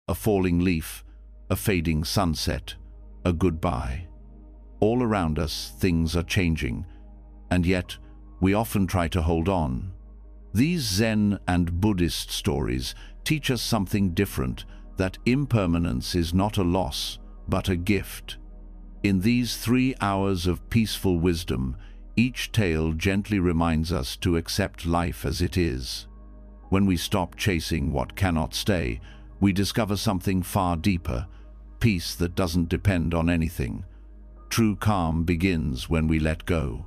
a falling leaf, a fading sunset, a goodbye. All around us, things are changing, and yet we often try to hold on. These Zen and Buddhist stories teach us something different, that impermanence is not a loss, but a gift. In these 3 hours of peaceful wisdom, each tale gently reminds us to accept life as it is. When we stop chasing what cannot stay, we discover something far deeper, peace that doesn't depend on anything. True calm begins when we let go.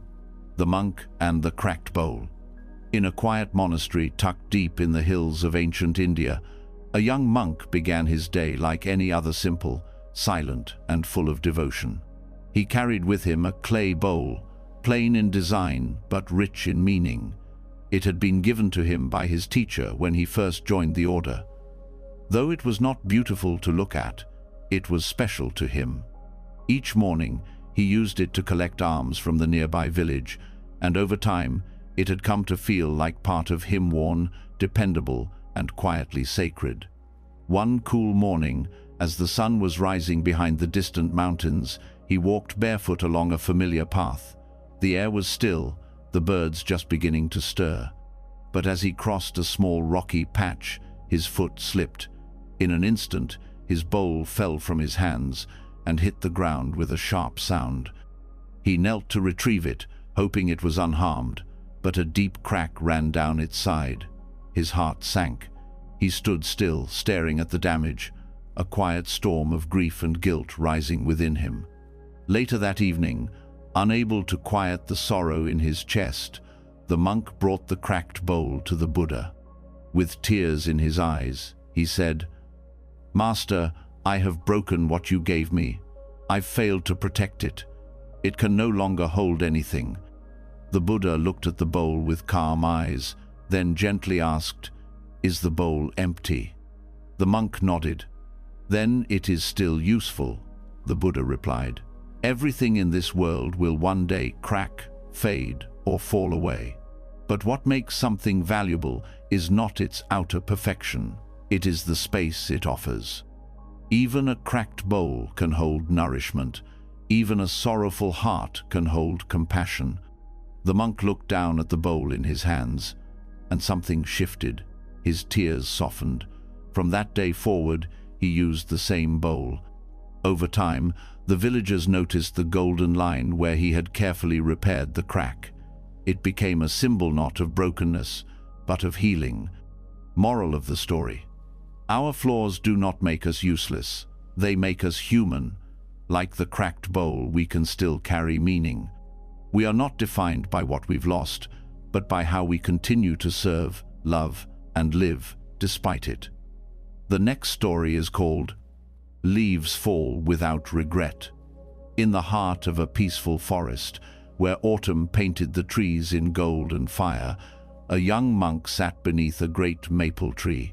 The monk and the cracked bowl. In a quiet monastery tucked deep in the hills of ancient India, a young monk began his day like any other, simple, silent, and full of devotion. He carried with him a clay bowl, plain in design but rich in meaning. It had been given to him by his teacher when he first joined the order. Though it was not beautiful to look at, it was special to him. Each morning, he used it to collect alms from the nearby village, and over time, it had come to feel like part of him, worn, dependable, and quietly sacred. One cool morning, as the sun was rising behind the distant mountains, he walked barefoot along a familiar path. The air was still, the birds just beginning to stir. But as he crossed a small rocky patch, his foot slipped. In an instant, his bowl fell from his hands and hit the ground with a sharp sound. He knelt to retrieve it, hoping it was unharmed, but a deep crack ran down its side. His heart sank. He stood still, staring at the damage, a quiet storm of grief and guilt rising within him. Later that evening, unable to quiet the sorrow in his chest, the monk brought the cracked bowl to the Buddha. With tears in his eyes, he said, "Master, I have broken what you gave me. I've failed to protect it. It can no longer hold anything." The Buddha looked at the bowl with calm eyes, then gently asked, "Is the bowl empty?" The monk nodded. "Then it is still useful," the Buddha replied. "Everything in this world will one day crack, fade, or fall away. But what makes something valuable is not its outer perfection, it is the space it offers. Even a cracked bowl can hold nourishment. Even a sorrowful heart can hold compassion." The monk looked down at the bowl in his hands, and something shifted. His tears softened. From that day forward, he used the same bowl. Over time, the villagers noticed the golden line where he had carefully repaired the crack. It became a symbol not of brokenness, but of healing. Moral of the story: our flaws do not make us useless. They make us human. Like the cracked bowl, we can still carry meaning. We are not defined by what we've lost, but by how we continue to serve, love, and live despite it. The next story is called Leaves Fall Without Regret. In the heart of a peaceful forest, where autumn painted the trees in gold and fire, a young monk sat beneath a great maple tree.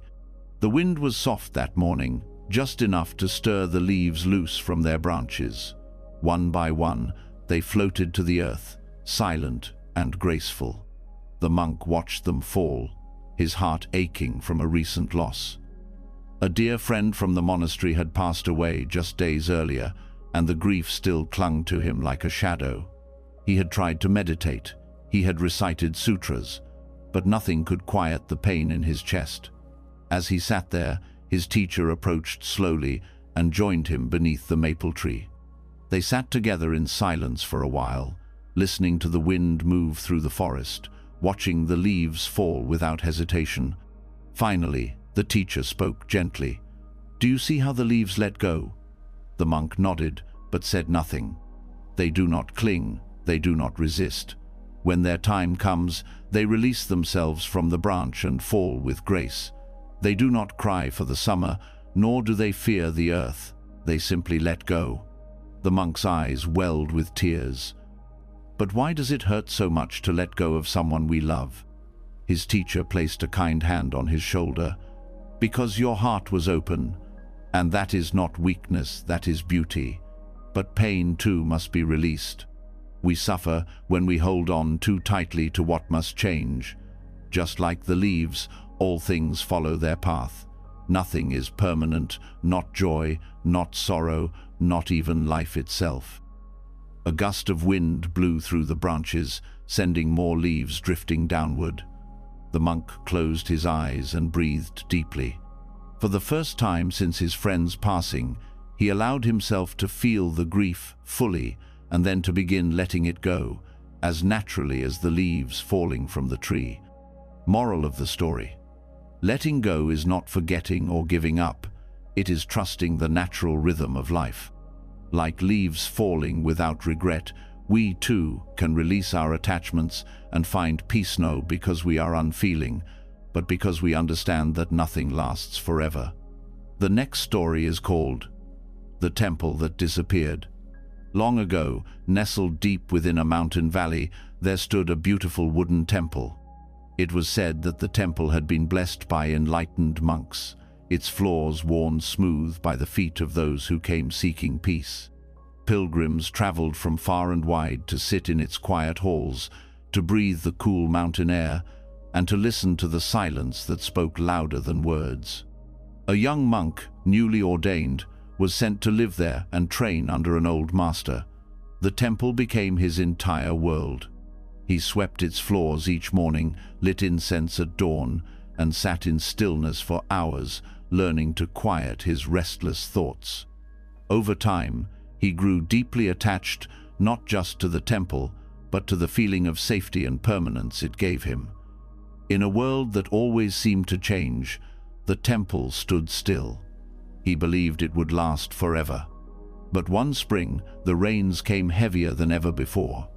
The wind was soft that morning, just enough to stir the leaves loose from their branches. One by one, they floated to the earth, silent and graceful. The monk watched them fall, his heart aching from a recent loss. A dear friend from the monastery had passed away just days earlier, and the grief still clung to him like a shadow. He had tried to meditate, he had recited sutras, but nothing could quiet the pain in his chest. As he sat there, his teacher approached slowly and joined him beneath the maple tree. They sat together in silence for a while, listening to the wind move through the forest, watching the leaves fall without hesitation. Finally, the teacher spoke gently. "Do you see how the leaves let go?" The monk nodded, but said nothing. "They do not cling, they do not resist. When their time comes, they release themselves from the branch and fall with grace. They do not cry for the summer, nor do they fear the earth. They simply let go." The monk's eyes welled with tears. "But why does it hurt so much to let go of someone we love?" His teacher placed a kind hand on his shoulder. "Because your heart was open, and that is not weakness, that is beauty. But pain too must be released. We suffer when we hold on too tightly to what must change. Just like the leaves, all things follow their path. Nothing is permanent, not joy, not sorrow, not even life itself. A gust of wind blew through the branches, sending more leaves drifting downward. The monk closed his eyes and breathed deeply. For the first time since his friend's passing, he allowed himself to feel the grief fully and then to begin letting it go, as naturally as the leaves falling from the tree. Moral of the story: letting go is not forgetting or giving up. It is trusting the natural rhythm of life. Like leaves falling without regret, we too can release our attachments and find peace, not because we are unfeeling, but because we understand that nothing lasts forever. The next story is called The Temple That Disappeared. Long ago, nestled deep within a mountain valley, there stood a beautiful wooden temple. It was said that the temple had been blessed by enlightened monks, its floors worn smooth by the feet of those who came seeking peace. Pilgrims traveled from far and wide to sit in its quiet halls, to breathe the cool mountain air, and to listen to the silence that spoke louder than words. A young monk, newly ordained, was sent to live there and train under an old master. The temple became his entire world. He swept its floors each morning, lit incense at dawn, and sat in stillness for hours, learning to quiet his restless thoughts. Over time, he grew deeply attached not just to the temple, but to the feeling of safety and permanence it gave him. In a world that always seemed to change, the temple stood still. He believed it would last forever. But one spring, the rains came heavier than ever before.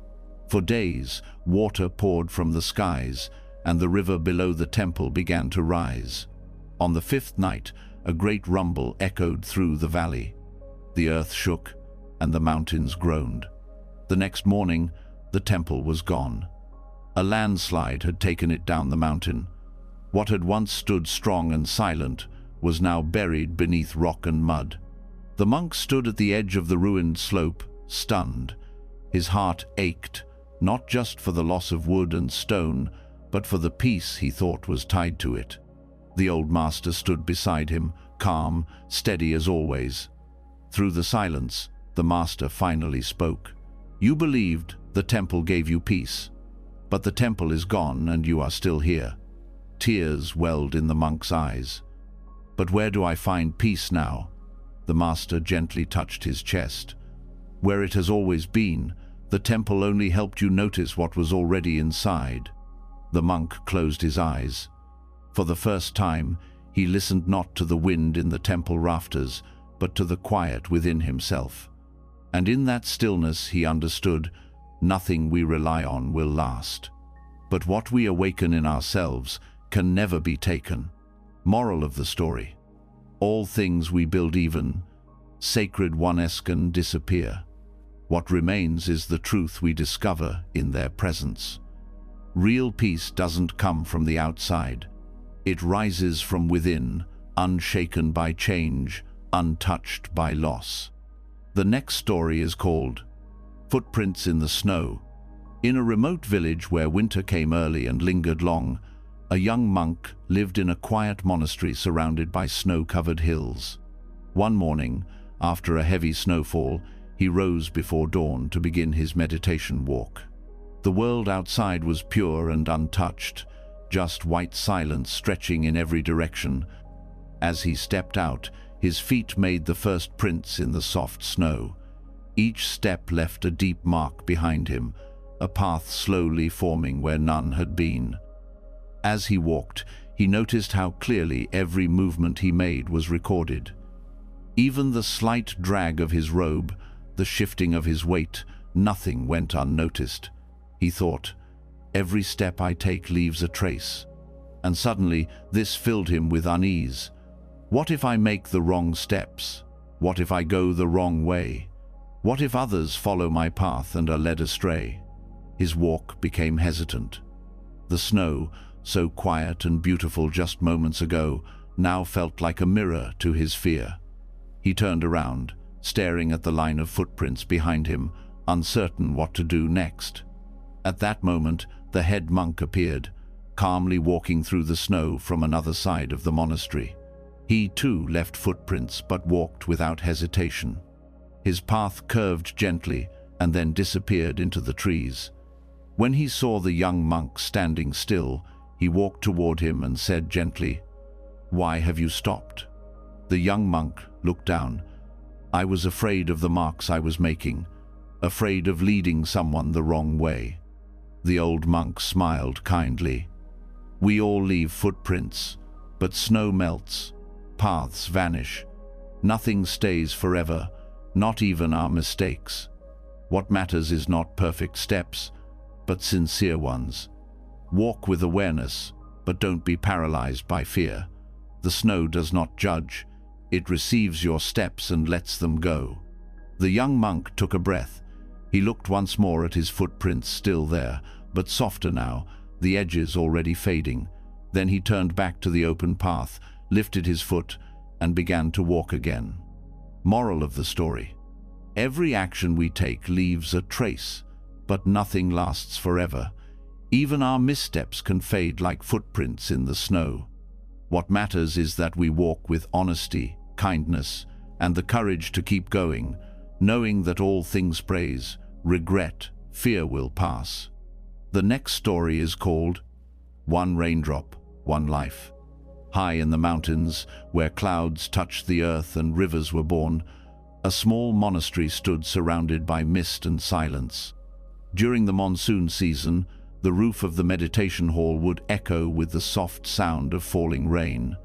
For days, water poured from the skies, and the river below the temple began to rise. On the fifth night, a great rumble echoed through the valley. The earth shook, and the mountains groaned. The next morning, the temple was gone. A landslide had taken it down the mountain. What had once stood strong and silent was now buried beneath rock and mud. The monk stood at the edge of the ruined slope, stunned. His heart ached, not just for the loss of wood and stone, but for the peace he thought was tied to it. The old master stood beside him, calm, steady as always. Through the silence, the master finally spoke. "You believed the temple gave you peace, but the temple is gone and you are still here." Tears welled in the monk's eyes. "But where do I find peace now?" The master gently touched his chest. "Where it has always been, the temple only helped you notice what was already inside." The monk closed his eyes. For the first time, he listened not to the wind in the temple rafters, but to the quiet within himself. And in that stillness he understood, nothing we rely on will last. But what we awaken in ourselves can never be taken. Moral of the story: all things we build even, sacred ones can disappear. What remains is the truth we discover in their presence. Real peace doesn't come from the outside. It rises from within, unshaken by change, untouched by loss. The next story is called Footprints in the Snow. In a remote village where winter came early and lingered long, a young monk lived in a quiet monastery surrounded by snow-covered hills. One morning, after a heavy snowfall, he rose before dawn to begin his meditation walk. The world outside was pure and untouched, just white silence stretching in every direction. As he stepped out, his feet made the first prints in the soft snow. Each step left a deep mark behind him, a path slowly forming where none had been. As he walked, he noticed how clearly every movement he made was recorded. Even the slight drag of his robe, the shifting of his weight, nothing went unnoticed. He thought, "Every step I take leaves a trace." And suddenly, this filled him with unease. What if I make the wrong steps? What if I go the wrong way? What if others follow my path and are led astray? His walk became hesitant. The snow, so quiet and beautiful just moments ago, now felt like a mirror to his fear. He turned around, staring at the line of footprints behind him, uncertain what to do next. At that moment, the head monk appeared, calmly walking through the snow from another side of the monastery. He too left footprints but walked without hesitation. His path curved gently and then disappeared into the trees. When he saw the young monk standing still, he walked toward him and said gently, "Why have you stopped?" The young monk looked down. "I was afraid of the marks I was making, afraid of leading someone the wrong way." The old monk smiled kindly. "We all leave footprints, but snow melts, paths vanish. Nothing stays forever, not even our mistakes. What matters is not perfect steps, but sincere ones. Walk with awareness, but don't be paralyzed by fear. The snow does not judge. It receives your steps and lets them go." The young monk took a breath. He looked once more at his footprints, still there, but softer now, the edges already fading. Then he turned back to the open path, lifted his foot, and began to walk again. Moral of the story: every action we take leaves a trace, but nothing lasts forever. Even our missteps can fade like footprints in the snow. What matters is that we walk with honesty, kindness, and the courage to keep going, knowing that all things praise, regret, fear will pass. The next story is called One Raindrop, One Life. High in the mountains, where clouds touched the earth and rivers were born, a small monastery stood surrounded by mist and silence. During the monsoon season, the roof of the meditation hall would echo with the soft sound of falling rain.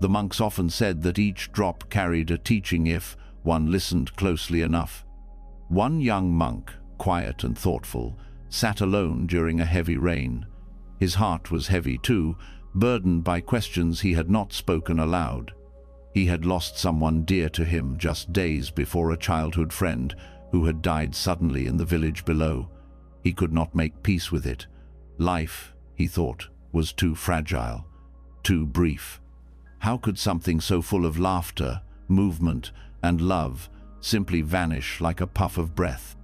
The monks often said that each drop carried a teaching if one listened closely enough. One young monk, quiet and thoughtful, sat alone during a heavy rain. His heart was heavy too, burdened by questions he had not spoken aloud. He had lost someone dear to him just days before, a childhood friend who had died suddenly in the village below. He could not make peace with it. Life, he thought, was too fragile, too brief. How could something so full of laughter, movement, and love simply vanish like a puff of breath?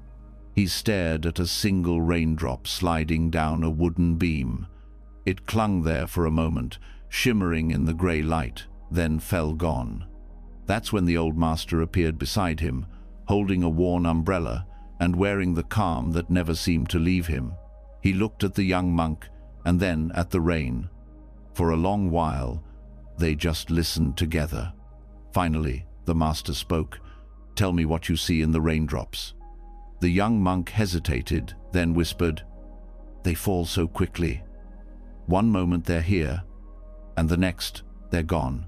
He stared at a single raindrop sliding down a wooden beam. It clung there for a moment, shimmering in the grey light, then fell gone. That's when the old master appeared beside him, holding a worn umbrella and wearing the calm that never seemed to leave him. He looked at the young monk and then at the rain. For a long while, they just listened together. Finally, the master spoke. "Tell me what you see in the raindrops." The young monk hesitated, then whispered, "They fall so quickly. One moment they're here, and the next they're gone.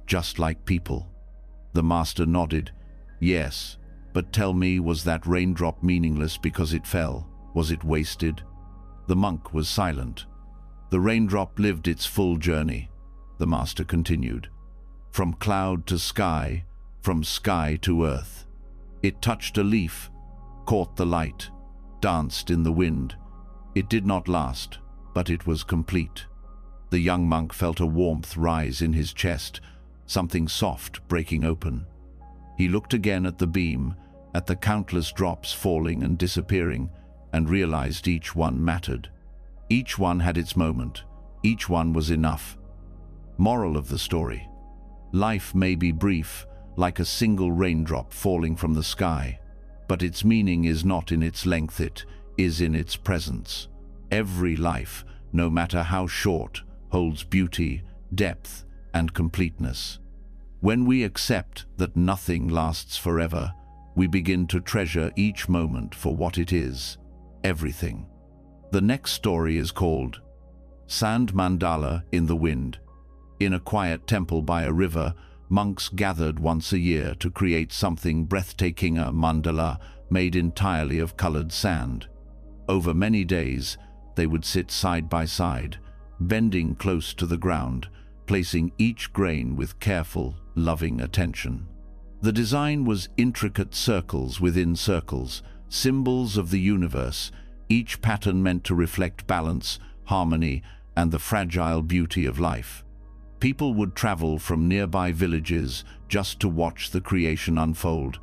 Just like people." The master nodded. "Yes, but tell me, was that raindrop meaningless because it fell? Was it wasted?" The monk was silent. "The raindrop lived its full journey," the master continued. "From cloud to sky, from sky to earth. It touched a leaf, caught the light, danced in the wind. It did not last, but it was complete." The young monk felt a warmth rise in his chest, something soft breaking open. He looked again at the beam, at the countless drops falling and disappearing, and realized each one mattered. Each one had its moment. Each one was enough. Moral of the story: life may be brief, like a single raindrop falling from the sky, but its meaning is not in its length, it is in its presence. Every life, no matter how short, holds beauty, depth, and completeness. When we accept that nothing lasts forever, we begin to treasure each moment for what it is: everything. The next story is called Sand Mandala in the Wind. In a quiet temple by a river, monks gathered once a year to create something breathtaking, a mandala made entirely of colored sand. Over many days, they would sit side by side, bending close to the ground, placing each grain with careful, loving attention. The design was intricate circles within circles, symbols of the universe, each pattern meant to reflect balance, harmony, and the fragile beauty of life. People would travel from nearby villages just to watch the creation unfold,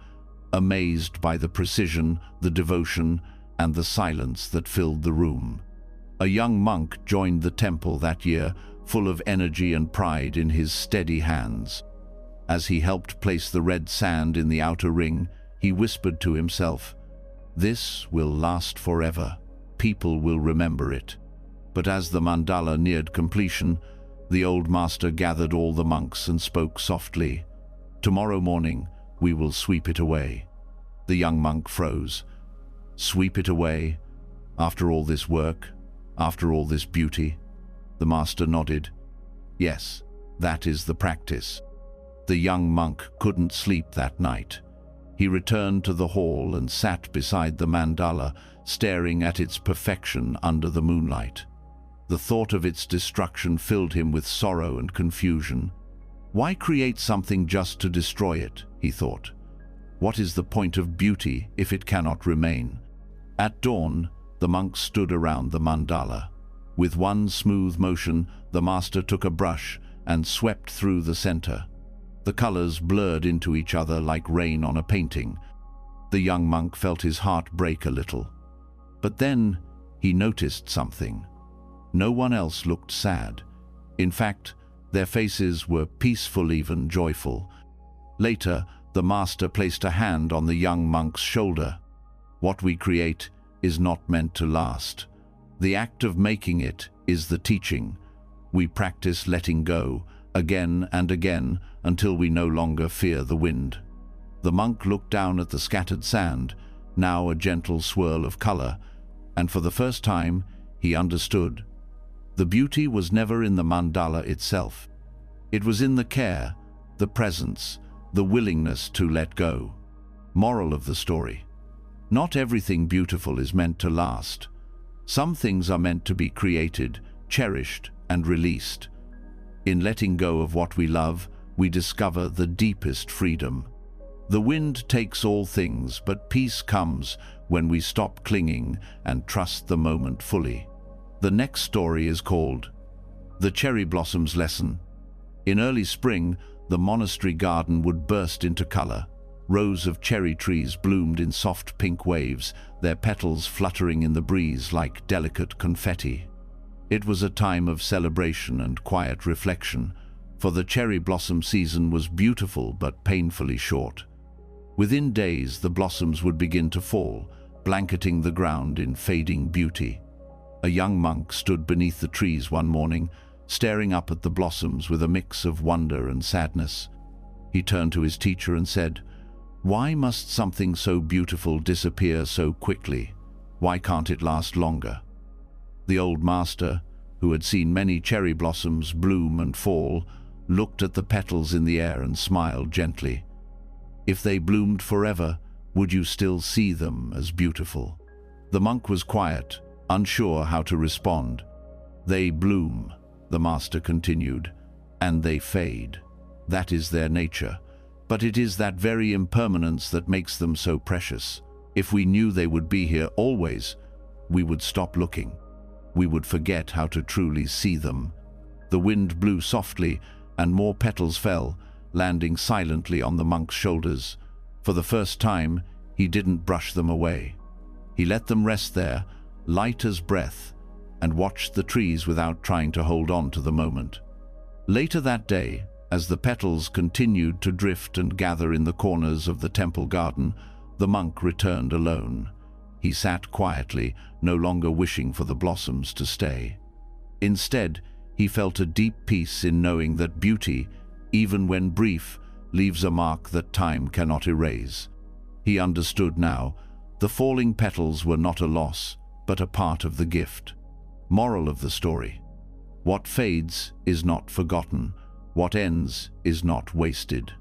amazed by the precision, the devotion, and the silence that filled the room. A young monk joined the temple that year, full of energy and pride in his steady hands. As he helped place the red sand in the outer ring, he whispered to himself, "This will last forever. People will remember it." But as the mandala neared completion, the old master gathered all the monks and spoke softly, "Tomorrow morning, we will sweep it away." The young monk froze. Sweep it away? After all this work? After all this beauty? The master nodded. Yes, that is the practice. The young monk couldn't sleep that night. He returned to the hall and sat beside the mandala, staring at its perfection under the moonlight. The thought of its destruction filled him with sorrow and confusion. Why create something just to destroy it, he thought. What is the point of beauty if it cannot remain? At dawn, the monks stood around the mandala. With one smooth motion, the master took a brush and swept through the center. The colors blurred into each other like rain on a painting. The young monk felt his heart break a little. But then he noticed something. No one else looked sad. In fact, their faces were peaceful, even joyful. Later, the master placed a hand on the young monk's shoulder. What we create is not meant to last. The act of making it is the teaching. We practice letting go, again and again, until we no longer fear the wind. The monk looked down at the scattered sand, now a gentle swirl of color, and for the first time he understood. The beauty was never in the mandala itself. It was in the care, the presence, the willingness to let go. Moral of the story: not everything beautiful is meant to last. Some things are meant to be created, cherished, and released. In letting go of what we love, we discover the deepest freedom. The wind takes all things, but peace comes when we stop clinging and trust the moment fully. The next story is called The Cherry Blossoms Lesson. In early spring, the monastery garden would burst into color. Rows of cherry trees bloomed in soft pink waves, their petals fluttering in the breeze like delicate confetti. It was a time of celebration and quiet reflection, for the cherry blossom season was beautiful but painfully short. Within days, the blossoms would begin to fall, blanketing the ground in fading beauty. A young monk stood beneath the trees one morning, staring up at the blossoms with a mix of wonder and sadness. He turned to his teacher and said, "Why must something so beautiful disappear so quickly? Why can't it last longer?" The old master, who had seen many cherry blossoms bloom and fall, looked at the petals in the air and smiled gently. "If they bloomed forever, would you still see them as beautiful?" The monk was quiet, unsure how to respond. "They bloom," the master continued, "and they fade. That is their nature. But it is that very impermanence that makes them so precious. If we knew they would be here always, we would stop looking. We would forget how to truly see them." The wind blew softly, and more petals fell, landing silently on the monk's shoulders. For the first time, he didn't brush them away. He let them rest there, light as breath, and watched the trees without trying to hold on to the moment. Later that day, as the petals continued to drift and gather in the corners of the temple garden, the monk returned alone. He sat quietly, no longer wishing for the blossoms to stay. Instead, he felt a deep peace in knowing that beauty, even when brief, leaves a mark that time cannot erase. He understood now. The falling petals were not a loss, but a part of the gift. Moral of the story: what fades is not forgotten. What ends is not wasted.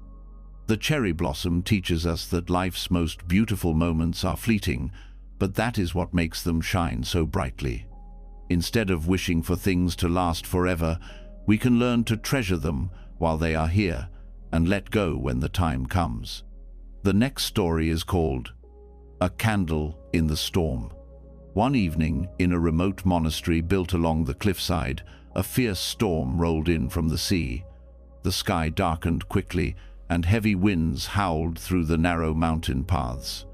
The cherry blossom teaches us that life's most beautiful moments are fleeting, but that is what makes them shine so brightly. Instead of wishing for things to last forever, we can learn to treasure them while they are here and let go when the time comes. The next story is called A Candle in the Storm. One evening, in a remote monastery built along the cliffside, a fierce storm rolled in from the sea. The sky darkened quickly, and heavy winds howled through the narrow mountain paths.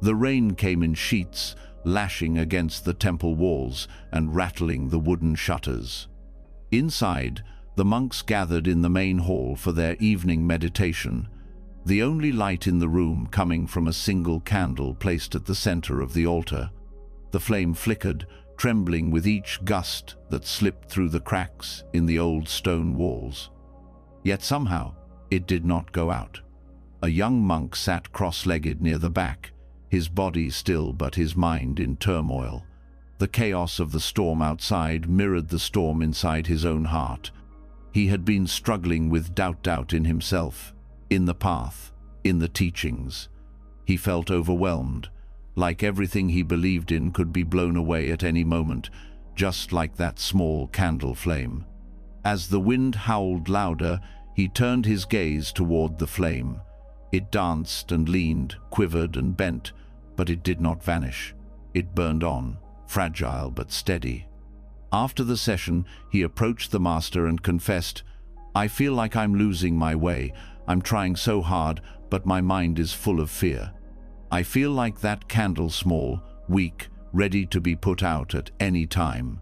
The rain came in sheets, lashing against the temple walls and rattling the wooden shutters. Inside, the monks gathered in the main hall for their evening meditation, the only light in the room coming from a single candle placed at the center of the altar. The flame flickered, trembling with each gust that slipped through the cracks in the old stone walls. Yet somehow, it did not go out. A young monk sat cross-legged near the back, his body still but his mind in turmoil. The chaos of the storm outside mirrored the storm inside his own heart. He had been struggling with doubt in himself, in the path, in the teachings. He felt overwhelmed, like everything he believed in could be blown away at any moment, just like that small candle flame. As the wind howled louder, he turned his gaze toward the flame. It danced and leaned, quivered and bent, but it did not vanish. It burned on, fragile but steady. After the session, he approached the master and confessed, "I feel like I'm losing my way. I'm trying so hard, but my mind is full of fear. I feel like that candle, small, weak, ready to be put out at any time."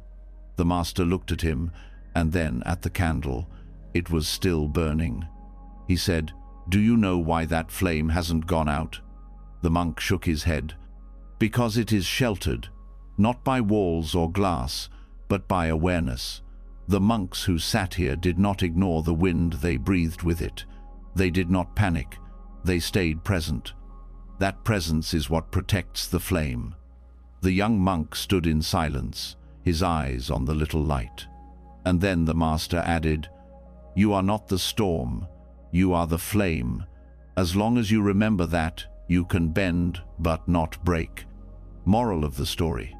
The master looked at him, and then at the candle. It was still burning. He said, "Do you know why that flame hasn't gone out?" The monk shook his head. "Because it is sheltered, not by walls or glass, but by awareness. The monks who sat here did not ignore the wind, they breathed with it. They did not panic, they stayed present. That presence is what protects the flame." The young monk stood in silence, his eyes on the little light. And then the master added, "You are not the storm, you are the flame. As long as you remember that, you can bend but not break." Moral of the story: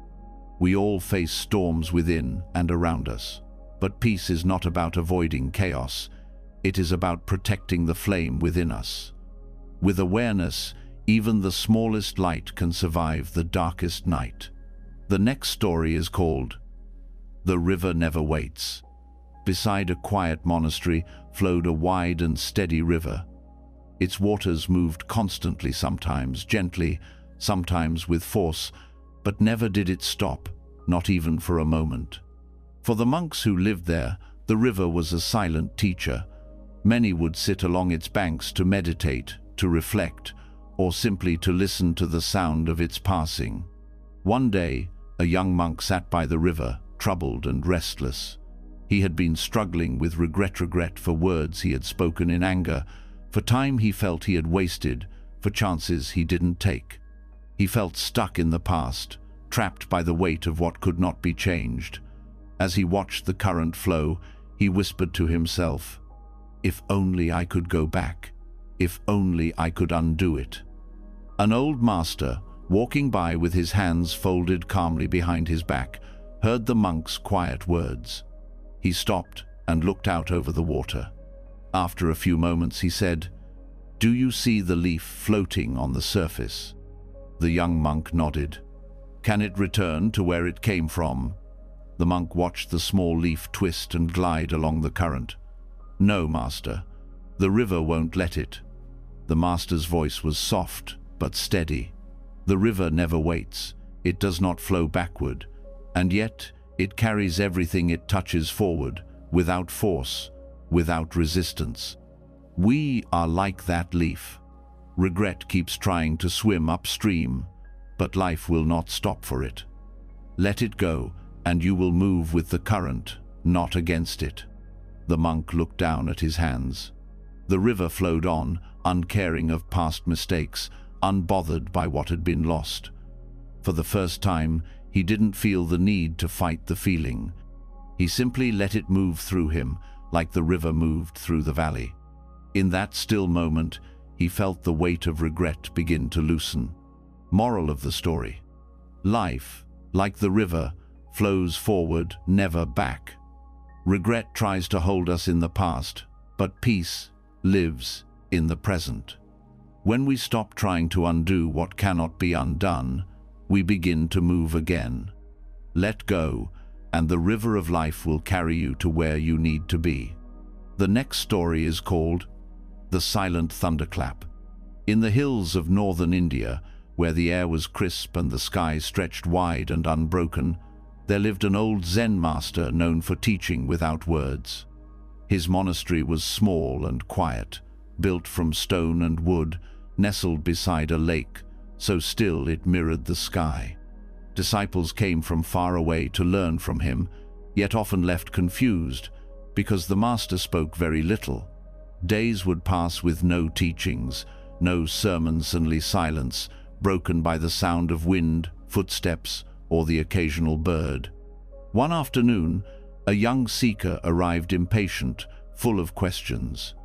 we all face storms within and around us, but peace is not about avoiding chaos. It is about protecting the flame within us. With awareness, even the smallest light can survive the darkest night. The next story is called "The River Never Waits." Beside a quiet monastery flowed a wide and steady river. Its waters moved constantly, sometimes gently, sometimes with force, but never did it stop, not even for a moment. For the monks who lived there, the river was a silent teacher. Many would sit along its banks to meditate, to reflect, or simply to listen to the sound of its passing. One day, a young monk sat by the river, troubled and restless. He had been struggling with regret for words he had spoken in anger, for time he felt he had wasted, for chances he didn't take. He felt stuck in the past, trapped by the weight of what could not be changed. As he watched the current flow, he whispered to himself, "If only I could go back. If only I could undo it." An old master, walking by with his hands folded calmly behind his back, heard the monk's quiet words. He stopped and looked out over the water. After a few moments he said, "Do you see the leaf floating on the surface?" The young monk nodded. "Can it return to where it came from?" The monk watched the small leaf twist and glide along the current. "No, master. The river won't let it." The master's voice was soft but steady. "The river never waits. It does not flow backward. And yet, it carries everything it touches forward, without force, without resistance. We are like that leaf. Regret keeps trying to swim upstream, but life will not stop for it. Let it go, and you will move with the current, not against it." The monk looked down at his hands. The river flowed on, uncaring of past mistakes, unbothered by what had been lost. For the first time, he didn't feel the need to fight the feeling. He simply let it move through him, like the river moved through the valley. In that still moment, he felt the weight of regret begin to loosen. Moral of the story: life, like the river, flows forward, never back. Regret tries to hold us in the past, but peace lives in the present. When we stop trying to undo what cannot be undone, we begin to move again. Let go, and the river of life will carry you to where you need to be. The next story is called The Silent Thunderclap. In the hills of northern India, where the air was crisp and the sky stretched wide and unbroken, there lived an old Zen master known for teaching without words. His monastery was small and quiet, built from stone and wood, nestled beside a lake, so still it mirrored the sky. Disciples came from far away to learn from him, yet often left confused, because the master spoke very little. Days would pass with no teachings, no sermons, only silence, broken by the sound of wind, footsteps, or the occasional bird. One afternoon, a young seeker arrived impatient, full of questions.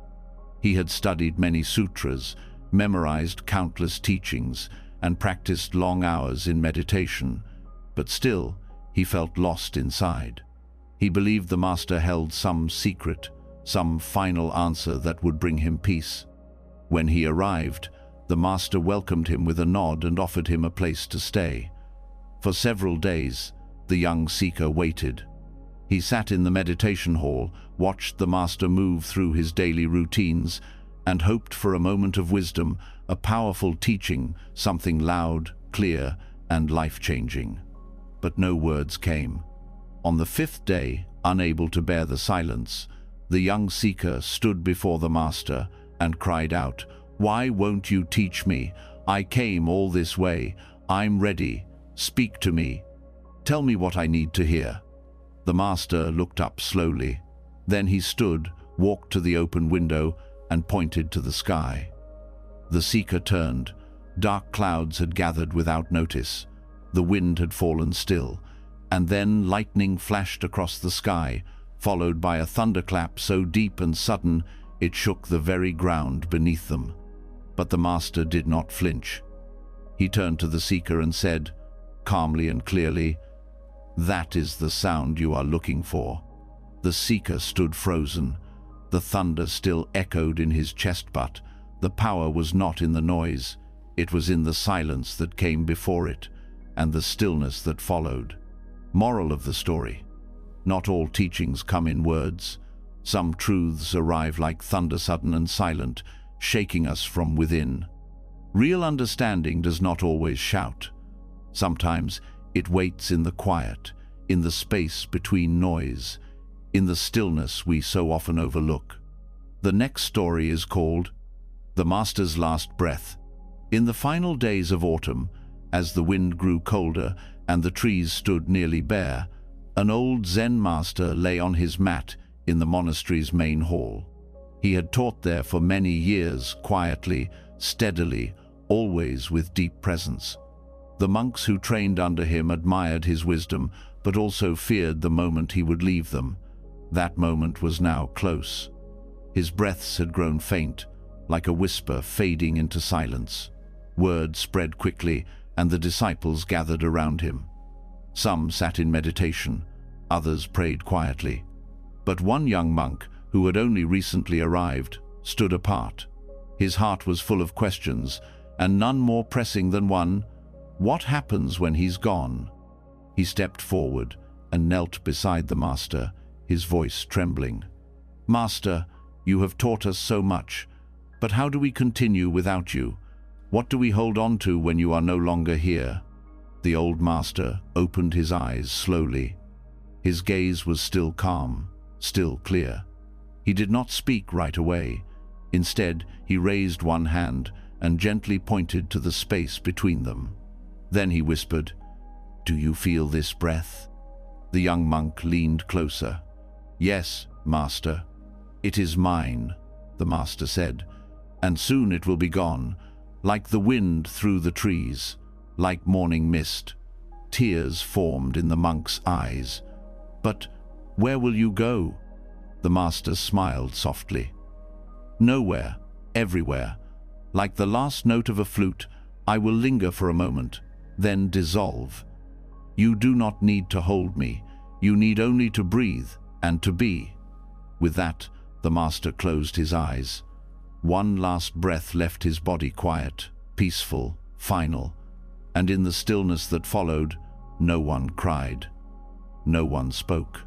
He had studied many sutras, memorized countless teachings, and practiced long hours in meditation, but still he felt lost inside. He believed the master held some secret, some final answer that would bring him peace. When he arrived, the master welcomed him with a nod and offered him a place to stay. For several days, the young seeker waited. He sat in the meditation hall, watched the master move through his daily routines, and hoped for a moment of wisdom, a powerful teaching, something loud, clear, and life-changing. But no words came. On the 5th day, unable to bear the silence, the young seeker stood before the master and cried out, "Why won't you teach me? I came all this way. I'm ready. Speak to me. Tell me what I need to hear." The master looked up slowly. Then he stood, walked to the open window, and pointed to the sky. The seeker turned. Dark clouds had gathered without notice. The wind had fallen still, and then lightning flashed across the sky, followed by a thunderclap so deep and sudden it shook the very ground beneath them. But the master did not flinch. He turned to the seeker and said, calmly and clearly, "That is the sound you are looking for." The seeker stood frozen. The thunder still echoed in his chest, but the power was not in the noise. It was in the silence that came before it, and the stillness that followed. Moral of the story: not all teachings come in words. Some truths arrive like thunder, sudden and silent, shaking us from within. Real understanding does not always shout. Sometimes it waits in the quiet, in the space between noise, in the stillness we so often overlook. The next story is called The Master's Last Breath. In the final days of autumn, as the wind grew colder and the trees stood nearly bare, an old Zen master lay on his mat in the monastery's main hall. He had taught there for many years, quietly, steadily, always with deep presence. The monks who trained under him admired his wisdom, but also feared the moment he would leave them. That moment was now close. His breaths had grown faint, like a whisper fading into silence. Word spread quickly, and the disciples gathered around him. Some sat in meditation, others prayed quietly. But one young monk, who had only recently arrived, stood apart. His heart was full of questions, and none more pressing than one: what happens when he's gone? He stepped forward and knelt beside the master, his voice trembling. "Master, you have taught us so much, but how do we continue without you? What do we hold on to when you are no longer here?" The old master opened his eyes slowly. His gaze was still calm, still clear. He did not speak right away. Instead, he raised one hand and gently pointed to the space between them. Then he whispered, "Do you feel this breath?" The young monk leaned closer. "Yes, master. It is mine," the master said, "and soon it will be gone, like the wind through the trees, like morning mist." Tears formed in the monk's eyes. "But where will you go?" The master smiled softly. "Nowhere, everywhere. Like the last note of a flute, I will linger for a moment, then dissolve. You do not need to hold me. You need only to breathe and to be." With that, the master closed his eyes. One last breath left his body quiet, peaceful, final, and in the stillness that followed, no one cried. No one spoke.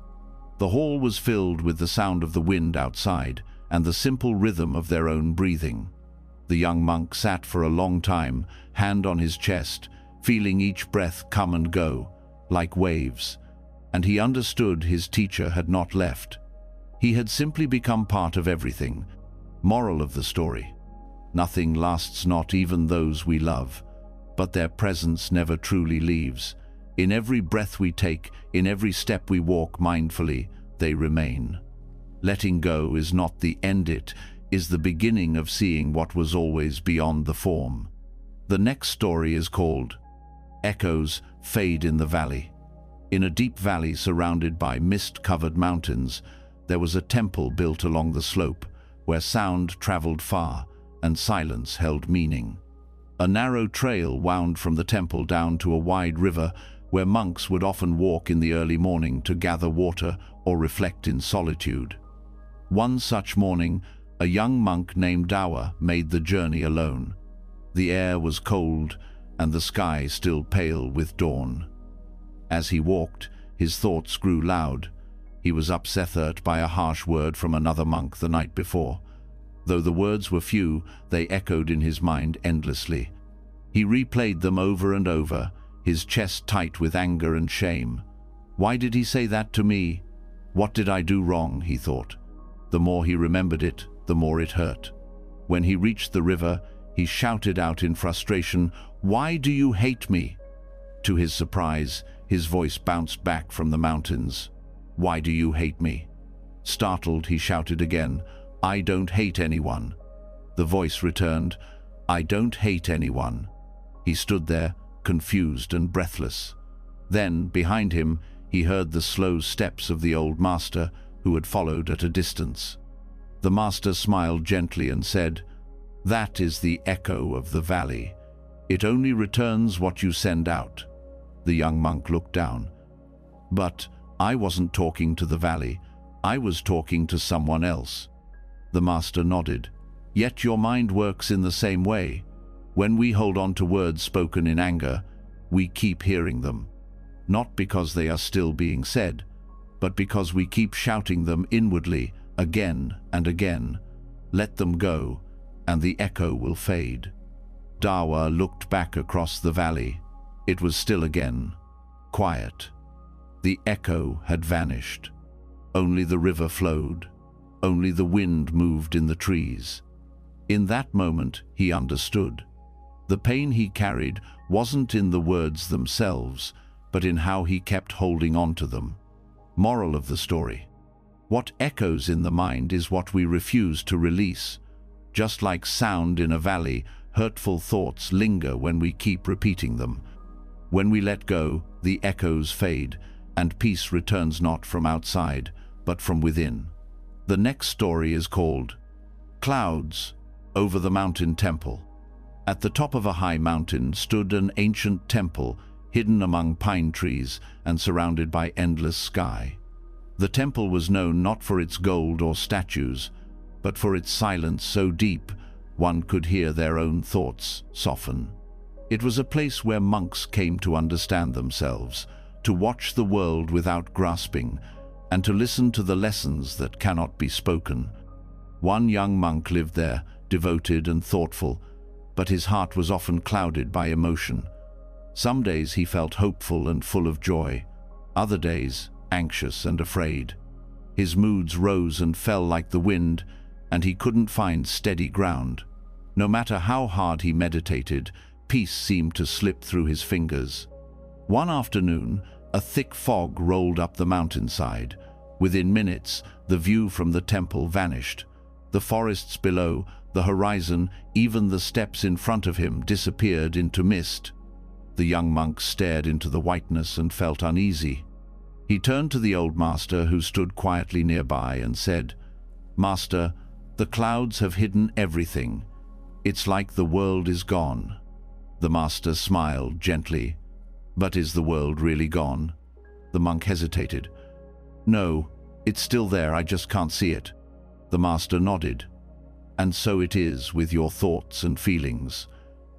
The hall was filled with the sound of the wind outside and the simple rhythm of their own breathing. The young monk sat for a long time, hand on his chest, feeling each breath come and go, like waves, and he understood his teacher had not left. He had simply become part of everything. Moral of the story: nothing lasts, not even those we love, but their presence never truly leaves. In every breath we take, in every step we walk mindfully, they remain. Letting go is not the end, it is the beginning of seeing what was always beyond the form. The next story is called Echoes Fade in the Valley. In a deep valley surrounded by mist-covered mountains, there was a temple built along the slope where sound traveled far and silence held meaning. A narrow trail wound from the temple down to a wide river where monks would often walk in the early morning to gather water or reflect in solitude. One such morning, a young monk named Dawa made the journey alone. The air was cold and the sky still pale with dawn. As he walked, his thoughts grew loud. He was upset by a harsh word from another monk the night before. Though the words were few, they echoed in his mind endlessly. He replayed them over and over, his chest tight with anger and shame. Why did he say that to me? What did I do wrong, he thought. The more he remembered it, the more it hurt. When he reached the river, he shouted out in frustration, "Why do you hate me?" To his surprise, his voice bounced back from the mountains. "Why do you hate me?" Startled, he shouted again, "I don't hate anyone." The voice returned, "I don't hate anyone." He stood there, confused and breathless. Then, behind him, he heard the slow steps of the old master, who had followed at a distance. The master smiled gently and said, "That is the echo of the valley. It only returns what you send out." The young monk looked down. "But I wasn't talking to the valley. I was talking to someone else." The master nodded. "Yet your mind works in the same way. When we hold on to words spoken in anger, we keep hearing them. Not because they are still being said, but because we keep shouting them inwardly again and again. Let them go, and the echo will fade." Dawa looked back across the valley. It was still again, quiet. The echo had vanished. Only the river flowed. Only the wind moved in the trees. In that moment, he understood. The pain he carried wasn't in the words themselves, but in how he kept holding on to them. Moral of the story: what echoes in the mind is what we refuse to release. Just like sound in a valley, hurtful thoughts linger when we keep repeating them. When we let go, the echoes fade, and peace returns not from outside, but from within. The next story is called Clouds Over the Mountain Temple. At the top of a high mountain stood an ancient temple, hidden among pine trees and surrounded by endless sky. The temple was known not for its gold or statues, but for its silence so deep one could hear their own thoughts soften. It was a place where monks came to understand themselves, to watch the world without grasping, and to listen to the lessons that cannot be spoken. One young monk lived there, devoted and thoughtful, but his heart was often clouded by emotion. Some days he felt hopeful and full of joy, other days anxious and afraid. His moods rose and fell like the wind, and he couldn't find steady ground. No matter how hard he meditated, peace seemed to slip through his fingers. One afternoon, a thick fog rolled up the mountainside. Within minutes, the view from the temple vanished. The forests below, the horizon, even the steps in front of him disappeared into mist. The young monk stared into the whiteness and felt uneasy. He turned to the old master, who stood quietly nearby, and said, "Master, the clouds have hidden everything. It's like the world is gone." The master smiled gently. "But is the world really gone?" The monk hesitated. "No, it's still there, I just can't see it." The master nodded. "And so it is with your thoughts and feelings.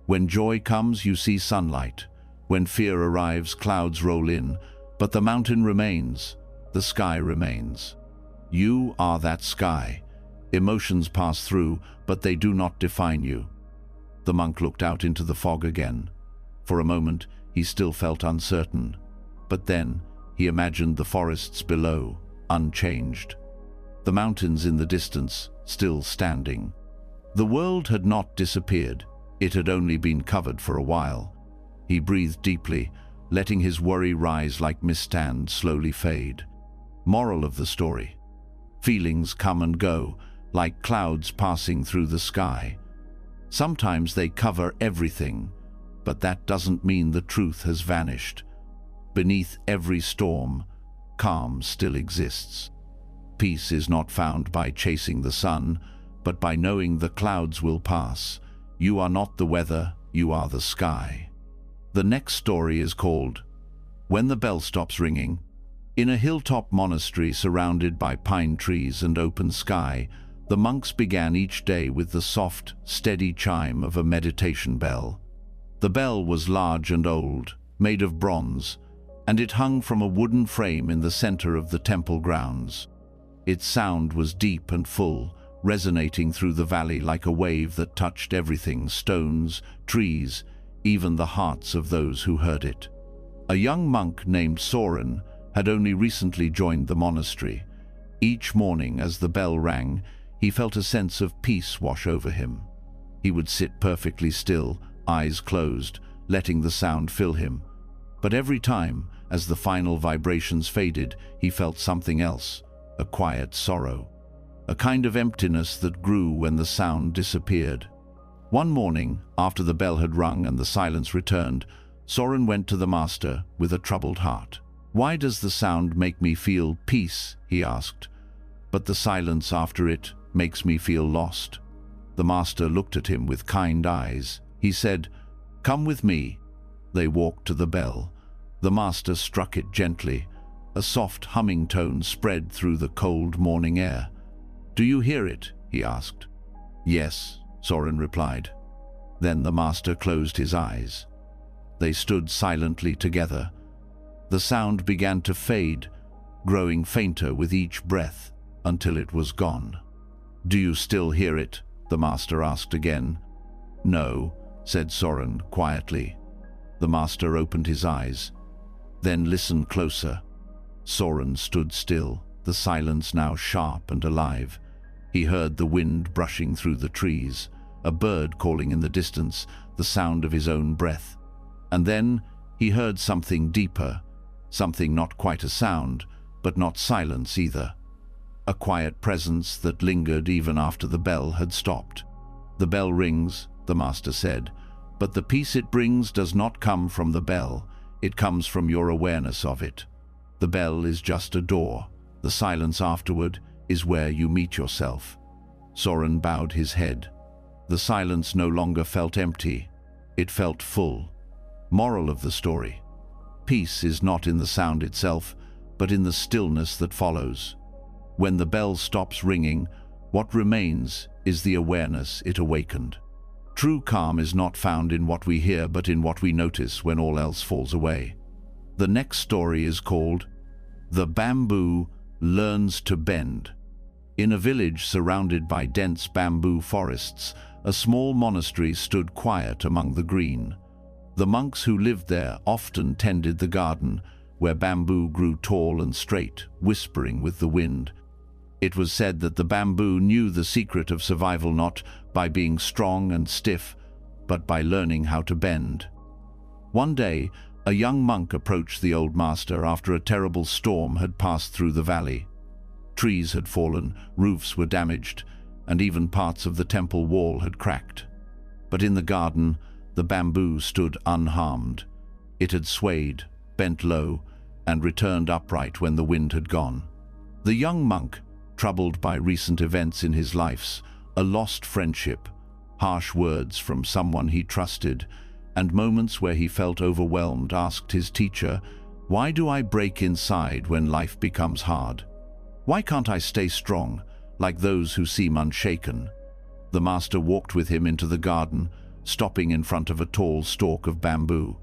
When joy comes, you see sunlight. When fear arrives, clouds roll in, but the mountain remains, the sky remains. You are that sky. Emotions pass through, but they do not define you." The monk looked out into the fog again. For a moment, he still felt uncertain. But then, he imagined the forests below, unchanged. The mountains in the distance, still standing. The world had not disappeared. It had only been covered for a while. He breathed deeply, letting his worry rise like mist and slowly fade. Moral of the story: feelings come and go, like clouds passing through the sky. Sometimes they cover everything, but that doesn't mean the truth has vanished. Beneath every storm, calm still exists. Peace is not found by chasing the sun, but by knowing the clouds will pass. You are not the weather, you are the sky. The next story is called When the Bell Stops Ringing. In a hilltop monastery surrounded by pine trees and open sky, the monks began each day with the soft, steady chime of a meditation bell. The bell was large and old, made of bronze, and it hung from a wooden frame in the center of the temple grounds. Its sound was deep and full, resonating through the valley like a wave that touched everything: stones, trees, even the hearts of those who heard it. A young monk named Soren had only recently joined the monastery. Each morning as the bell rang, he felt a sense of peace wash over him. He would sit perfectly still, eyes closed, letting the sound fill him. But every time, as the final vibrations faded, he felt something else, a quiet sorrow, a kind of emptiness that grew when the sound disappeared. One morning, after the bell had rung and the silence returned, Soren went to the master with a troubled heart. "Why does the sound make me feel peace?" he asked. "But the silence after it makes me feel lost." The master looked at him with kind eyes. He said, "Come with me." They walked to the bell. The master struck it gently. A soft humming tone spread through the cold morning air. "Do you hear it?" he asked. "Yes," Soren replied. Then the master closed his eyes. They stood silently together. The sound began to fade, growing fainter with each breath until it was gone. "Do you still hear it?" the master asked again. "No," said Soren quietly. The master opened his eyes. "Then listen closer." Soren stood still, the silence now sharp and alive. He heard the wind brushing through the trees, a bird calling in the distance, the sound of his own breath. And then he heard something deeper, something not quite a sound, but not silence either. A quiet presence that lingered even after the bell had stopped. "The bell rings," the master said, "but the peace it brings does not come from the bell. It comes from your awareness of it. The bell is just a door. The silence afterward is where you meet yourself." Soren bowed his head. The silence no longer felt empty. It felt full. Moral of the story: peace is not in the sound itself, but in the stillness that follows. When the bell stops ringing, what remains is the awareness it awakened. True calm is not found in what we hear, but in what we notice when all else falls away. The next story is called The Bamboo Learns to Bend. In a village surrounded by dense bamboo forests, a small monastery stood quiet among the green. The monks who lived there often tended the garden, where bamboo grew tall and straight, whispering with the wind. It was said that the bamboo knew the secret of survival not by being strong and stiff, but by learning how to bend. One day, a young monk approached the old master after a terrible storm had passed through the valley. Trees had fallen, roofs were damaged, and even parts of the temple wall had cracked. But in the garden, the bamboo stood unharmed. It had swayed, bent low, and returned upright when the wind had gone. The young monk, troubled by recent events in his life, a lost friendship, harsh words from someone he trusted, and moments where he felt overwhelmed, asked his teacher, "Why do I break inside when life becomes hard? Why can't I stay strong, like those who seem unshaken?" The master walked with him into the garden, stopping in front of a tall stalk of bamboo.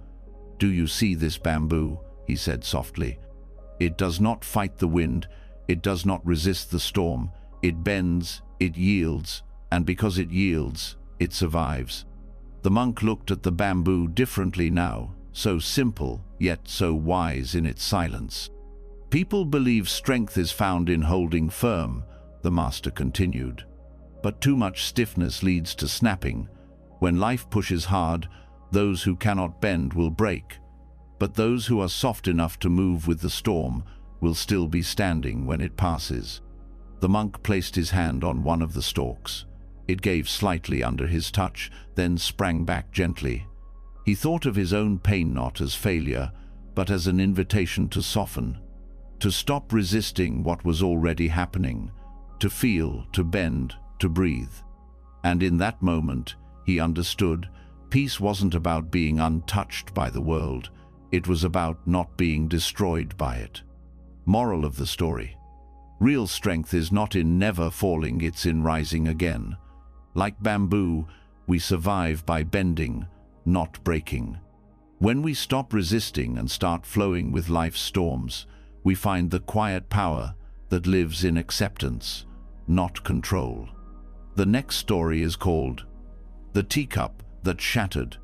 "Do you see this bamboo?" he said softly. "It does not fight the wind, it does not resist the storm. It bends, it yields, and because it yields, it survives." The monk looked at the bamboo differently now, so simple, yet so wise in its silence. People believe strength is found in holding firm, the master continued. But too much stiffness leads to snapping. When life pushes hard, those who cannot bend will break. But those who are soft enough to move with the storm will still be standing when it passes. The monk placed his hand on one of the stalks. It gave slightly under his touch, then sprang back gently. He thought of his own pain not as failure, but as an invitation to soften, to stop resisting what was already happening, to feel, to bend, to breathe. And in that moment, he understood, peace wasn't about being untouched by the world. It was about not being destroyed by it. Moral of the story: real strength is not in never falling, it's in rising again. Like bamboo, we survive by bending, not breaking. When we stop resisting and start flowing with life's storms, we find the quiet power that lives in acceptance, not control. The next story is called The Teacup That Shattered.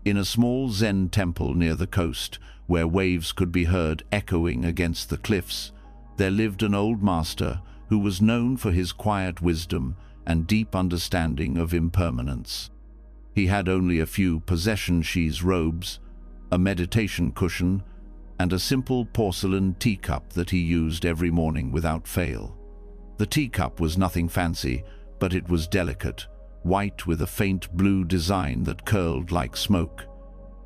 In a small Zen temple near the coast, where waves could be heard echoing against the cliffs, there lived an old master who was known for his quiet wisdom and deep understanding of impermanence. He had only a few possession-sheath robes, a meditation cushion, and a simple porcelain teacup that he used every morning without fail. The teacup was nothing fancy, but it was delicate, white with a faint blue design that curled like smoke.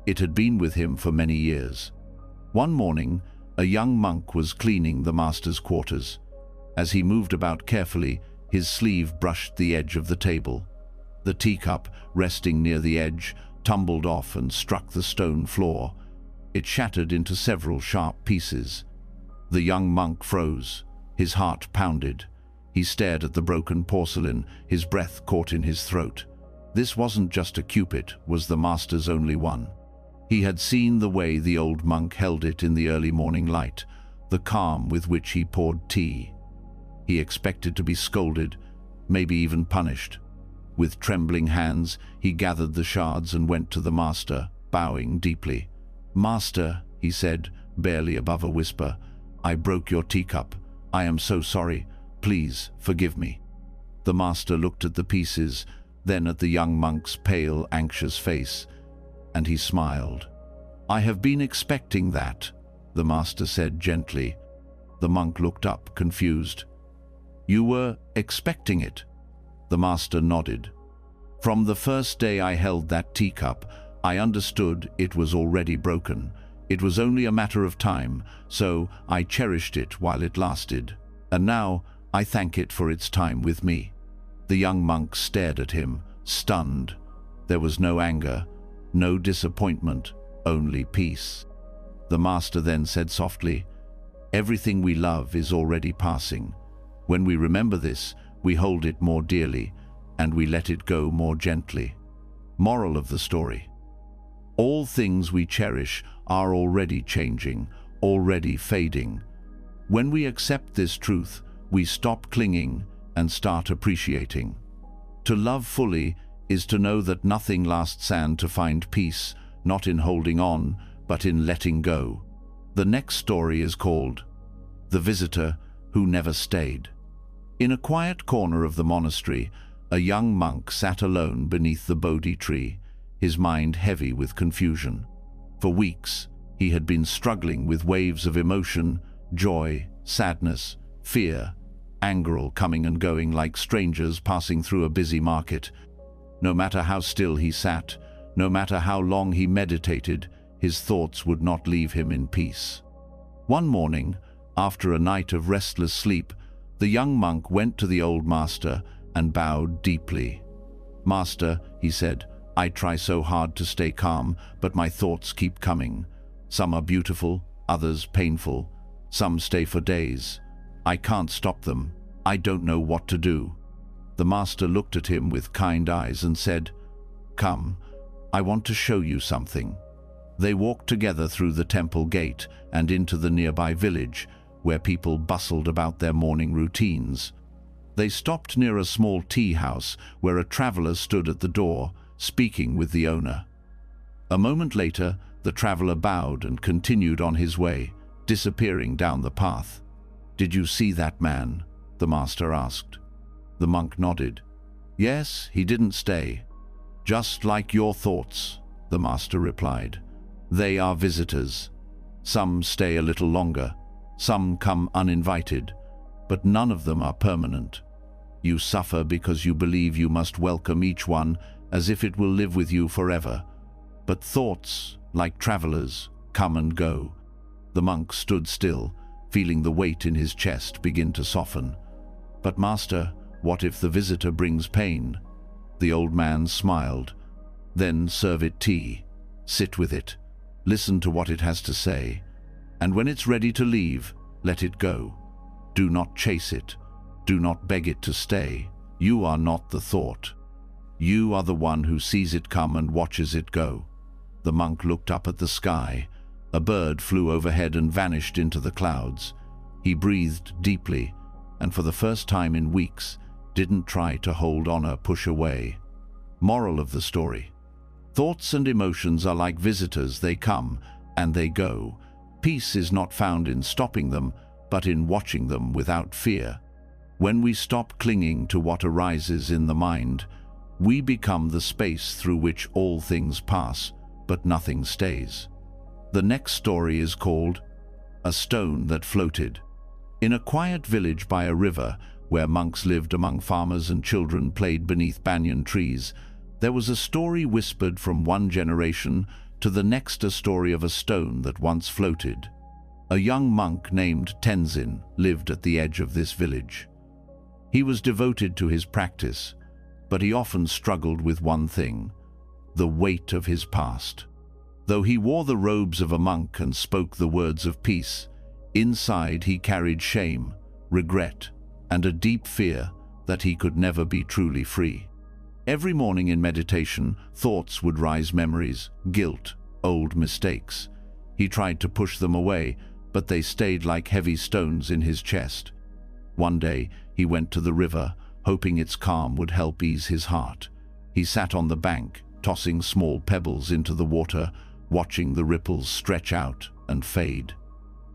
It had been with him for many years. One morning, a young monk was cleaning the master's quarters. As he moved about carefully, his sleeve brushed the edge of the table. The teacup, resting near the edge, tumbled off and struck the stone floor. It shattered into several sharp pieces. The young monk froze. His heart pounded. He stared at the broken porcelain, his breath caught in his throat. This wasn't just a cupid, was the master's only one. He had seen the way the old monk held it in the early morning light, the calm with which he poured tea. He expected to be scolded, maybe even punished. With trembling hands, he gathered the shards and went to the master, bowing deeply. "Master," he said, barely above a whisper, "I broke your teacup. I am so sorry. Please forgive me." The master looked at the pieces, then at the young monk's pale, anxious face, and he smiled. "I have been expecting that," the master said gently. The monk looked up, confused. "You were expecting it?" The master nodded. "From the first day I held that teacup, I understood it was already broken. It was only a matter of time, so I cherished it while it lasted. And now I thank it for its time with me." The young monk stared at him, stunned. There was no anger, no disappointment, only peace. The master then said softly, "Everything we love is already passing. When we remember this, we hold it more dearly, and we let it go more gently." Moral of the story: all things we cherish are already changing, already fading. When we accept this truth, we stop clinging and start appreciating. To love fully is to know that nothing lasts, and to find peace, not in holding on, but in letting go. The next story is called The Visitor Who Never Stayed. In a quiet corner of the monastery, a young monk sat alone beneath the Bodhi tree, his mind heavy with confusion. For weeks, he had been struggling with waves of emotion, joy, sadness, fear, anger, all coming and going like strangers passing through a busy market. No matter how still he sat, no matter how long he meditated, his thoughts would not leave him in peace. One morning, after a night of restless sleep, the young monk went to the old master and bowed deeply. "Master," he said, "I try so hard to stay calm, but my thoughts keep coming. Some are beautiful, others painful. Some stay for days. I can't stop them. I don't know what to do." The master looked at him with kind eyes and said, "Come, I want to show you something." They walked together through the temple gate and into the nearby village, where people bustled about their morning routines. They stopped near a small tea house where a traveler stood at the door, speaking with the owner. A moment later, the traveler bowed and continued on his way. disappearing down the path. "Did you see that man?" the master asked. The monk nodded. "Yes, he didn't stay. Just like your thoughts," the master replied. "They are visitors. Some stay a little longer, some come uninvited, but none of them are permanent. You suffer because you believe you must welcome each one as if it will live with you forever. But thoughts, like travelers, come and go." The monk stood still, feeling the weight in his chest begin to soften. "But master, what if the visitor brings pain?" The old man smiled. "Then serve it tea. Sit with it. Listen to what it has to say. And when it's ready to leave, let it go. Do not chase it. Do not beg it to stay. You are not the thought. You are the one who sees it come and watches it go." The monk looked up at the sky. A bird flew overhead and vanished into the clouds. He breathed deeply, and for the first time in weeks, didn't try to hold on or push away. Moral of the story: thoughts and emotions are like visitors. They come and they go. Peace is not found in stopping them, but in watching them without fear. When we stop clinging to what arises in the mind, we become the space through which all things pass, but nothing stays. The next story is called A Stone That Floated. In a quiet village by a river, where monks lived among farmers and children played beneath banyan trees, there was a story whispered from one generation to the next, a story of a stone that once floated. A young monk named Tenzin lived at the edge of this village. He was devoted to his practice, but he often struggled with one thing: the weight of his past. Though he wore the robes of a monk and spoke the words of peace, inside he carried shame, regret, and a deep fear that he could never be truly free. Every morning in meditation, thoughts would rise: memories, guilt, old mistakes. He tried to push them away, but they stayed like heavy stones in his chest. One day, he went to the river, hoping its calm would help ease his heart. He sat on the bank, tossing small pebbles into the water, watching the ripples stretch out and fade.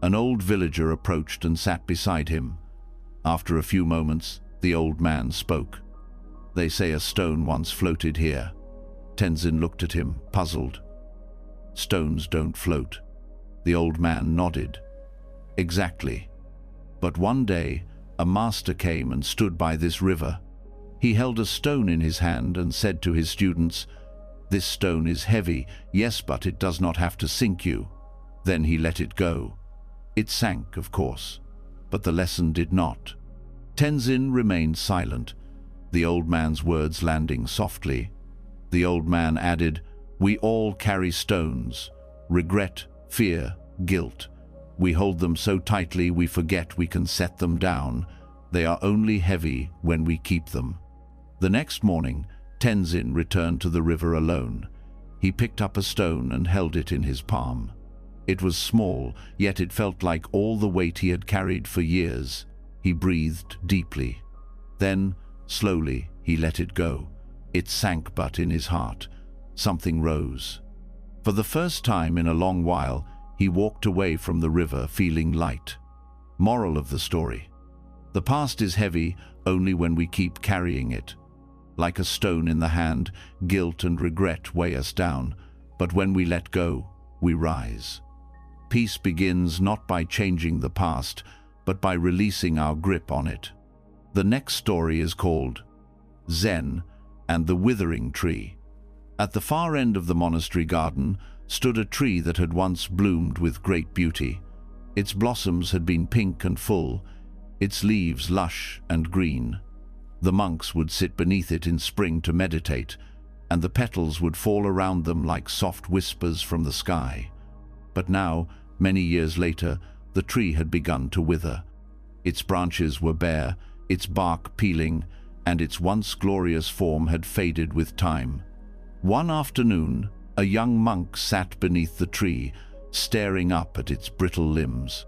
An old villager approached and sat beside him. After a few moments, the old man spoke. "They say a stone once floated here." Tenzin looked at him, puzzled. "Stones don't float." The old man nodded. "Exactly. But one day, a master came and stood by this river. He held a stone in his hand and said to his students, 'This stone is heavy, yes, but it does not have to sink you.' Then he let it go. It sank, of course, but the lesson did not." Tenzin remained silent, the old man's words landing softly. The old man added, "We all carry stones: regret, fear, guilt. We hold them so tightly we forget we can set them down. They are only heavy when we keep them." The next morning, Tenzin returned to the river alone. He picked up a stone and held it in his palm. It was small, yet it felt like all the weight he had carried for years. He breathed deeply. Then, slowly, he let it go. It sank, but in his heart, something rose. For the first time in a long while, he walked away from the river feeling light. Moral of the story: the past is heavy only when we keep carrying it. Like a stone in the hand, guilt and regret weigh us down, but when we let go, we rise. Peace begins not by changing the past, but by releasing our grip on it. The next story is called Zen and the Withering Tree. At the far end of the monastery garden stood a tree that had once bloomed with great beauty. Its blossoms had been pink and full, its leaves lush and green. The monks would sit beneath it in spring to meditate, and the petals would fall around them like soft whispers from the sky. But now, many years later, the tree had begun to wither. Its branches were bare, its bark peeling, and its once glorious form had faded with time. One afternoon, a young monk sat beneath the tree, staring up at its brittle limbs.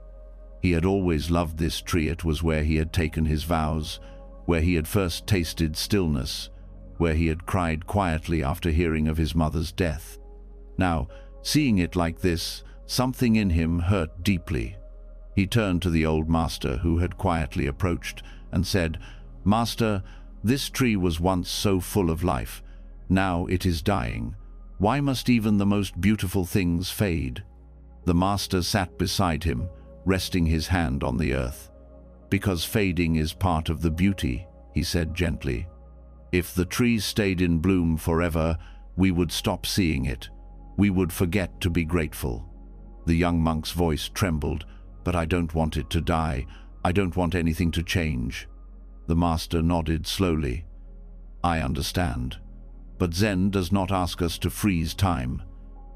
He had always loved this tree. It was where he had taken his vows, where he had first tasted stillness, where he had cried quietly after hearing of his mother's death. Now, seeing it like this, something in him hurt deeply. He turned to the old master, who had quietly approached, and said, "Master, this tree was once so full of life. Now it is dying. Why must even the most beautiful things fade?" The master sat beside him, resting his hand on the earth. "Because fading is part of the beauty," he said gently. "If the tree stayed in bloom forever, we would stop seeing it. We would forget to be grateful." The young monk's voice trembled. "But I don't want it to die. I don't want anything to change." The master nodded slowly. "I understand. But Zen does not ask us to freeze time.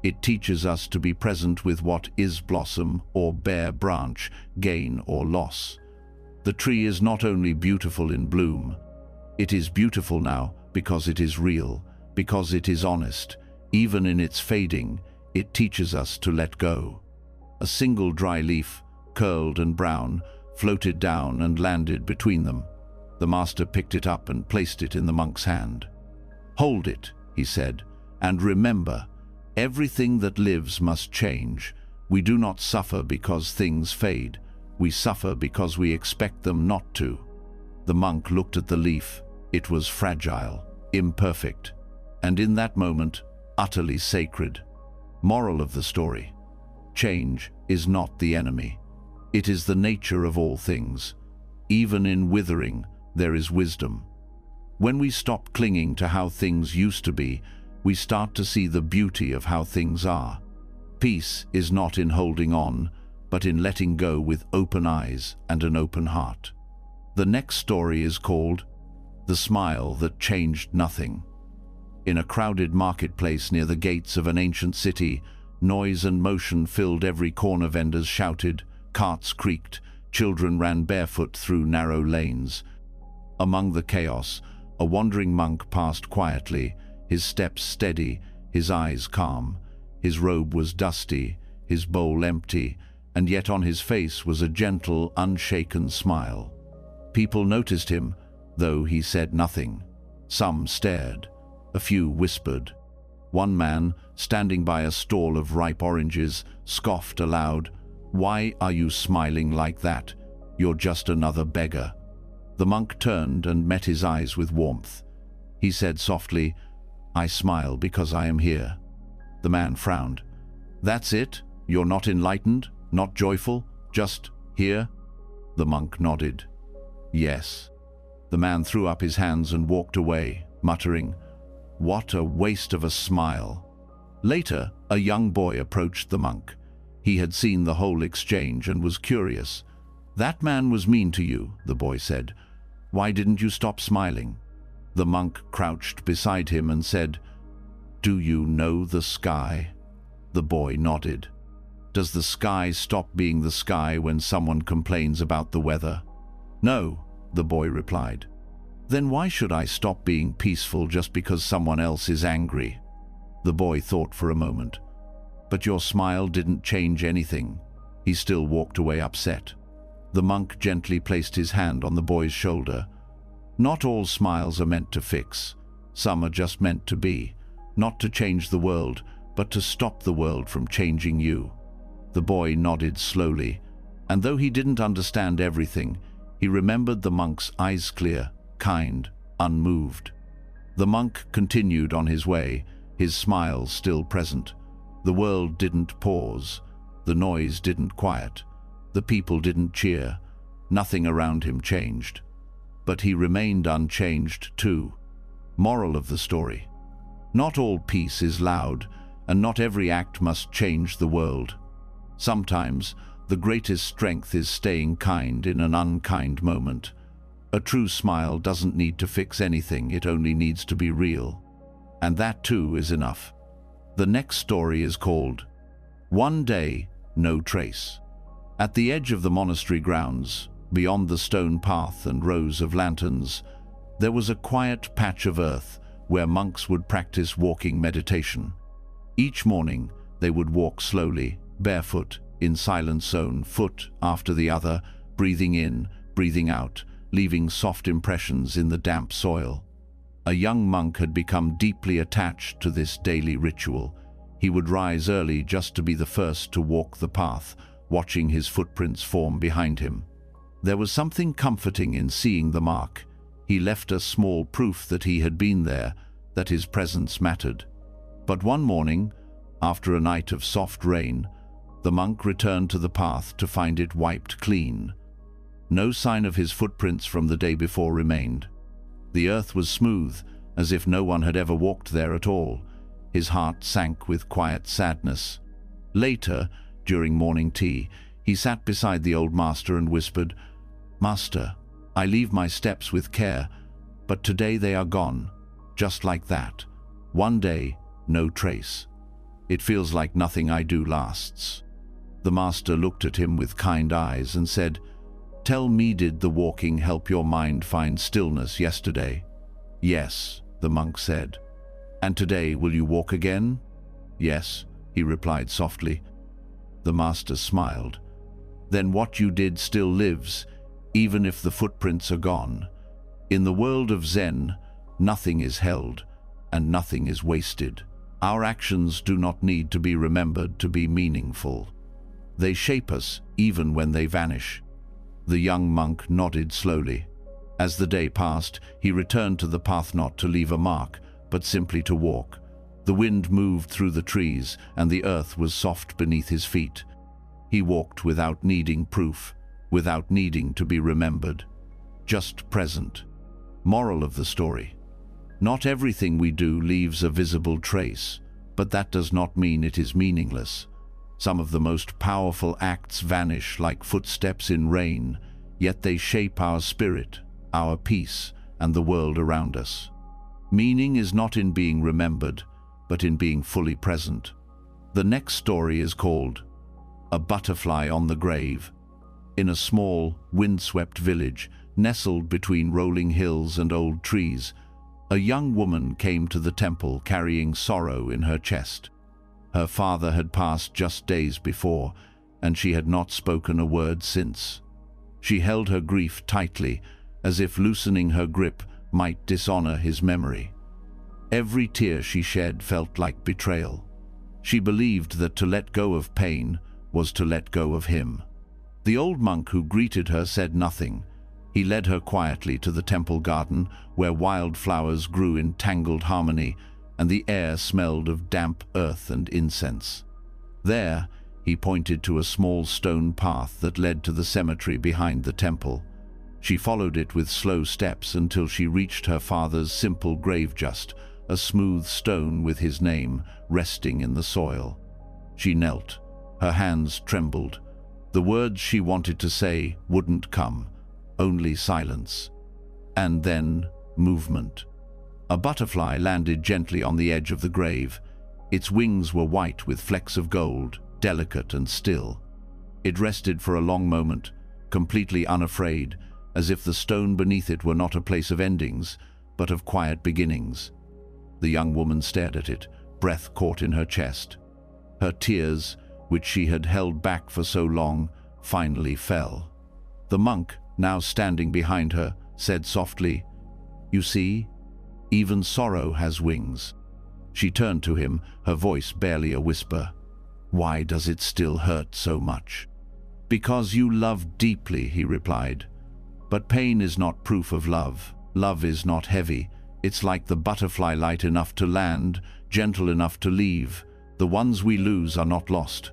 It teaches us to be present with what is blossom or bare branch, gain or loss. The tree is not only beautiful in bloom. It is beautiful now because it is real, because it is honest. Even in its fading, it teaches us to let go." A single dry leaf, curled and brown, floated down and landed between them. The master picked it up and placed it in the monk's hand. "Hold it," he said, "and remember, everything that lives must change. We do not suffer because things fade. We suffer because we expect them not to." The monk looked at the leaf. It was fragile, imperfect, and in that moment, utterly sacred. Moral of the story: change is not the enemy. It is the nature of all things. Even in withering, there is wisdom. When we stop clinging to how things used to be, we start to see the beauty of how things are. Peace is not in holding on, but in letting go with open eyes and an open heart. The next story is called "The Smile That Changed Nothing." In a crowded marketplace near the gates of an ancient city, noise and motion filled every corner. Vendors shouted, carts creaked, children ran barefoot through narrow lanes. Among the chaos, a wandering monk passed quietly, his steps steady, his eyes calm. His robe was dusty, his bowl empty, and yet on his face was a gentle, unshaken smile. People noticed him, though he said nothing. Some stared, a few whispered. One man, standing by a stall of ripe oranges, scoffed aloud, "Why are you smiling like that? You're just another beggar." The monk turned and met his eyes with warmth. He said softly, "I smile because I am here." The man frowned. "That's it? You're not enlightened, not joyful, just here?" The monk nodded. "Yes." The man threw up his hands and walked away, muttering, "What a waste of a smile." Later, a young boy approached the monk. He had seen the whole exchange and was curious. "That man was mean to you," the boy said. "Why didn't you stop smiling?" The monk crouched beside him and said, "Do you know the sky?" The boy nodded. "Does the sky stop being the sky when someone complains about the weather?" "No," the boy replied. "Then why should I stop being peaceful just because someone else is angry?" The boy thought for a moment. "But your smile didn't change anything." He still walked away upset. The monk gently placed his hand on the boy's shoulder. "Not all smiles are meant to fix. Some are just meant to be. Not to change the world, but to stop the world from changing you." The boy nodded slowly, and though he didn't understand everything, he remembered the monk's eyes clear, kind, unmoved. The monk continued on his way, his smile still present. The world didn't pause. The noise didn't quiet. The people didn't cheer. Nothing around him changed. But he remained unchanged too. Moral of the story: not all peace is loud, and not every act must change the world. Sometimes the greatest strength is staying kind in an unkind moment. A true smile doesn't need to fix anything, it only needs to be real. And that too is enough. The next story is called "One Day, No Trace." At the edge of the monastery grounds, beyond the stone path and rows of lanterns, there was a quiet patch of earth where monks would practice walking meditation. Each morning, they would walk slowly, barefoot, in silent zone, foot after the other, breathing in, breathing out, leaving soft impressions in the damp soil. A young monk had become deeply attached to this daily ritual. He would rise early just to be the first to walk the path, watching his footprints form behind him. There was something comforting in seeing the mark. He left a small proof that he had been there, that his presence mattered. But one morning, after a night of soft rain, the monk returned to the path to find it wiped clean. No sign of his footprints from the day before remained. The earth was smooth, as if no one had ever walked there at all. His heart sank with quiet sadness. Later, during morning tea, he sat beside the old master and whispered, "Master, I leave my steps with care, but today they are gone, just like that. One day, no trace. It feels like nothing I do lasts." The master looked at him with kind eyes and said, "Tell me, did the walking help your mind find stillness yesterday?" "Yes," the monk said. "And today will you walk again?" "Yes," he replied softly. The master smiled. "Then what you did still lives, even if the footprints are gone. In the world of Zen, nothing is held and nothing is wasted. Our actions do not need to be remembered to be meaningful. They shape us even when they vanish." The young monk nodded slowly. As the day passed, he returned to the path not to leave a mark, but simply to walk. The wind moved through the trees, and the earth was soft beneath his feet. He walked without needing proof, without needing to be remembered. Just present. Moral of the story: not everything we do leaves a visible trace, but that does not mean it is meaningless. Some of the most powerful acts vanish like footsteps in rain, yet they shape our spirit, our peace, and the world around us. Meaning is not in being remembered, but in being fully present. The next story is called A Butterfly on the Grave. In a small, windswept village, nestled between rolling hills and old trees, a young woman came to the temple carrying sorrow in her chest. Her father had passed just days before, and she had not spoken a word since. She held her grief tightly, as if loosening her grip might dishonor his memory. Every tear she shed felt like betrayal. She believed that to let go of pain was to let go of him. The old monk who greeted her said nothing. He led her quietly to the temple garden, where wildflowers grew in tangled harmony, and the air smelled of damp earth and incense. There, he pointed to a small stone path that led to the cemetery behind the temple. She followed it with slow steps until she reached her father's simple grave, just a smooth stone with his name resting in the soil. She knelt. Her hands trembled. The words she wanted to say wouldn't come, only silence. And then movement. A butterfly landed gently on the edge of the grave. Its wings were white with flecks of gold, delicate and still. It rested for a long moment, completely unafraid, as if the stone beneath it were not a place of endings, but of quiet beginnings. The young woman stared at it, breath caught in her chest. Her tears, which she had held back for so long, finally fell. The monk, now standing behind her, said softly, "You see, even sorrow has wings." She turned to him, her voice barely a whisper. "Why does it still hurt so much?" "Because you love deeply," he replied. "But pain is not proof of love. Love is not heavy. It's like the butterfly, light enough to land, gentle enough to leave. The ones we lose are not lost.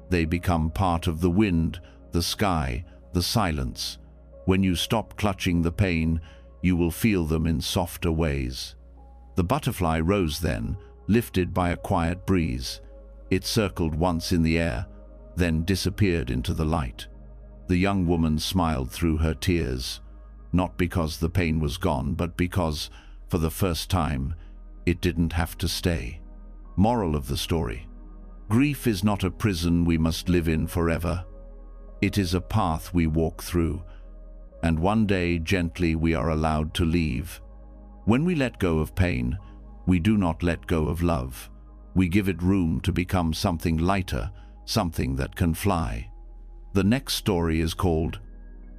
They become part of the wind, the sky, the silence. When you stop clutching the pain, you will feel them in softer ways." The butterfly rose then, lifted by a quiet breeze. It circled once in the air, then disappeared into the light. The young woman smiled through her tears, not because the pain was gone, but because, for the first time, it didn't have to stay. Moral of the story: grief is not a prison we must live in forever. It is a path we walk through, and one day gently we are allowed to leave. When we let go of pain, we do not let go of love. We give it room to become something lighter, something that can fly. The next story is called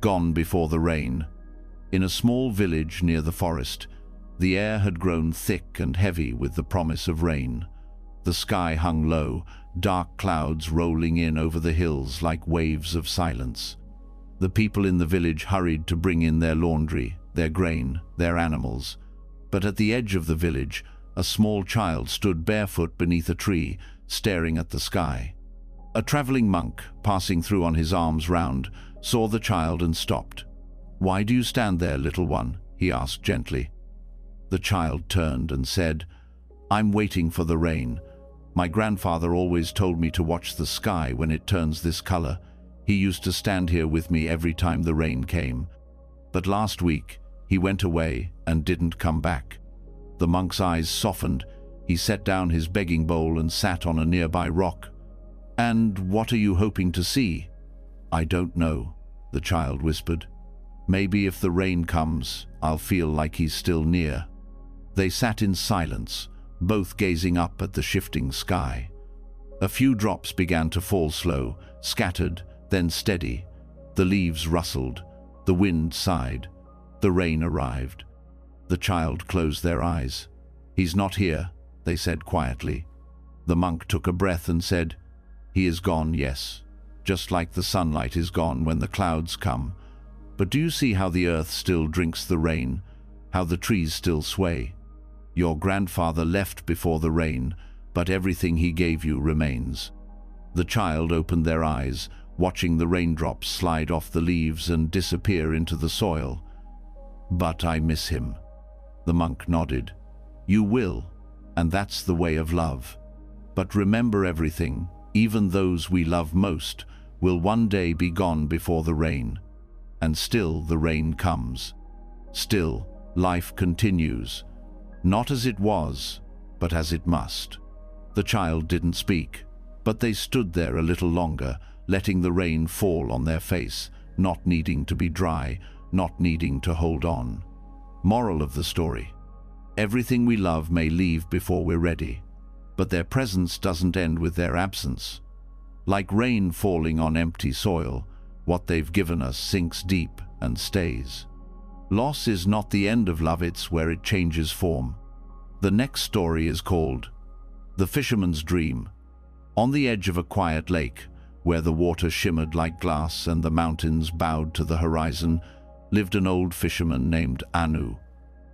Gone Before the Rain. In a small village near the forest, the air had grown thick and heavy with the promise of rain. The sky hung low, dark clouds rolling in over the hills like waves of silence. The people in the village hurried to bring in their laundry, their grain, their animals. But at the edge of the village, a small child stood barefoot beneath a tree, staring at the sky. A traveling monk, passing through on his arms round, saw the child and stopped. "Why do you stand there, little one?" he asked gently. The child turned and said, "I'm waiting for the rain. My grandfather always told me to watch the sky when it turns this color. He used to stand here with me every time the rain came. But last week, he went away and didn't come back." The monk's eyes softened. He set down his begging bowl and sat on a nearby rock. "And what are you hoping to see?" "I don't know," the child whispered. "Maybe if the rain comes, I'll feel like he's still near." They sat in silence, both gazing up at the shifting sky. A few drops began to fall slow, scattered, then steady. The leaves rustled. The wind sighed. The rain arrived. The child closed their eyes. "He's not here," they said quietly. The monk took a breath and said, "He is gone, yes, just like the sunlight is gone when the clouds come. But do you see how the earth still drinks the rain, how the trees still sway? Your grandfather left before the rain, but everything he gave you remains." The child opened their eyes, watching the raindrops slide off the leaves and disappear into the soil. "But I miss him." The monk nodded. "You will, and that's the way of love. But remember, everything, even those we love most, will one day be gone before the rain. And still the rain comes. Still, life continues. Not as it was, but as it must." The child didn't speak, but they stood there a little longer, letting the rain fall on their face, not needing to be dry, not needing to hold on. Moral of the story: everything we love may leave before we're ready, but their presence doesn't end with their absence. Like rain falling on empty soil, what they've given us sinks deep and stays. Loss is not the end of love, it's where it changes form. The next story is called The Fisherman's Dream. On the edge of a quiet lake, where the water shimmered like glass and the mountains bowed to the horizon, lived an old fisherman named Anu.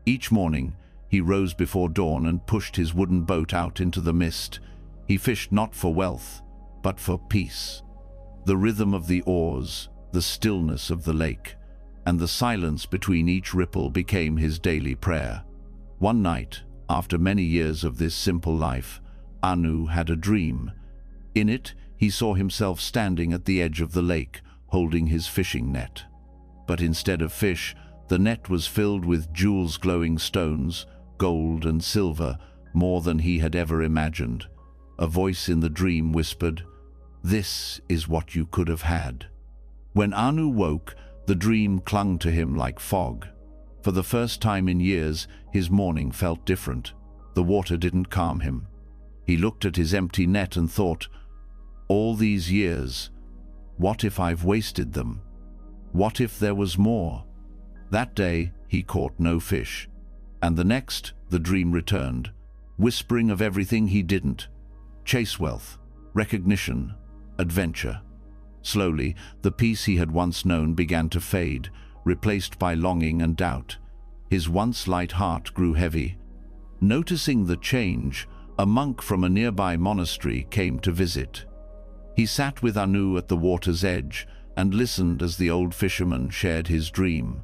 Each morning, he rose before dawn and pushed his wooden boat out into the mist. He fished not for wealth, but for peace. The rhythm of the oars, the stillness of the lake, and the silence between each ripple became his daily prayer. One night, after many years of this simple life, Anu had a dream. In it, he saw himself standing at the edge of the lake, holding his fishing net. But instead of fish, the net was filled with jewels-glowing stones, gold and silver, more than he had ever imagined. A voice in the dream whispered, "This is what you could have had." When Anu woke, the dream clung to him like fog. For the first time in years, his morning felt different. The water didn't calm him. He looked at his empty net and thought, "All these years, what if I've wasted them? What if there was more?" That day, he caught no fish. And the next, the dream returned, whispering of everything he didn't: chase wealth, recognition, adventure. Slowly, the peace he had once known began to fade, replaced by longing and doubt. His once light heart grew heavy. Noticing the change, a monk from a nearby monastery came to visit. He sat with Anu at the water's edge and listened as the old fisherman shared his dream.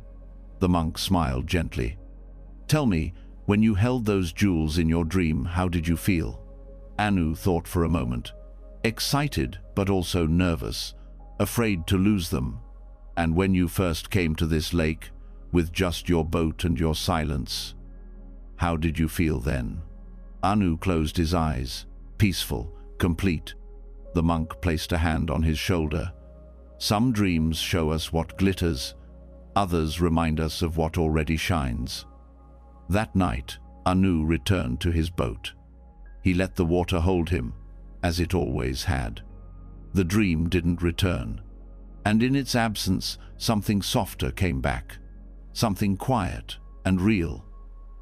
The monk smiled gently. "Tell me, when you held those jewels in your dream, how did you feel?" Anu thought for a moment. "Excited, but also nervous, afraid to lose them. And when you first came to this lake, with just your boat and your silence, how did you feel then?" Anu closed his eyes, peaceful, complete. The monk placed a hand on his shoulder. "Some dreams show us what glitters, others remind us of what already shines." That night, Anu returned to his boat. He let the water hold him, as it always had. The dream didn't return, and in its absence, something softer came back, something quiet and real.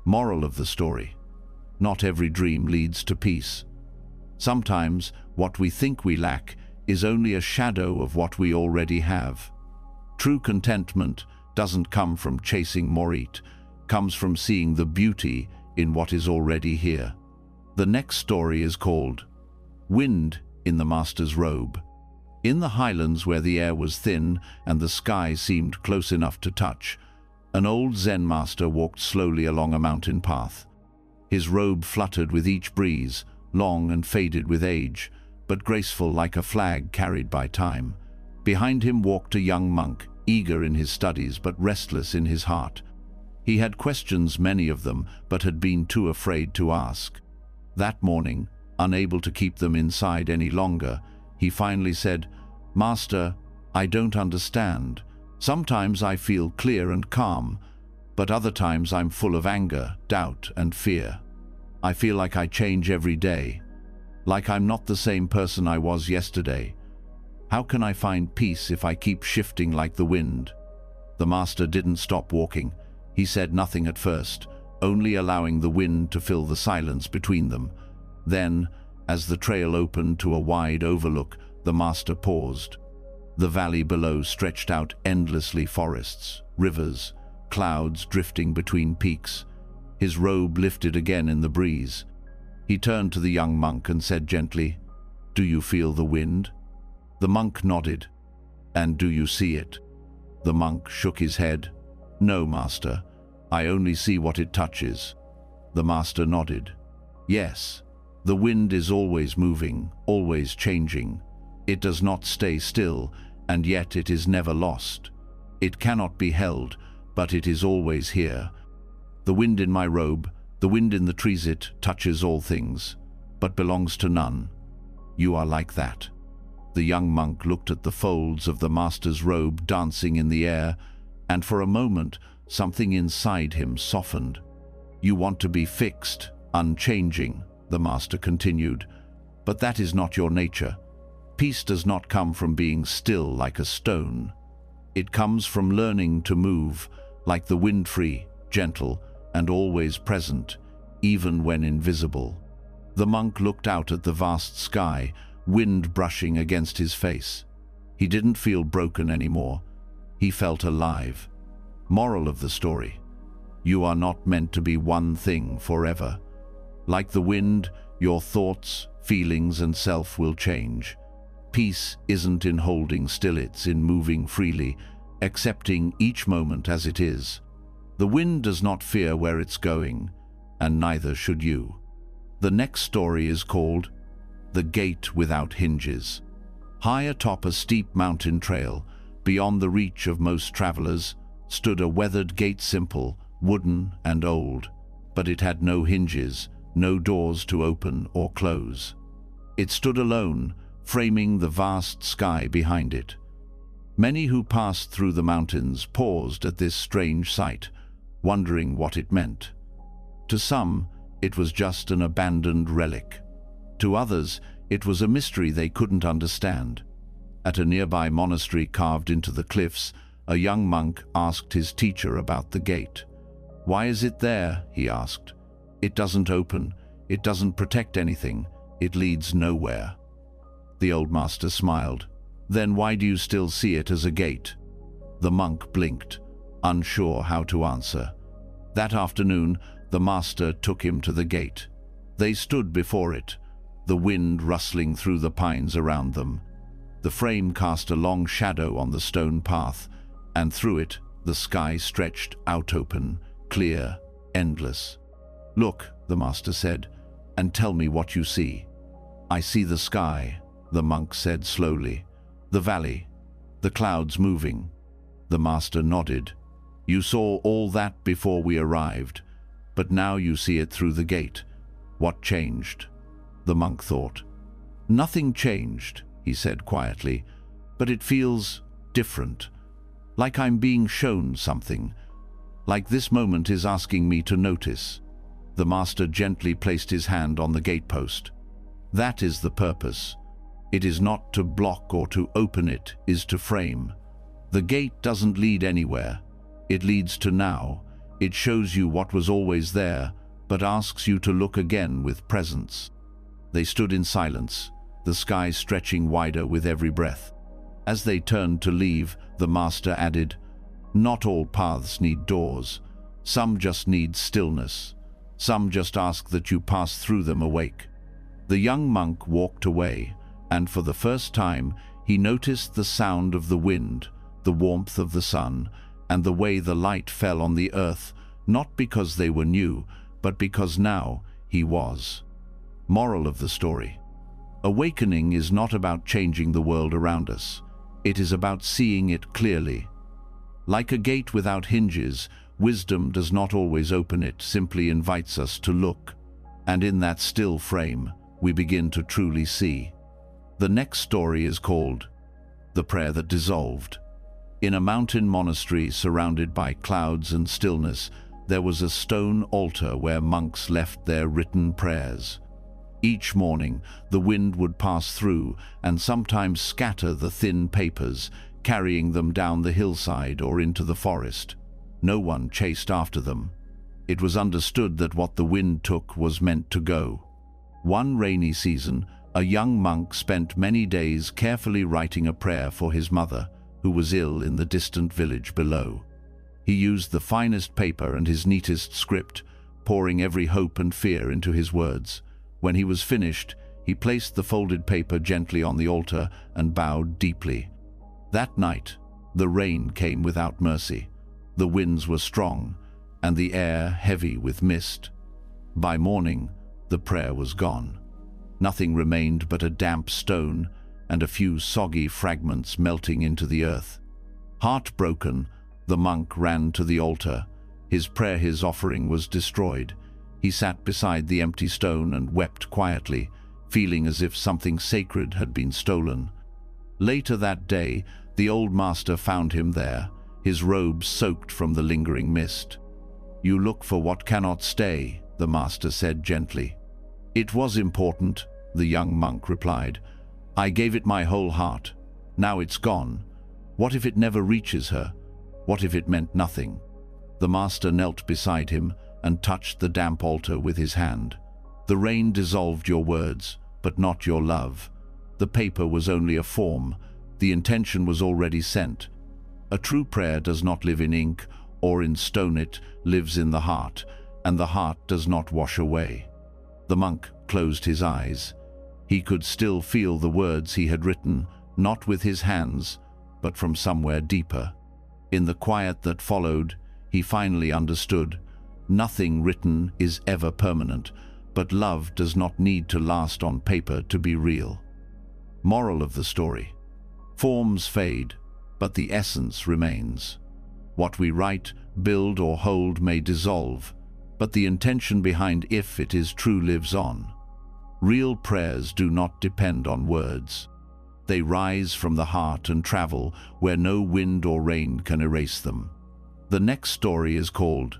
Moral of the story: not every dream leads to peace. Sometimes, What we think we lack is only a shadow of what we already have. True contentment doesn't come from chasing more, it comes from seeing the beauty in what is already here. The next story is called Wind in the Master's Robe. In the highlands, where the air was thin and the sky seemed close enough to touch, an old Zen master walked slowly along a mountain path. His robe fluttered with each breeze, long and faded with age, but graceful like a flag carried by time. Behind him walked a young monk, eager in his studies but restless in his heart. He had questions, many of them, but had been too afraid to ask. That morning, unable to keep them inside any longer, he finally said, "Master, I don't understand. Sometimes I feel clear and calm, but other times I'm full of anger, doubt, and fear. I feel like I change every day, like I'm not the same person I was yesterday. How can I find peace if I keep shifting like the wind?" The master didn't stop walking. He said nothing at first, only allowing the wind to fill the silence between them. Then, as the trail opened to a wide overlook, the master paused. The valley below stretched out endlessly, forests, rivers, clouds drifting between peaks. His robe lifted again in the breeze. He turned to the young monk and said gently, "Do you feel the wind?" The monk nodded. "And do you see it?" The monk shook his head. "No, master. I only see what it touches." The master nodded. "Yes, the wind is always moving, always changing. It does not stay still, and yet it is never lost. It cannot be held, but it is always here. The wind in my robe, the wind in the trees, it touches all things, but belongs to none. You are like that." The young monk looked at the folds of the master's robe dancing in the air, and for a moment something inside him softened. "You want to be fixed, unchanging," the master continued, "but that is not your nature. Peace does not come from being still like a stone. It comes from learning to move, like the wind, free, gentle, and always present, even when invisible." The monk looked out at the vast sky, wind brushing against his face. He didn't feel broken anymore. He felt alive. Moral of the story: you are not meant to be one thing forever. Like the wind, your thoughts, feelings, and self will change. Peace isn't in holding still, it's in moving freely, accepting each moment as it is. The wind does not fear where it's going, and neither should you. The next story is called The Gate Without Hinges. High atop a steep mountain trail, beyond the reach of most travelers, stood a weathered gate, simple, wooden, and old, but it had no hinges, no doors to open or close. It stood alone, framing the vast sky behind it. Many who passed through the mountains paused at this strange sight, wondering what it meant. To some, it was just an abandoned relic. To others, it was a mystery they couldn't understand. At a nearby monastery carved into the cliffs, a young monk asked his teacher about the gate. "Why is it there?" he asked. "It doesn't open, it doesn't protect anything, it leads nowhere." The old master smiled. "Then why do you still see it as a gate?" The monk blinked, unsure how to answer. That afternoon, the master took him to the gate. They stood before it, the wind rustling through the pines around them. The frame cast a long shadow on the stone path, and through it the sky stretched out open, clear, endless. "Look," the master said, "and tell me what you see." "I see the sky," the monk said slowly. "The valley, the clouds moving." The master nodded. "You saw all that before we arrived, but now you see it through the gate. What changed?" The monk thought. "Nothing changed," he said quietly, "but it feels different. Like I'm being shown something. Like this moment is asking me to notice." The master gently placed his hand on the gatepost. "That is the purpose. It is not to block or to open, it is to frame. The gate doesn't lead anywhere. It leads to now. It shows you what was always there, but asks you to look again with presence." They stood in silence, the sky stretching wider with every breath. As they turned to leave, the master added, "Not all paths need doors. Some just need stillness. Some just ask that you pass through them awake." The young monk walked away, and for the first time he noticed the sound of the wind, the warmth of the sun, and the way the light fell on the earth, not because they were new, but because now he was. Moral of the story: awakening is not about changing the world around us. It is about seeing it clearly. Like a gate without hinges, wisdom does not always open, it simply invites us to look. And in that still frame, we begin to truly see. The next story is called The Prayer That Dissolved. In a mountain monastery surrounded by clouds and stillness, there was a stone altar where monks left their written prayers. Each morning, the wind would pass through and sometimes scatter the thin papers, carrying them down the hillside or into the forest. No one chased after them. It was understood that what the wind took was meant to go. One rainy season, a young monk spent many days carefully writing a prayer for his mother, who was ill in the distant village below. He used the finest paper and his neatest script, pouring every hope and fear into his words. When he was finished, he placed the folded paper gently on the altar and bowed deeply. That night, the rain came without mercy. The winds were strong, and the air heavy with mist. By morning, the prayer was gone. Nothing remained but a damp stone and a few soggy fragments melting into the earth. Heartbroken, the monk ran to the altar. His prayer, his offering, was destroyed. He sat beside the empty stone and wept quietly, feeling as if something sacred had been stolen. Later that day, the old master found him there, his robes soaked from the lingering mist. "You look for what cannot stay," the master said gently. "It was important," the young monk replied. "I gave it my whole heart. Now it's gone. What if it never reaches her? What if it meant nothing?" The master knelt beside him and touched the damp altar with his hand. "The rain dissolved your words, but not your love. The paper was only a form. The intention was already sent. A true prayer does not live in ink or in stone, it lives in the heart, and the heart does not wash away." The monk closed his eyes. He could still feel the words he had written, not with his hands, but from somewhere deeper. In the quiet that followed, he finally understood. Nothing written is ever permanent, but love does not need to last on paper to be real. Moral of the story: forms fade, but the essence remains. What we write, build, or hold may dissolve, but the intention behind if it is true lives on. Real prayers do not depend on words. They rise from the heart and travel where no wind or rain can erase them. The next story is called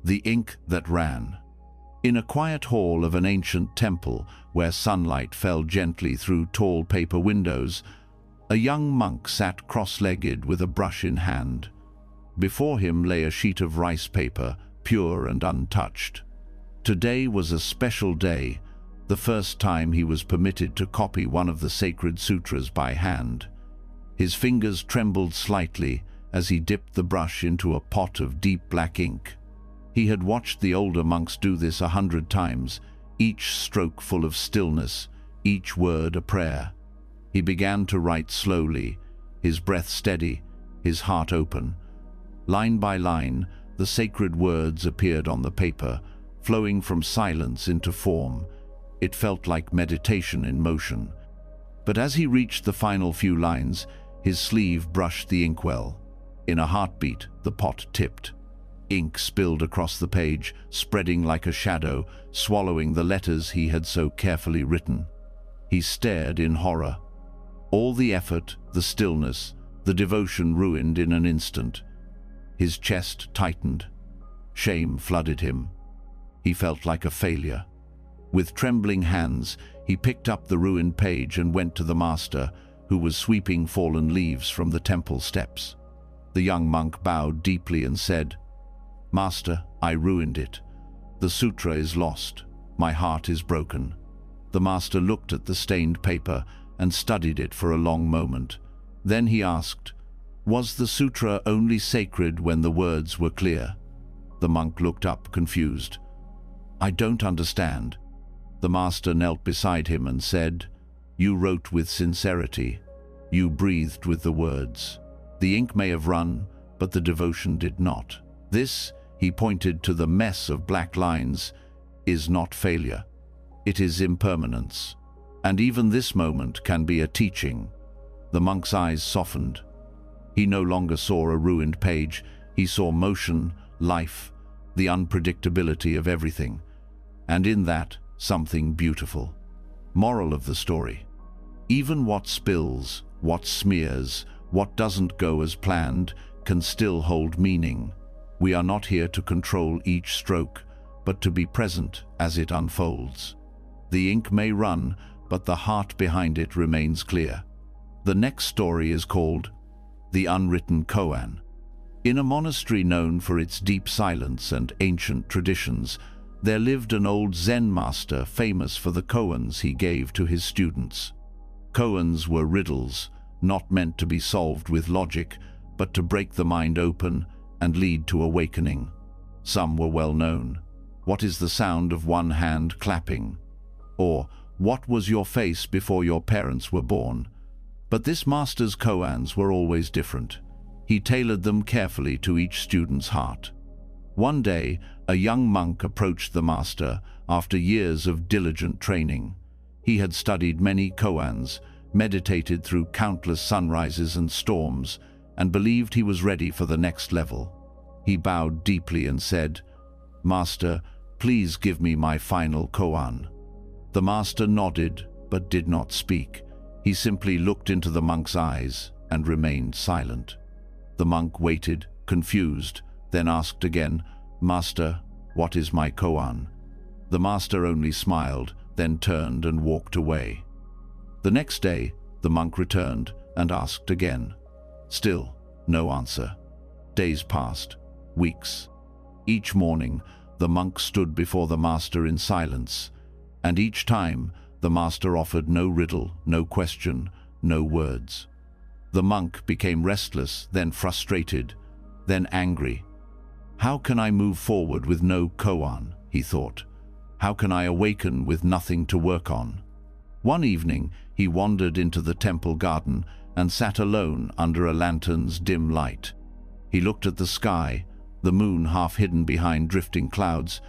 The Ink That Ran. In a quiet hall of an ancient temple where sunlight fell gently through tall paper windows, a young monk sat cross-legged with a brush in hand. Before him lay a sheet of rice paper, pure and untouched. Today was a special day, the first time he was permitted to copy one of the sacred sutras by hand. His fingers trembled slightly as he dipped the brush into a pot of deep black ink. He had watched the older monks do this 100 times, each stroke full of stillness, each word a prayer. He began to write slowly, his breath steady, his heart open. Line by line, the sacred words appeared on the paper, flowing from silence into form. It felt like meditation in motion. But as he reached the final few lines, his sleeve brushed the inkwell. In a heartbeat, the pot tipped. Ink spilled across the page, spreading like a shadow, swallowing the letters he had so carefully written. He stared in horror. All the effort, the stillness, the devotion ruined in an instant. His chest tightened. Shame flooded him. He felt like a failure. With trembling hands, he picked up the ruined page and went to the master, who was sweeping fallen leaves from the temple steps. The young monk bowed deeply and said, "Master, I ruined it. The sutra is lost. My heart is broken." The master looked at the stained paper and studied it for a long moment. Then he asked, "Was the sutra only sacred when the words were clear?" The monk looked up, confused. "I don't understand." The master knelt beside him and said, "You wrote with sincerity. You breathed with the words. The ink may have run, but the devotion did not. This," he pointed to the mess of black lines, "is not failure. It is impermanence. And even this moment can be a teaching." The monk's eyes softened. He no longer saw a ruined page. He saw motion, life, the unpredictability of everything. And in that, something beautiful. Moral of the story: even what spills, what smears, what doesn't go as planned, can still hold meaning. We are not here to control each stroke, but to be present as it unfolds. The ink may run, but the heart behind it remains clear. The next story is called The Unwritten Koan. In a monastery known for its deep silence and ancient traditions, there lived an old Zen master famous for the koans he gave to his students. Koans were riddles, not meant to be solved with logic, but to break the mind open and lead to awakening. Some were well known. "What is the sound of one hand clapping?" Or, "What was your face before your parents were born?" But this master's koans were always different. He tailored them carefully to each student's heart. One day, a young monk approached the master after years of diligent training. He had studied many koans, meditated through countless sunrises and storms, and believed he was ready for the next level. He bowed deeply and said, "Master, please give me my final koan." The master nodded but did not speak. He simply looked into the monk's eyes and remained silent. The monk waited, confused, then asked again, "Master, what is my koan?" The master only smiled, then turned and walked away. The next day, the monk returned and asked again. Still, no answer. Days passed, weeks. Each morning, the monk stood before the master in silence, and each time, the master offered no riddle, no question, no words. The monk became restless, then frustrated, then angry. "How can I move forward with no koan?" he thought. "How can I awaken with nothing to work on?" One evening, he wandered into the temple garden and sat alone under a lantern's dim light. He looked at the sky, the moon half hidden behind drifting clouds,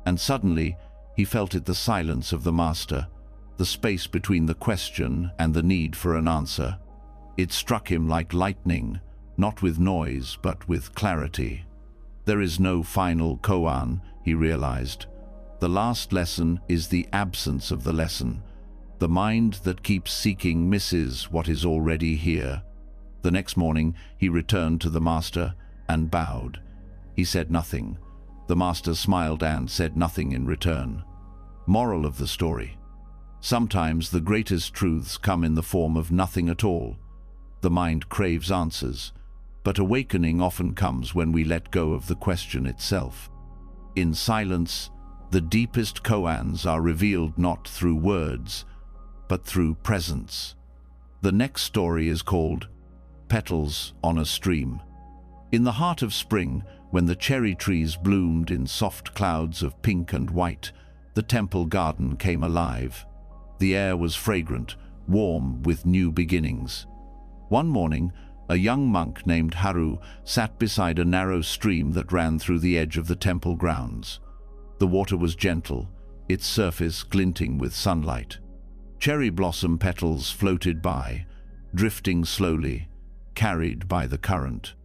and suddenly he felt it, the silence of the master, the space between the question and the need for an answer. It struck him like lightning, not with noise, but with clarity. There is no final koan, he realized. The last lesson is the absence of the lesson. The mind that keeps seeking misses what is already here. The next morning, he returned to the master and bowed. He said nothing. The master smiled and said nothing in return. Moral of the story: sometimes the greatest truths come in the form of nothing at all. The mind craves answers, but awakening often comes when we let go of the question itself. In silence, the deepest koans are revealed not through words, but through presence. The next story is called Petals on a Stream. In the heart of spring, when the cherry trees bloomed in soft clouds of pink and white, the temple garden came alive. The air was fragrant, warm with new beginnings. One morning, a young monk named Haru sat beside a narrow stream that ran through the edge of the temple grounds. The water was gentle, its surface glinting with sunlight. Cherry blossom petals floated by, drifting slowly, carried by the current.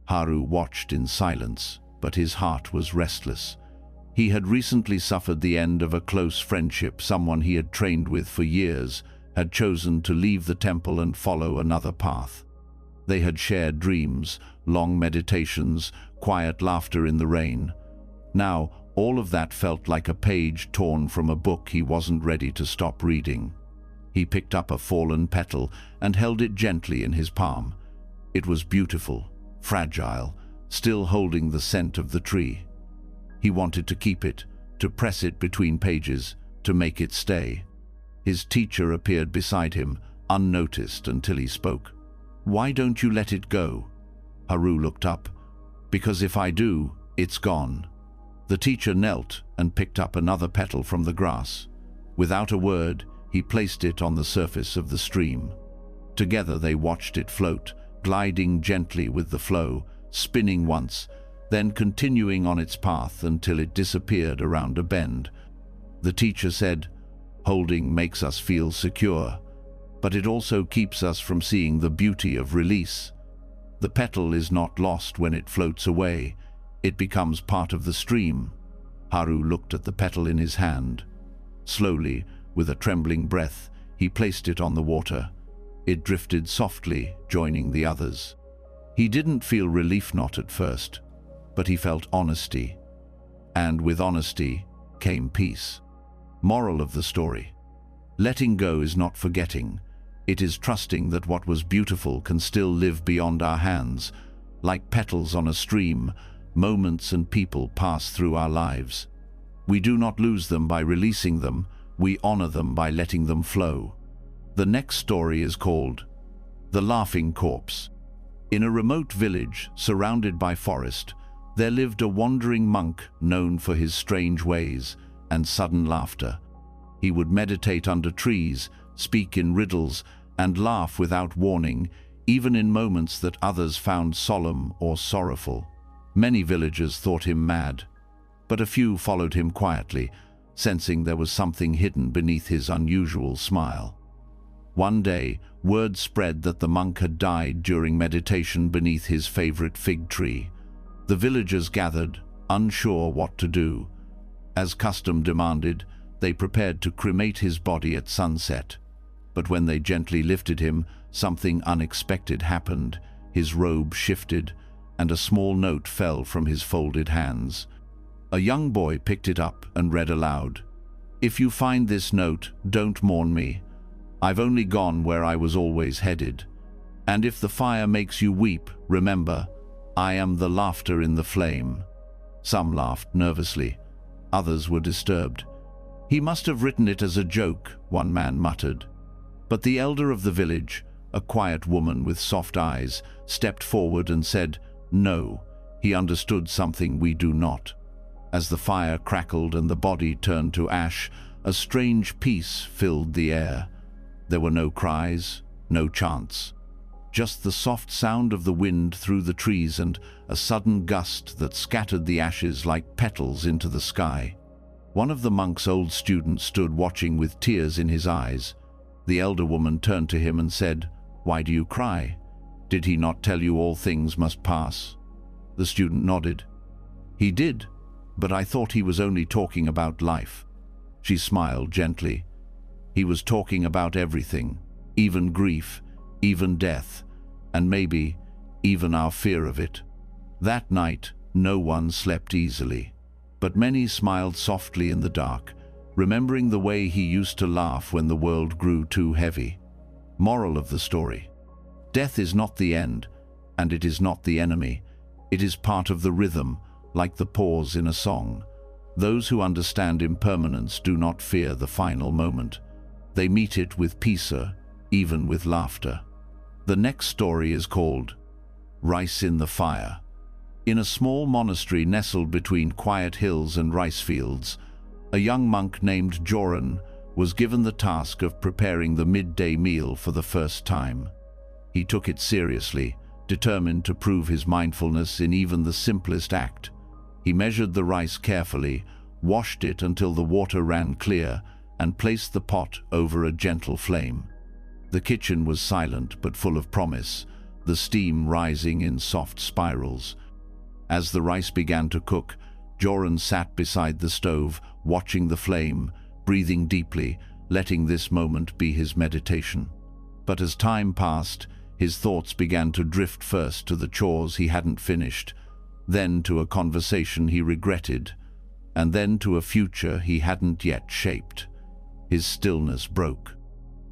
Haru watched in silence, but his heart was restless. He had recently suffered the end of a close friendship. Someone he had trained with for years had chosen to leave the temple and follow another path. They had shared dreams, long meditations, quiet laughter in the rain. Now, all of that felt like a page torn from a book he wasn't ready to stop reading. He picked up a fallen petal and held it gently in his palm. It was beautiful, fragile, still holding the scent of the tree. He wanted to keep it, to press it between pages, to make it stay. His teacher appeared beside him, unnoticed until he spoke. "Why don't you let it go?" Haru looked up. "Because if I do, it's gone." The teacher knelt and picked up another petal from the grass. Without a word, he placed it on the surface of the stream. Together they watched it float, gliding gently with the flow, spinning once, then continuing on its path until it disappeared around a bend. The teacher said, "Holding makes us feel secure, but it also keeps us from seeing the beauty of release. The petal is not lost when it floats away. It becomes part of the stream." Haru looked at the petal in his hand. Slowly, with a trembling breath, he placed it on the water. It drifted softly, joining the others. He didn't feel relief knot at first, but he felt honesty. And with honesty came peace. Moral of the story: letting go is not forgetting. It is trusting that what was beautiful can still live beyond our hands. Like petals on a stream, moments and people pass through our lives. We do not lose them by releasing them, we honor them by letting them flow. The next story is called The Laughing Corpse. In a remote village surrounded by forest, there lived a wandering monk known for his strange ways and sudden laughter. He would meditate under trees, speak in riddles, and laugh without warning, even in moments that others found solemn or sorrowful. Many villagers thought him mad, but a few followed him quietly, sensing there was something hidden beneath his unusual smile. One day, word spread that the monk had died during meditation beneath his favorite fig tree. The villagers gathered, unsure what to do. As custom demanded, they prepared to cremate his body at sunset. But when they gently lifted him, something unexpected happened. His robe shifted, and a small note fell from his folded hands. A young boy picked it up and read aloud, "If you find this note, don't mourn me. I've only gone where I was always headed. And if the fire makes you weep, remember, I am the laughter in the flame." Some laughed nervously. Others were disturbed. "He must have written it as a joke," one man muttered. But the elder of the village, a quiet woman with soft eyes, stepped forward and said, "No, he understood something we do not." As the fire crackled and the body turned to ash, a strange peace filled the air. There were no cries, no chants, just the soft sound of the wind through the trees and a sudden gust that scattered the ashes like petals into the sky. One of the monk's old students stood watching with tears in his eyes. The elder woman turned to him and said, "Why do you cry? Did he not tell you all things must pass?" The student nodded. "He did, but I thought he was only talking about life." She smiled gently. "He was talking about everything, even grief, even death, and maybe even our fear of it." That night, no one slept easily, but many smiled softly in the dark, remembering the way he used to laugh when the world grew too heavy. Moral of the story: death is not the end, and it is not the enemy. It is part of the rhythm, like the pause in a song. Those who understand impermanence do not fear the final moment. They meet it with peace, even with laughter. The next story is called Rice in the Fire. In a small monastery nestled between quiet hills and rice fields, a young monk named Joran was given the task of preparing the midday meal for the first time. He took it seriously, determined to prove his mindfulness in even the simplest act. He measured the rice carefully, washed it until the water ran clear, and placed the pot over a gentle flame. The kitchen was silent but full of promise, the steam rising in soft spirals. As the rice began to cook, Joran sat beside the stove, watching the flame, breathing deeply, letting this moment be his meditation. But as time passed, his thoughts began to drift first to the chores he hadn't finished, then to a conversation he regretted, and then to a future he hadn't yet shaped. His stillness broke.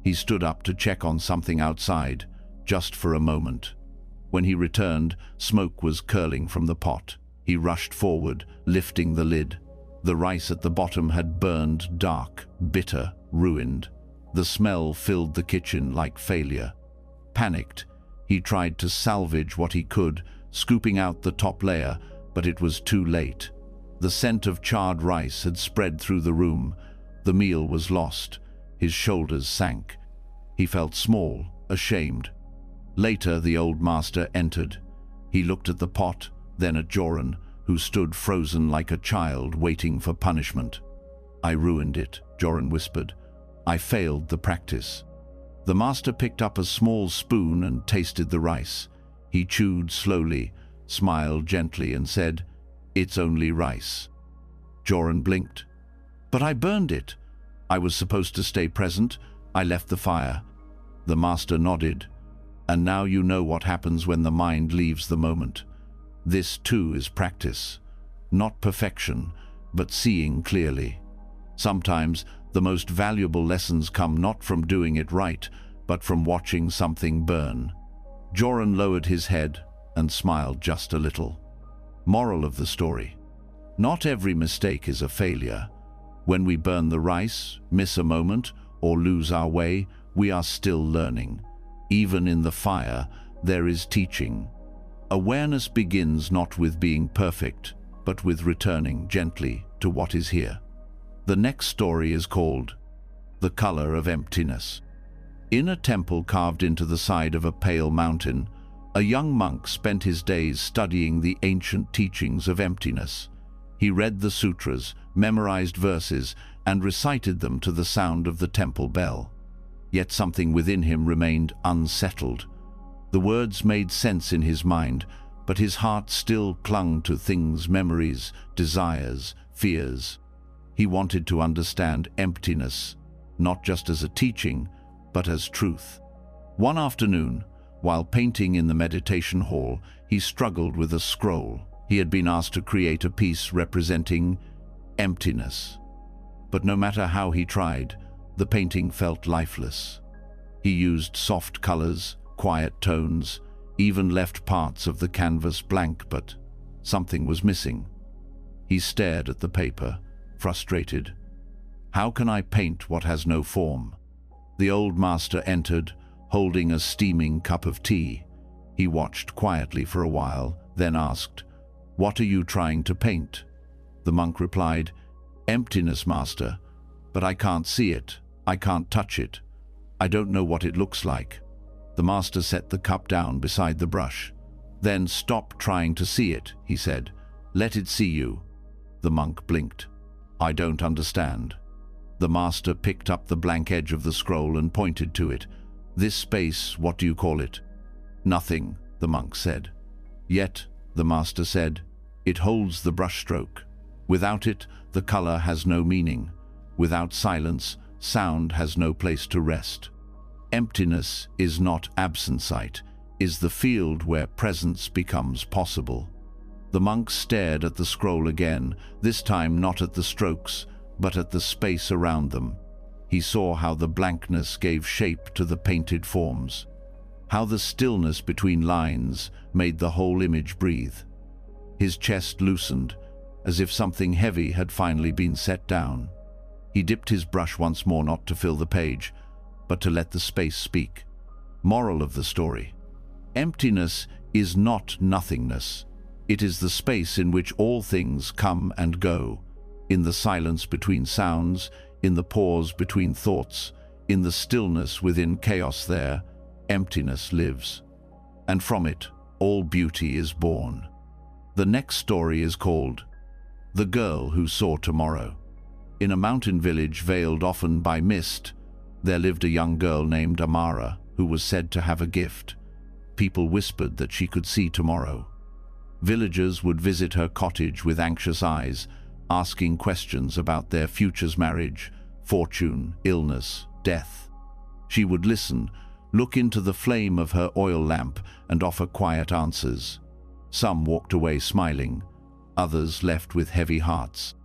He stood up to check on something outside, just for a moment. When he returned, smoke was curling from the pot. He rushed forward, lifting the lid. The rice at the bottom had burned dark, bitter, ruined. The smell filled the kitchen like failure. Panicked, he tried to salvage what he could, scooping out the top layer, but it was too late. The scent of charred rice had spread through the room. The meal was lost. His shoulders sank. He felt small, ashamed. Later, the old master entered. He looked at the pot, then at Joran, who stood frozen like a child waiting for punishment. "I ruined it," Joran whispered. "I failed the practice." The master picked up a small spoon and tasted the rice. He chewed slowly, smiled gently, and said, "It's only rice." Joran blinked. "But I burned it. I was supposed to stay present. I left the fire." The master nodded. "And now you know what happens when the mind leaves the moment. This too is practice. Not perfection, but seeing clearly. Sometimes the most valuable lessons come not from doing it right, but from watching something burn." Joran lowered his head and smiled just a little. Moral of the story: not every mistake is a failure. When we burn the rice, miss a moment, or lose our way, we are still learning. Even in the fire, there is teaching. Awareness begins not with being perfect, but with returning gently to what is here. The next story is called The Color of Emptiness. In a temple carved into the side of a pale mountain, a young monk spent his days studying the ancient teachings of emptiness. He read the sutras, memorized verses, and recited them to the sound of the temple bell. Yet something within him remained unsettled. The words made sense in his mind, but his heart still clung to things, memories, desires, fears. He wanted to understand emptiness, not just as a teaching, but as truth. One afternoon, while painting in the meditation hall, he struggled with a scroll. He had been asked to create a piece representing emptiness. But no matter how he tried, the painting felt lifeless. He used soft colors, quiet tones, even left parts of the canvas blank, but something was missing. He stared at the paper, frustrated. "How can I paint what has no form?" The old master entered, holding a steaming cup of tea. He watched quietly for a while, then asked, "What are you trying to paint?" The monk replied, "Emptiness, master, but I can't see it. I can't touch it. I don't know what it looks like." The master set the cup down beside the brush. "Then stop trying to see it," he said. "Let it see you." The monk blinked. "I don't understand." The master picked up the blank edge of the scroll and pointed to it. "This space, what do you call it?" "Nothing," the monk said. "Yet," the master said, "it holds the brushstroke. Without it, the color has no meaning. Without silence, sound has no place to rest. Emptiness is not absent-sight, is the field where presence becomes possible." The monk stared at the scroll again, this time not at the strokes, but at the space around them. He saw how the blankness gave shape to the painted forms, how the stillness between lines made the whole image breathe. His chest loosened, as if something heavy had finally been set down. He dipped his brush once more, not to fill the page, but to let the space speak. Moral of the story: emptiness is not nothingness. It is the space in which all things come and go, in the silence between sounds, in the pause between thoughts, in the stillness within chaos. There, emptiness lives. And from it, all beauty is born. The next story is called The Girl Who Saw Tomorrow. In a mountain village veiled often by mist, there lived a young girl named Amara, who was said to have a gift. People whispered that she could see tomorrow. Villagers would visit her cottage with anxious eyes, asking questions about their future's marriage, fortune, illness, death. She would listen, look into the flame of her oil lamp, and offer quiet answers. Some walked away smiling, others left with heavy hearts.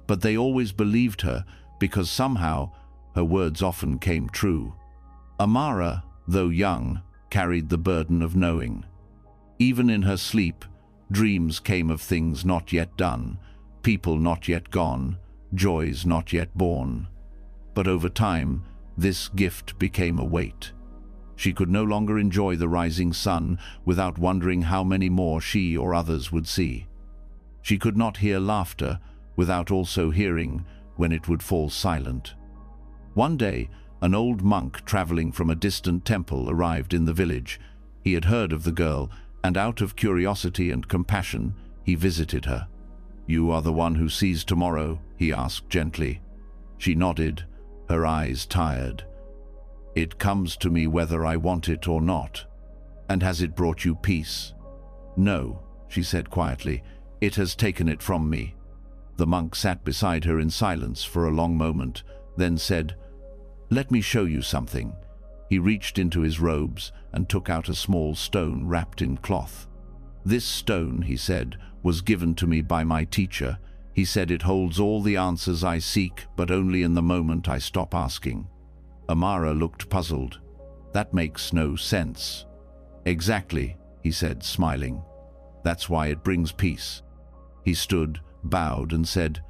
But they always believed her, because somehow her words often came true. Amara, though young, carried the burden of knowing. Even in her sleep, dreams came of things not yet done, people not yet gone, joys not yet born. But over time, This gift became a weight. She could no longer enjoy the rising sun without wondering how many more she or others would see. She could not hear laughter without also hearing when it would fall silent. One day, an old monk traveling from a distant temple arrived in the village. He had heard of the girl, and out of curiosity and compassion, he visited her. "You are the one who sees tomorrow?" he asked gently. She nodded, her eyes tired. "It comes to me whether I want it or not. And has it brought you peace?" "No," she said quietly. "It has taken it from me." The monk sat beside her in silence for a long moment, then said, "Let me show you something." He reached into his robes and took out a small stone wrapped in cloth. "This stone," he said, "was given to me by my teacher. He said it holds all the answers I seek, but only in the moment I stop asking." Amara looked puzzled. "That makes no sense." "Exactly," he said, smiling. "That's why it brings peace." He stood, bowed, and said,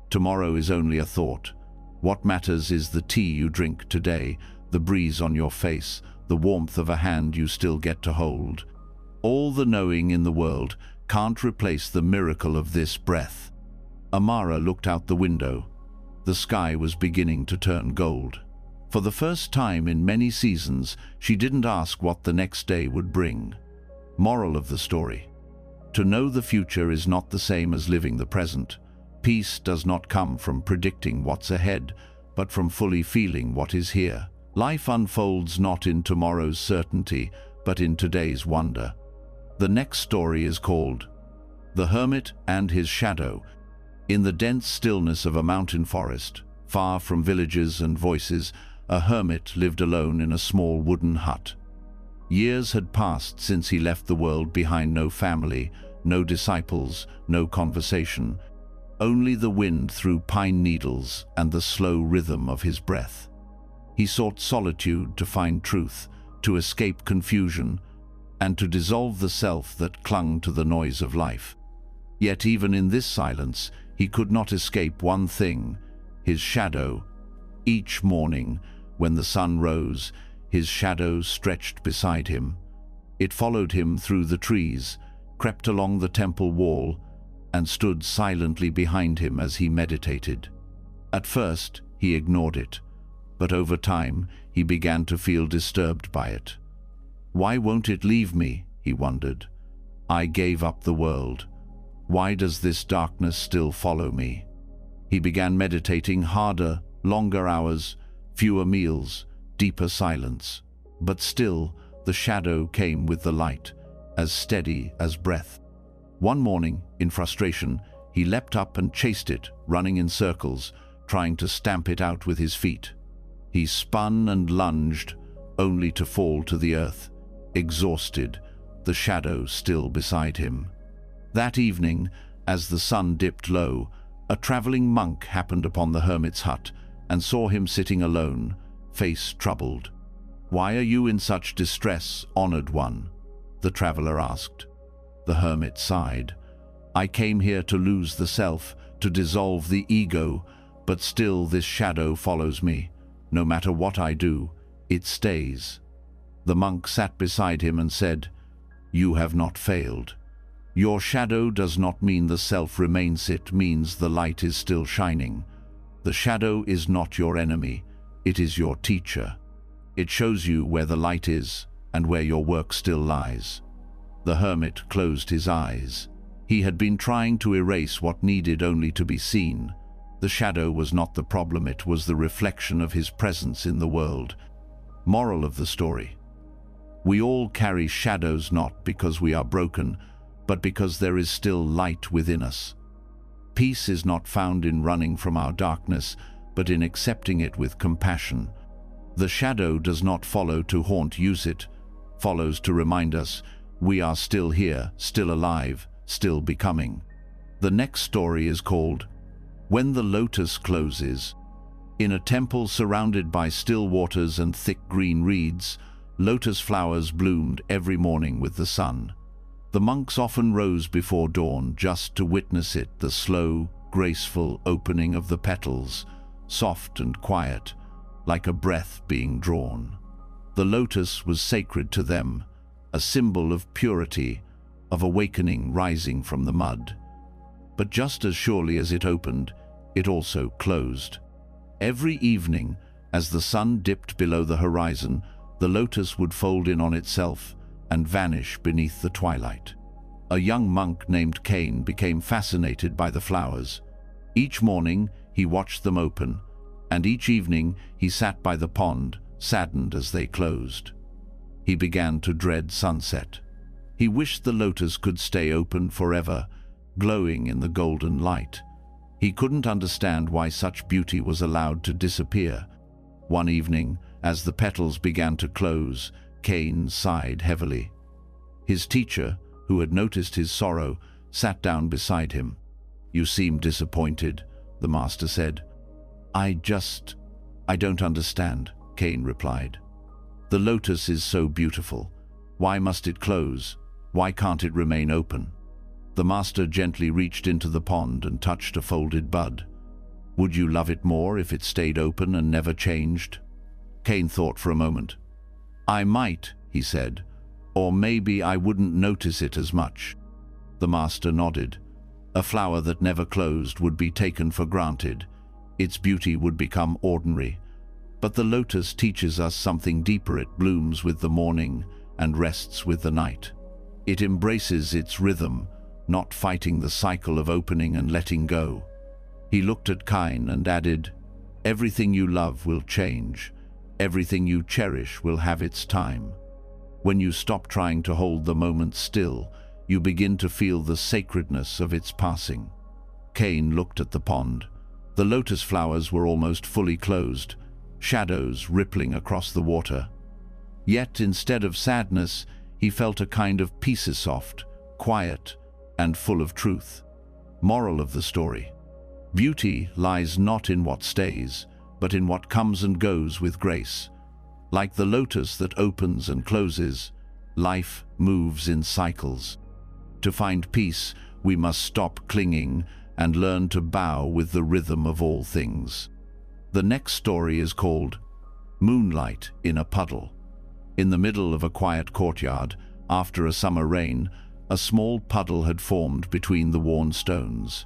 "Tomorrow is only a thought. What matters is the tea you drink today, the breeze on your face, the warmth of a hand you still get to hold. All the knowing in the world can't replace the miracle of this breath." Amara looked out the window. The sky was beginning to turn gold. For the first time in many seasons, she didn't ask what the next day would bring. Moral of the story: to know the future is not the same as living the present. Peace does not come from predicting what's ahead, but from fully feeling what is here. Life unfolds not in tomorrow's certainty, but in today's wonder. The next story is called The Hermit and His Shadow. In the dense stillness of a mountain forest, far from villages and voices, a hermit lived alone in a small wooden hut. Years had passed since he left the world behind. No family, no disciples, no conversation. Only the wind through pine needles and the slow rhythm of his breath. He sought solitude to find truth, to escape confusion, and to dissolve the self that clung to the noise of life. Yet even in this silence, he could not escape one thing: his shadow. Each morning, when the sun rose, his shadow stretched beside him. It followed him through the trees, crept along the temple wall, and stood silently behind him as he meditated. At first, he ignored it, but over time, he began to feel disturbed by it. "Why won't it leave me?" he wondered. "I gave up the world. Why does this darkness still follow me?" He began meditating harder, longer hours, fewer meals, deeper silence. But still, the shadow came with the light, as steady as breath. One morning, in frustration, he leapt up and chased it, running in circles, trying to stamp it out with his feet. He spun and lunged, only to fall to the earth, exhausted, the shadow still beside him. That evening, as the sun dipped low, a traveling monk happened upon the hermit's hut and saw him sitting alone, face troubled. "Why are you in such distress, honored one?" the traveler asked. The hermit sighed. "I came here to lose the self, to dissolve the ego, but still this shadow follows me. No matter what I do, it stays." The monk sat beside him and said, "You have not failed. Your shadow does not mean the self remains, it means the light is still shining. The shadow is not your enemy, it is your teacher. It shows you where the light is and where your work still lies." The hermit closed his eyes. He had been trying to erase what needed only to be seen. The shadow was not the problem, it was the reflection of his presence in the world. Moral of the story: we all carry shadows, not because we are broken, but because there is still light within us. Peace is not found in running from our darkness, but in accepting it with compassion. The shadow does not follow to haunt, use it, follows to remind us we are still here, still alive, still becoming. The next story is called When the Lotus Closes. In a temple surrounded by still waters and thick green reeds, lotus flowers bloomed every morning with the sun. The monks often rose before dawn just to witness it, the slow, graceful opening of the petals, soft and quiet, like a breath being drawn. The lotus was sacred to them, a symbol of purity, of awakening rising from the mud. But just as surely as it opened, it also closed. Every evening, as the sun dipped below the horizon, the lotus would fold in on itself and vanish beneath the twilight. A young monk named Cain became fascinated by the flowers. Each morning he watched them open, and each evening he sat by the pond, saddened as they closed. He began to dread sunset. He wished the lotus could stay open forever, glowing in the golden light. He couldn't understand why such beauty was allowed to disappear. One evening, as the petals began to close, Cain sighed heavily. His teacher, who had noticed his sorrow, sat down beside him. "You seem disappointed," the master said. I don't understand," Cain replied. "The lotus is so beautiful. Why must it close? Why can't it remain open?" The master gently reached into the pond and touched a folded bud. "Would you love it more if it stayed open and never changed?" Cain thought for a moment. "I might," he said, "or maybe I wouldn't notice it as much." The master nodded. A flower that never closed would be taken for granted. Its beauty would become ordinary. But the lotus teaches us something deeper. It blooms with the morning and rests with the night. It embraces its rhythm, not fighting the cycle of opening and letting go. He looked at Cain and added, "Everything you love will change. Everything you cherish will have its time. When you stop trying to hold the moment still, you begin to feel the sacredness of its passing." Cain looked at the pond. The lotus flowers were almost fully closed, shadows rippling across the water. Yet instead of sadness, he felt a kind of peace, soft, quiet, and full of truth. Moral of the story: beauty lies not in what stays, but in what comes and goes with grace. Like the lotus that opens and closes, life moves in cycles. To find peace, we must stop clinging and learn to bow with the rhythm of all things. The next story is called Moonlight in a Puddle. In the middle of a quiet courtyard, after a summer rain, a small puddle had formed between the worn stones.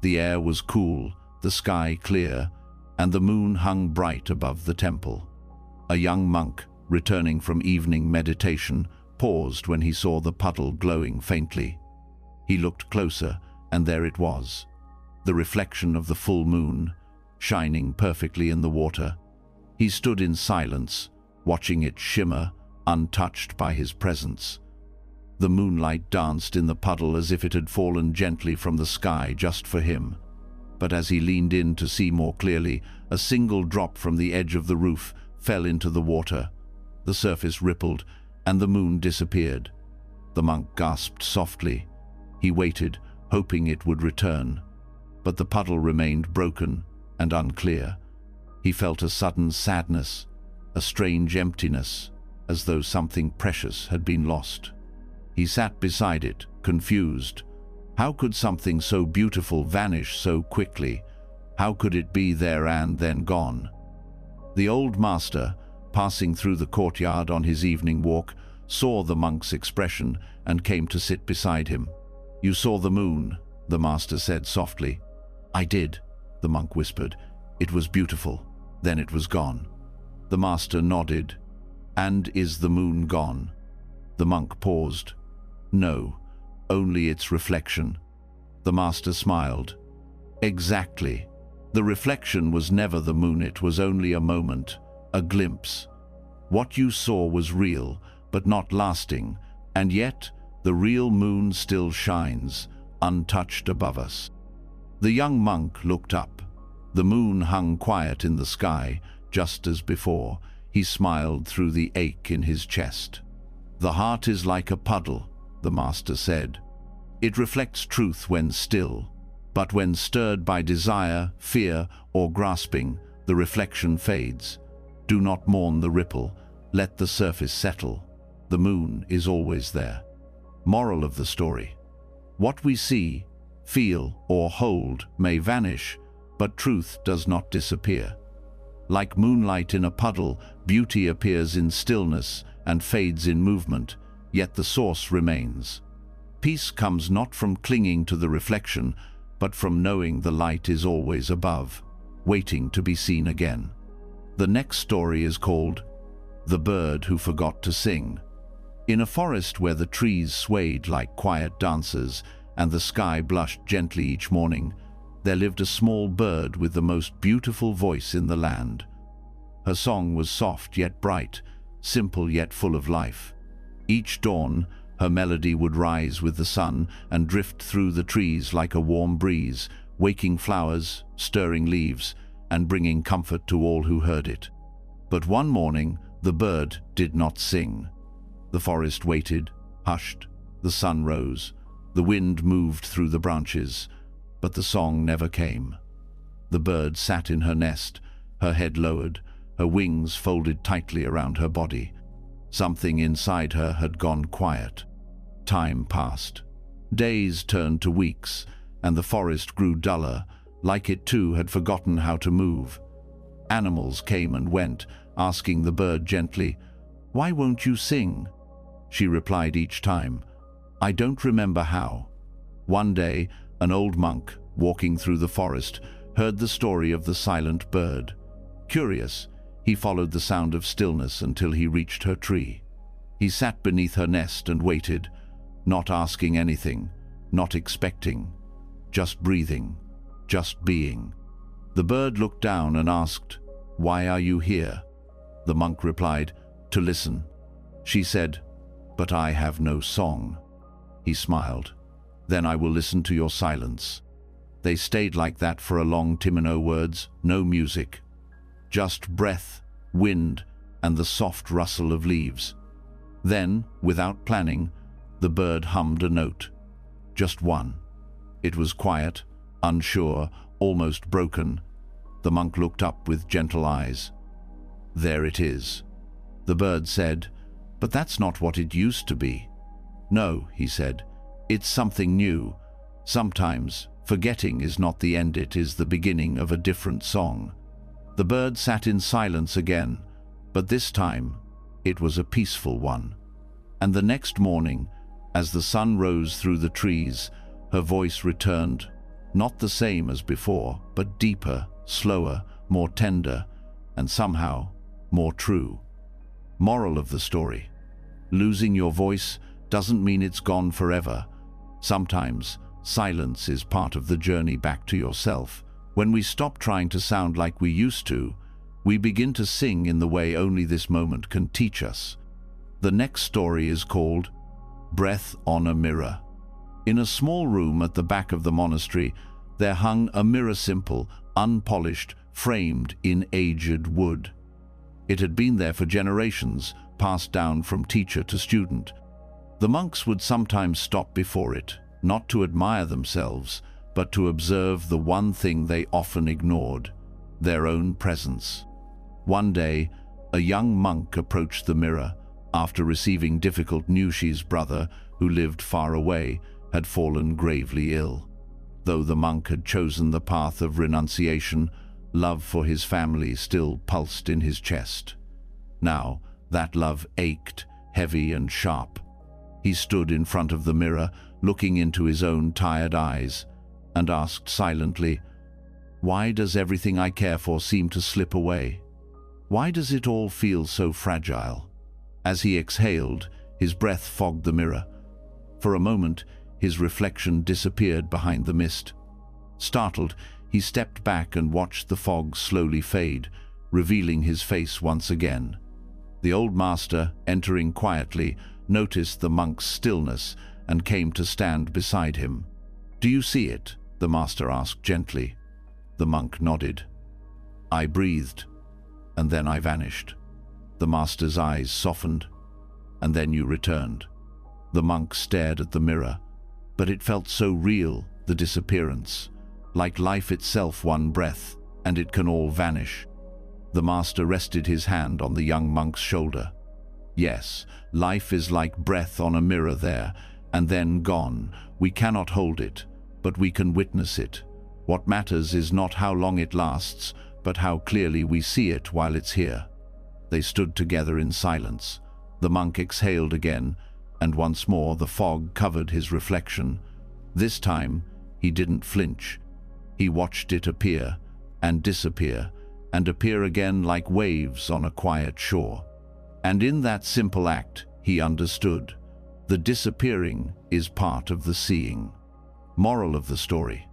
The air was cool, the sky clear, and the moon hung bright above the temple. A young monk, returning from evening meditation, paused when he saw the puddle glowing faintly. He looked closer, and there it was, the reflection of the full moon, shining perfectly in the water. He stood in silence, watching it shimmer, untouched by his presence. The moonlight danced in the puddle as if it had fallen gently from the sky just for him. But as he leaned in to see more clearly, a single drop from the edge of the roof fell into the water. The surface rippled, and the moon disappeared. The monk gasped softly. He waited, hoping it would return. But the puddle remained broken and unclear. He felt a sudden sadness, a strange emptiness, as though something precious had been lost. He sat beside it, confused. How could something so beautiful vanish so quickly? How could it be there and then gone? The old master, passing through the courtyard on his evening walk, saw the monk's expression and came to sit beside him. "You saw the moon," the master said softly. "I did," the monk whispered. "It was beautiful. Then it was gone." The master nodded. "And is the moon gone?" The monk paused. "No, only its reflection." The master smiled. "Exactly. The reflection was never the moon. It was only a moment, a glimpse. What you saw was real, but not lasting, and yet the real moon still shines, untouched above us." The young monk looked up. The moon hung quiet in the sky, just as before. He smiled through the ache in his chest. "The heart is like a puddle," the master said. "It reflects truth when still, but when stirred by desire, fear, or grasping, the reflection fades. Do not mourn the ripple, let the surface settle. The moon is always there." Moral of the story: what we see, feel, or hold may vanish, but truth does not disappear. Like moonlight in a puddle, beauty appears in stillness and fades in movement, yet the source remains. Peace comes not from clinging to the reflection, but from knowing the light is always above, waiting to be seen again. The next story is called The Bird Who Forgot to Sing. In a forest where the trees swayed like quiet dancers and the sky blushed gently each morning, there lived a small bird with the most beautiful voice in the land. Her song was soft yet bright, simple yet full of life. Each dawn, her melody would rise with the sun and drift through the trees like a warm breeze, waking flowers, stirring leaves, and bringing comfort to all who heard it. But one morning, the bird did not sing. The forest waited, hushed, the sun rose, the wind moved through the branches, but the song never came. The bird sat in her nest, her head lowered, her wings folded tightly around her body. Something inside her had gone quiet. Time passed. Days turned to weeks, and the forest grew duller, like it too had forgotten how to move. Animals came and went, asking the bird gently, "Why won't you sing?" She replied each time, "I don't remember how." One day, an old monk, walking through the forest, heard the story of the silent bird. Curious, he followed the sound of stillness until he reached her tree. He sat beneath her nest and waited, not asking anything, not expecting, just breathing, just being. The bird looked down and asked, "Why are you here?" The monk replied, "To listen." She said, "But I have no song." He smiled. "Then I will listen to your silence." They stayed like that for a long time, no words, no music. Just breath, wind, and the soft rustle of leaves. Then, without planning, the bird hummed a note. Just one. It was quiet, unsure, almost broken. The monk looked up with gentle eyes. "There it is." The bird said, "But that's not what it used to be." "No," he said, "it's something new. Sometimes forgetting is not the end, it is the beginning of a different song." The bird sat in silence again, but this time it was a peaceful one. And the next morning, as the sun rose through the trees, her voice returned, not the same as before, but deeper, slower, more tender, and somehow more true. Moral of the story: losing your voice doesn't mean it's gone forever. Sometimes silence is part of the journey back to yourself. When we stop trying to sound like we used to, we begin to sing in the way only this moment can teach us. The next story is called Breath on a Mirror. In a small room at the back of the monastery, there hung a mirror, simple, unpolished, framed in aged wood. It had been there for generations, passed down from teacher to student. The monks would sometimes stop before it, not to admire themselves, but to observe the one thing they often ignored: their own presence. One day, a young monk approached the mirror after receiving difficult news. His brother, who lived far away, had fallen gravely ill. Though the monk had chosen the path of renunciation, love for his family still pulsed in his chest. Now, that love ached, heavy and sharp. He stood in front of the mirror, looking into his own tired eyes, and asked silently, "Why does everything I care for seem to slip away? Why does it all feel so fragile?" As he exhaled, his breath fogged the mirror. For a moment, his reflection disappeared behind the mist. Startled, he stepped back and watched the fog slowly fade, revealing his face once again. The old master, entering quietly, noticed the monk's stillness and came to stand beside him. "Do you see it?" the master asked gently. The monk nodded. "I breathed, and then I vanished." The master's eyes softened. "And then you returned." The monk stared at the mirror, but it felt so real, the disappearance. Like life itself, one breath, and it can all vanish. The master rested his hand on the young monk's shoulder. "Yes, life is like breath on a mirror there, and then gone. We cannot hold it, but we can witness it. What matters is not how long it lasts, but how clearly we see it while it's here. They stood together in silence. The monk exhaled again, and once more the fog covered his reflection. This time, he didn't flinch. He watched it appear and disappear and appear again like waves on a quiet shore. And in that simple act, he understood. The disappearing is part of the seeing. Moral of the story: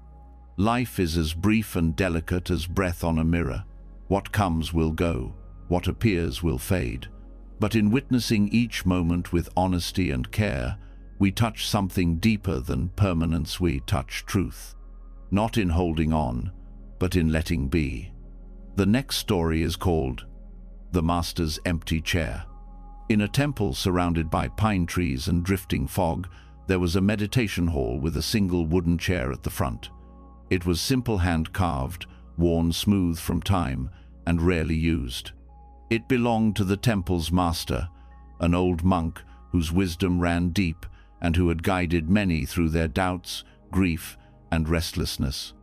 life is as brief and delicate as breath on a mirror. What comes will go, what appears will fade. But in witnessing each moment with honesty and care, we touch something deeper than permanence. We touch truth. Not in holding on, but in letting be. The next story is called The Master's Empty Chair. In a temple surrounded by pine trees and drifting fog, there was a meditation hall with a single wooden chair at the front. It was simple hand-carved, worn smooth from time, and rarely used. It belonged to the temple's master, an old monk whose wisdom ran deep and who had guided many through their doubts, grief, and restlessness.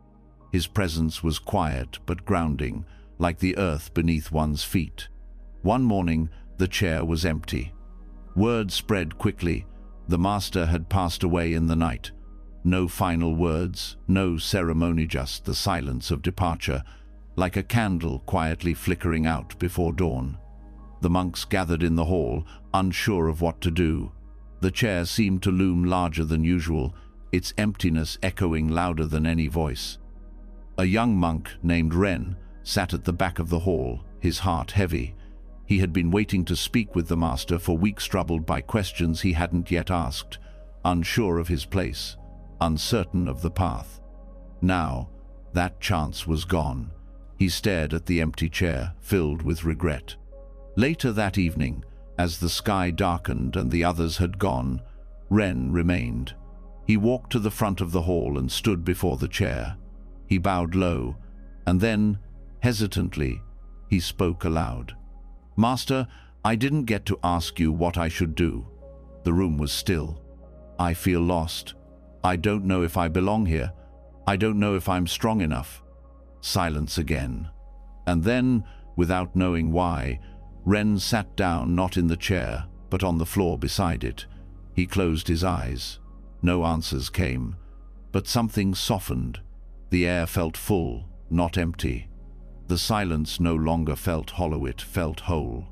His presence was quiet but grounding, like the earth beneath one's feet. One morning, the chair was empty. Word spread quickly. The master had passed away in the night. No final words, no ceremony, just the silence of departure, like a candle quietly flickering out before dawn. The monks gathered in the hall, unsure of what to do. The chair seemed to loom larger than usual, its emptiness echoing louder than any voice. A young monk named Ren sat at the back of the hall, his heart heavy. He had been waiting to speak with the master for weeks, troubled by questions he hadn't yet asked, unsure of his place, uncertain of the path. Now, that chance was gone. He stared at the empty chair, filled with regret. Later that evening, as the sky darkened and the others had gone, Ren remained. He walked to the front of the hall and stood before the chair. He bowed low, and then, hesitantly, he spoke aloud. "Master, I didn't get to ask you what I should do." The room was still. "I feel lost. I don't know if I belong here. I don't know if I'm strong enough." Silence again. And then, without knowing why, Ren sat down, not in the chair, but on the floor beside it. He closed his eyes. No answers came, but something softened. The air felt full, not empty. The silence no longer felt hollow, it felt whole.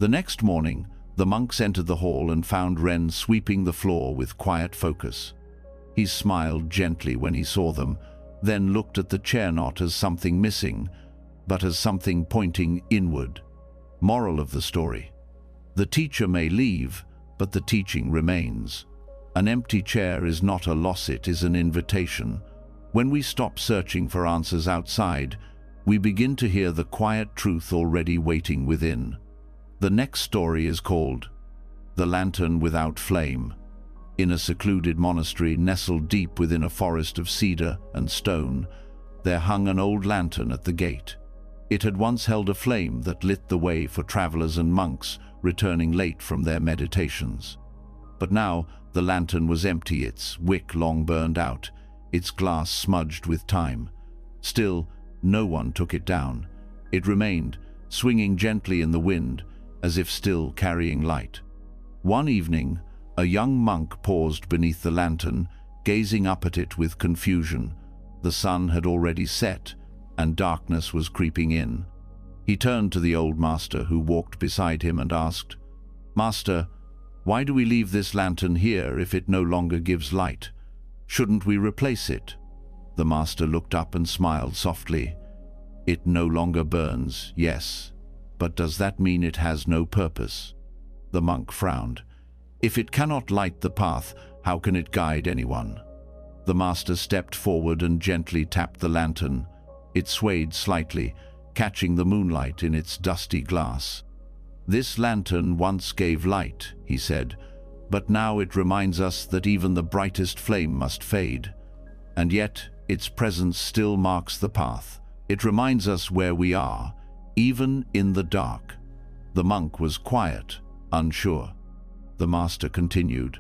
The next morning, the monks entered the hall and found Ren sweeping the floor with quiet focus. He smiled gently when he saw them, then looked at the chair not as something missing, but as something pointing inward. Moral of the story: the teacher may leave, but the teaching remains. An empty chair is not a loss, it is an invitation. When we stop searching for answers outside, we begin to hear the quiet truth already waiting within. The next story is called The Lantern Without Flame. In a secluded monastery nestled deep within a forest of cedar and stone, there hung an old lantern at the gate. It had once held a flame that lit the way for travelers and monks returning late from their meditations. But now the lantern was empty, its wick long burned out, its glass smudged with time. Still, no one took it down. It remained, swinging gently in the wind, as if still carrying light. One evening, a young monk paused beneath the lantern, gazing up at it with confusion. The sun had already set, and darkness was creeping in. He turned to the old master, who walked beside him, and asked, "Master, why do we leave this lantern here if it no longer gives light? Shouldn't we replace it?" The master looked up and smiled softly. "It no longer burns, yes, but does that mean it has no purpose?" The monk frowned. "If it cannot light the path, how can it guide anyone?" The master stepped forward and gently tapped the lantern. It swayed slightly, catching the moonlight in its dusty glass. "This lantern once gave light," he said, "but now it reminds us that even the brightest flame must fade. And yet, its presence still marks the path. It reminds us where we are, even in the dark." The monk was quiet, unsure. The master continued,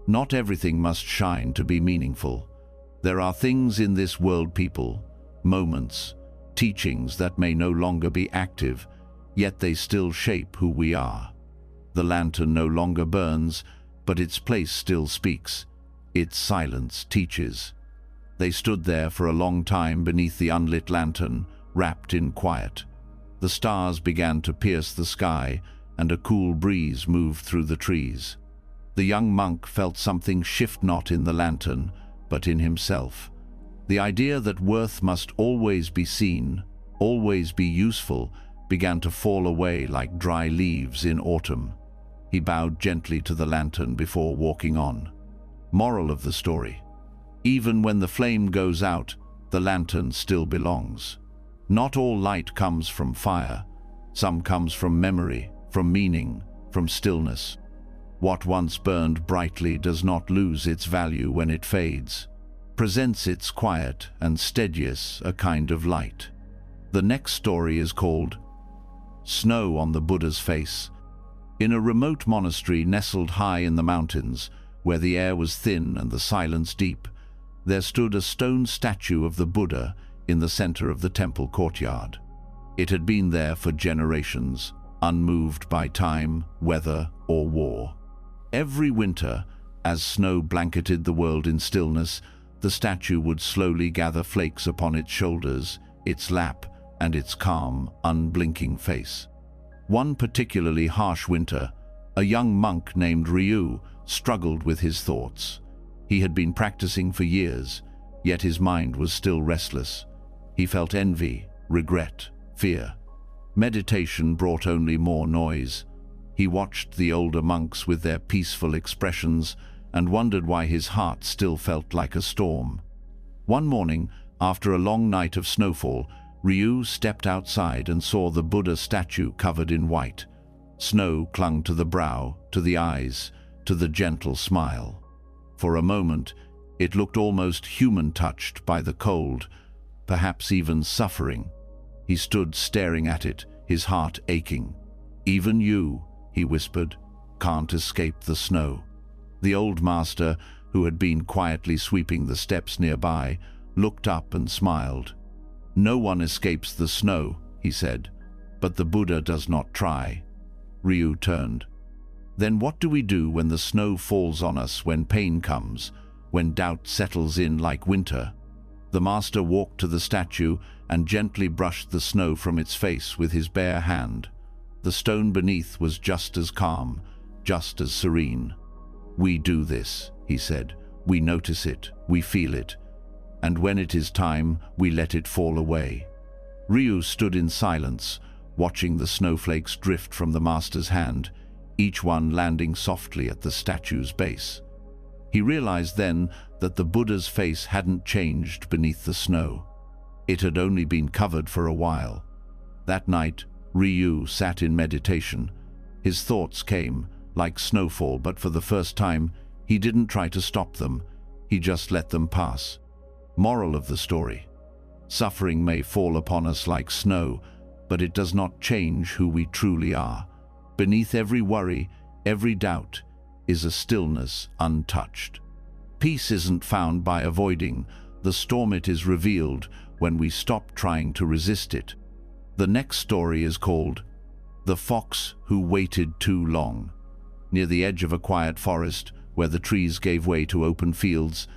"Not everything must shine to be meaningful. There are things in this world, people, moments, teachings that may no longer be active, yet they still shape who we are. The lantern no longer burns, but its place still speaks. Its silence teaches. They stood there for a long time beneath the unlit lantern, wrapped in quiet. The stars began to pierce the sky, and a cool breeze moved through the trees. The young monk felt something shift not in the lantern, but in himself. The idea that worth must always be seen, always be useful, began to fall away like dry leaves in autumn. He bowed gently to the lantern before walking on. Moral of the story: even when the flame goes out, the lantern still belongs. Not all light comes from fire. Some comes from memory, from meaning, from stillness. What once burned brightly does not lose its value when it fades, presents its quiet and steadiest a kind of light. The next story is called Snow on the Buddha's Face. In a remote monastery nestled high in the mountains, where the air was thin and the silence deep, there stood a stone statue of the Buddha in the center of the temple courtyard. It had been there for generations, unmoved by time, weather, or war. Every winter, as snow blanketed the world in stillness, the statue would slowly gather flakes upon its shoulders, its lap, and its calm, unblinking face. One particularly harsh winter, a young monk named Ryu struggled with his thoughts. He had been practicing for years, yet his mind was still restless. He felt envy, regret, fear. Meditation brought only more noise. He watched the older monks with their peaceful expressions and wondered why his heart still felt like a storm. One morning, after a long night of snowfall, Ryu stepped outside and saw the Buddha statue covered in white. Snow clung to the brow, to the eyes, to the gentle smile. For a moment, it looked almost human-touched by the cold, perhaps even suffering. He stood staring at it, his heart aching. "Even you," he whispered, "can't escape the snow." The old master, who had been quietly sweeping the steps nearby, looked up and smiled. "No one escapes the snow," he said, "but the Buddha does not try." Ryu turned. "Then what do we do when the snow falls on us, when pain comes, when doubt settles in like winter?" The master walked to the statue and gently brushed the snow from its face with his bare hand. The stone beneath was just as calm, just as serene. "We do this," he said. "We notice it, we feel it, and when it is time, we let it fall away." Ryu stood in silence, watching the snowflakes drift from the master's hand, each one landing softly at the statue's base. He realized then that the Buddha's face hadn't changed beneath the snow. It had only been covered for a while. That night, Ryu sat in meditation. His thoughts came, like snowfall, but for the first time, he didn't try to stop them. He just let them pass. Moral of the story: suffering may fall upon us like snow, but it does not change who we truly are. Beneath every worry, every doubt, is a stillness untouched. Peace isn't found by avoiding the storm, it is revealed when we stop trying to resist it. The next story is called The Fox Who Waited Too Long. Near the edge of a quiet forest, where the trees gave way to open fields,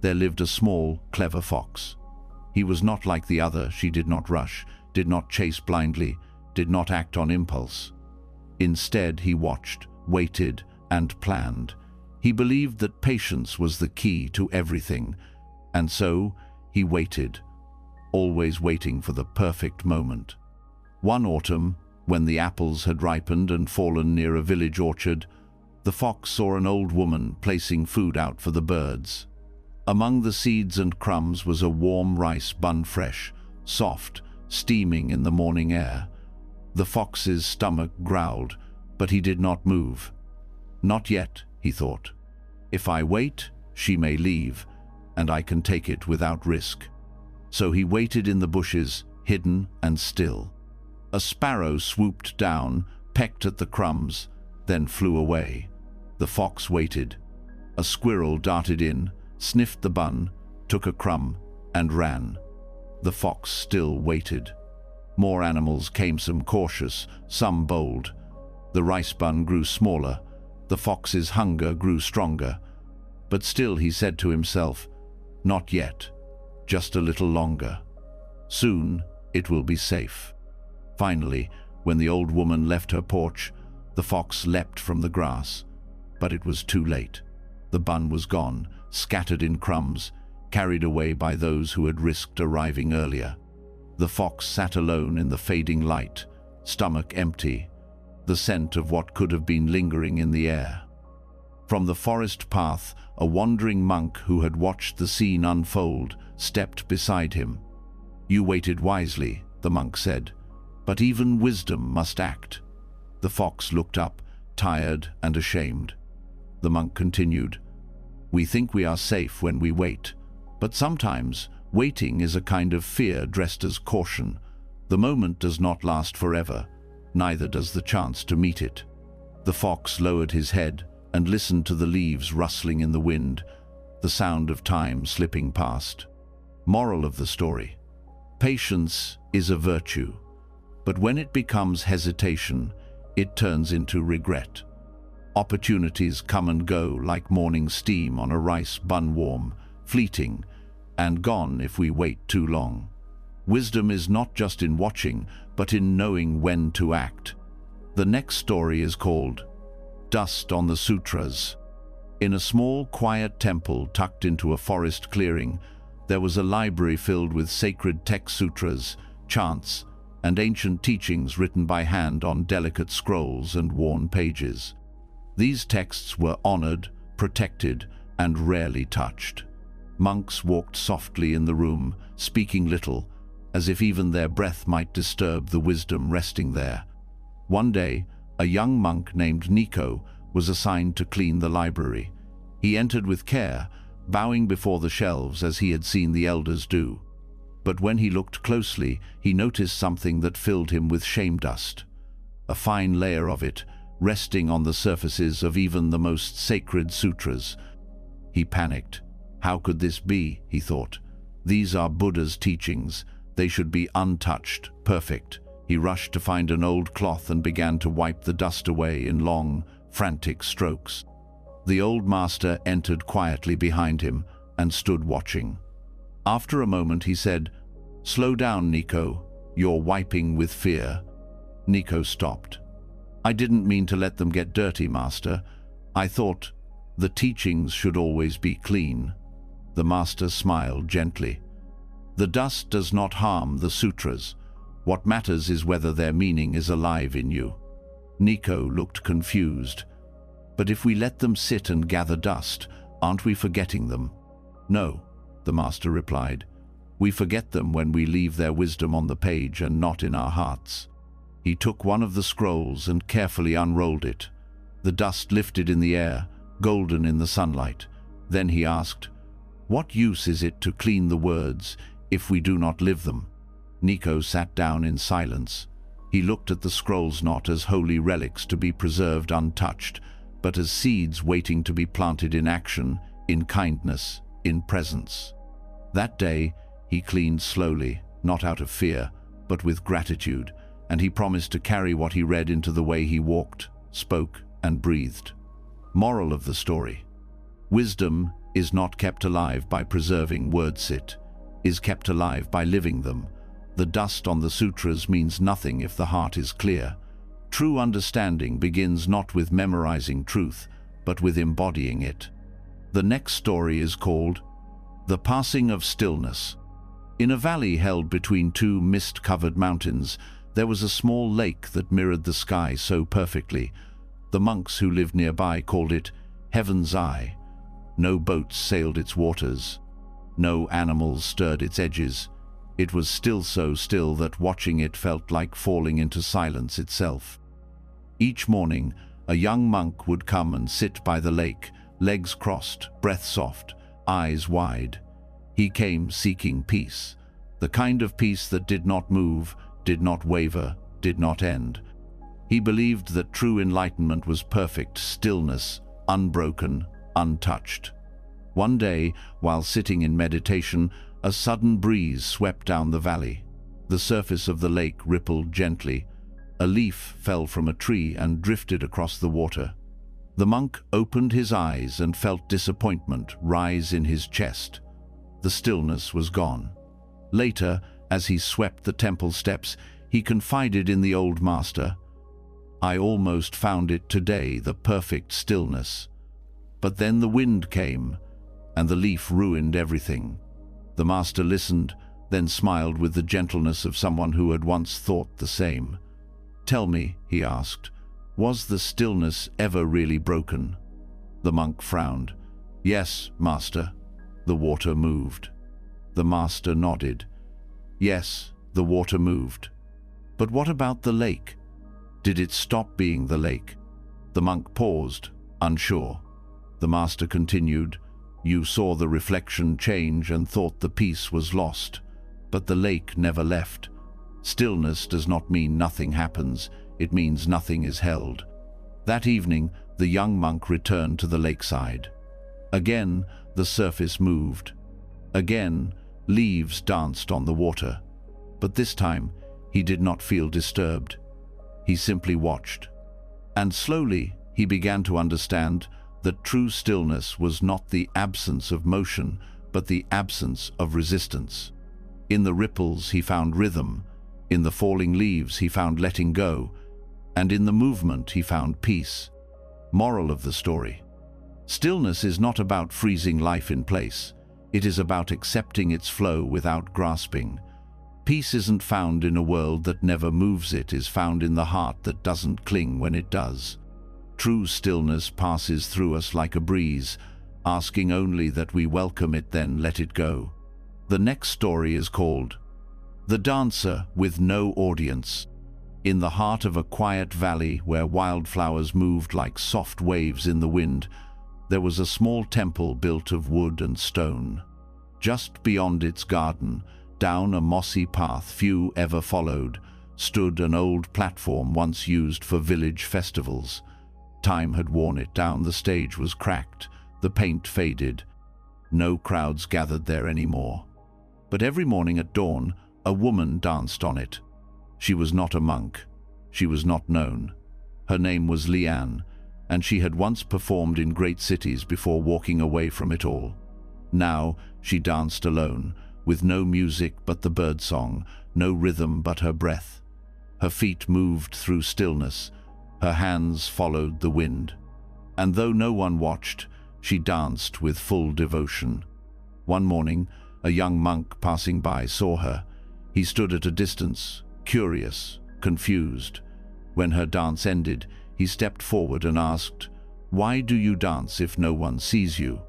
there lived a small, clever fox. He was not like the other. She did not rush, did not chase blindly, did not act on impulse. Instead, he watched, waited, and planned. He believed that patience was the key to everything, and so he waited, always waiting for the perfect moment. One autumn, when the apples had ripened and fallen near a village orchard, the fox saw an old woman placing food out for the birds. Among the seeds and crumbs was a warm rice bun, fresh, soft, steaming in the morning air. The fox's stomach growled, but he did not move. "Not yet," he thought. "If I wait, she may leave, and I can take it without risk." So he waited in the bushes, hidden and still. A sparrow swooped down, pecked at the crumbs, then flew away. The fox waited. A squirrel darted in, sniffed the bun, took a crumb, and ran. The fox still waited. More animals came, some cautious, some bold. The rice bun grew smaller. The fox's hunger grew stronger. But still he said to himself, "Not yet, just a little longer. Soon it will be safe." Finally, when the old woman left her porch, the fox leapt from the grass. But it was too late. The bun was gone, scattered in crumbs, carried away by those who had risked arriving earlier. The fox sat alone in the fading light, stomach empty, the scent of what could have been lingering in the air. From the forest path, a wandering monk who had watched the scene unfold stepped beside him. "You waited wisely," the monk said, "but even wisdom must act." The fox looked up, tired and ashamed. The monk continued, "We think we are safe when we wait, but sometimes waiting is a kind of fear dressed as caution. The moment does not last forever, neither does the chance to meet it." The fox lowered his head and listened to the leaves rustling in the wind, the sound of time slipping past. Moral of the story: patience is a virtue, but when it becomes hesitation, it turns into regret. Opportunities come and go like morning steam on a rice bun, warm, fleeting, and gone if we wait too long. Wisdom is not just in watching, but in knowing when to act. The next story is called Dust on the Sutras. In a small, quiet temple tucked into a forest clearing, there was a library filled with sacred text sutras, chants, and ancient teachings written by hand on delicate scrolls and worn pages. These texts were honored, protected, and rarely touched. Monks walked softly in the room, speaking little, as if even their breath might disturb the wisdom resting there. One day, a young monk named Nico was assigned to clean the library. He entered with care, bowing before the shelves as he had seen the elders do. But when he looked closely, he noticed something that filled him with shame dust. A fine layer of it, resting on the surfaces of even the most sacred sutras. He panicked. How could this be, he thought. These are Buddha's teachings. They should be untouched, perfect. He rushed to find an old cloth and began to wipe the dust away in long, frantic strokes. The old master entered quietly behind him and stood watching. After a moment he said, "Slow down, Nico. You're wiping with fear." Nico stopped. "I didn't mean to let them get dirty, master. I thought the teachings should always be clean." The master smiled gently. "The dust does not harm the sutras. What matters is whether their meaning is alive in you." Nico looked confused. "But if we let them sit and gather dust, aren't we forgetting them?" "No," the master replied. "We forget them when we leave their wisdom on the page and not in our hearts." He took one of the scrolls and carefully unrolled it. The dust lifted in the air, golden in the sunlight. Then he asked, "What use is it to clean the words if we do not live them?" Nico sat down in silence. He looked at the scrolls not as holy relics to be preserved untouched, but as seeds waiting to be planted in action, in kindness, in presence. That day, he cleaned slowly, not out of fear, but with gratitude, and he promised to carry what he read into the way he walked, spoke, and breathed. Moral of the story: wisdom is not kept alive by preserving wordsit, is kept alive by living them. The dust on the sutras means nothing if the heart is clear. True understanding begins not with memorizing truth, but with embodying it. The next story is called The Passing of Stillness. In a valley held between two mist-covered mountains, there was a small lake that mirrored the sky so perfectly. The monks who lived nearby called it Heaven's Eye. No boats sailed its waters. No animals stirred its edges. It was still so still that watching it felt like falling into silence itself. Each morning, a young monk would come and sit by the lake, legs crossed, breath soft, eyes wide. He came seeking peace, the kind of peace that did not move, did not waver, did not end. He believed that true enlightenment was perfect stillness, unbroken, untouched. One day, while sitting in meditation, a sudden breeze swept down the valley. The surface of the lake rippled gently. A leaf fell from a tree and drifted across the water. The monk opened his eyes and felt disappointment rise in his chest. The stillness was gone. Later, as he swept the temple steps, he confided in the old master, "I almost found it today, the perfect stillness. But then the wind came, and the leaf ruined everything." The master listened, then smiled with the gentleness of someone who had once thought the same. "Tell me," he asked, "was the stillness ever really broken?" The monk frowned. "Yes, master." The water moved. The master nodded. "Yes, the water moved. But what about the lake? Did it stop being the lake?" The monk paused, unsure. The master continued, "You saw the reflection change and thought the peace was lost. But the lake never left. Stillness does not mean nothing happens, it means nothing is held." That evening, the young monk returned to the lakeside. Again, the surface moved. Again, leaves danced on the water. But this time, he did not feel disturbed. He simply watched. And slowly, he began to understand that true stillness was not the absence of motion, but the absence of resistance. In the ripples, he found rhythm. In the falling leaves, he found letting go. And in the movement, he found peace. Moral of the story: stillness is not about freezing life in place. It is about accepting its flow without grasping. Peace isn't found in a world that never moves, it is found in the heart that doesn't cling when it does. True stillness passes through us like a breeze, asking only that we welcome it, then let it go. The next story is called The Dancer with No Audience. In the heart of a quiet valley where wildflowers moved like soft waves in the wind, there was a small temple built of wood and stone. Just beyond its garden, down a mossy path few ever followed, stood an old platform once used for village festivals. Time had worn it down, the stage was cracked, the paint faded. No crowds gathered there anymore. But every morning at dawn, a woman danced on it. She was not a monk. She was not known. Her name was Lian, and she had once performed in great cities before walking away from it all. Now she danced alone, with no music but the birdsong, no rhythm but her breath. Her feet moved through stillness. Her hands followed the wind. And though no one watched, she danced with full devotion. One morning, a young monk passing by saw her. He stood at a distance, curious, confused. When her dance ended, he stepped forward and asked, "Why do you dance if no one sees you?"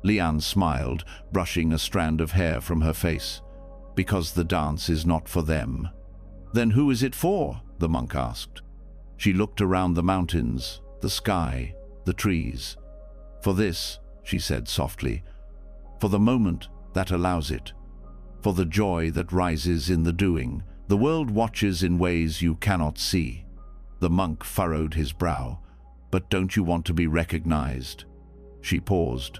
Lian smiled, brushing a strand of hair from her face. "Because the dance is not for them." "Then who is it for?" the monk asked. She looked around the mountains, the sky, the trees. "For this," she said softly, "for the moment that allows it, for the joy that rises in the doing. The world watches in ways you cannot see." The monk furrowed his brow. "But don't you want to be recognized?" She paused.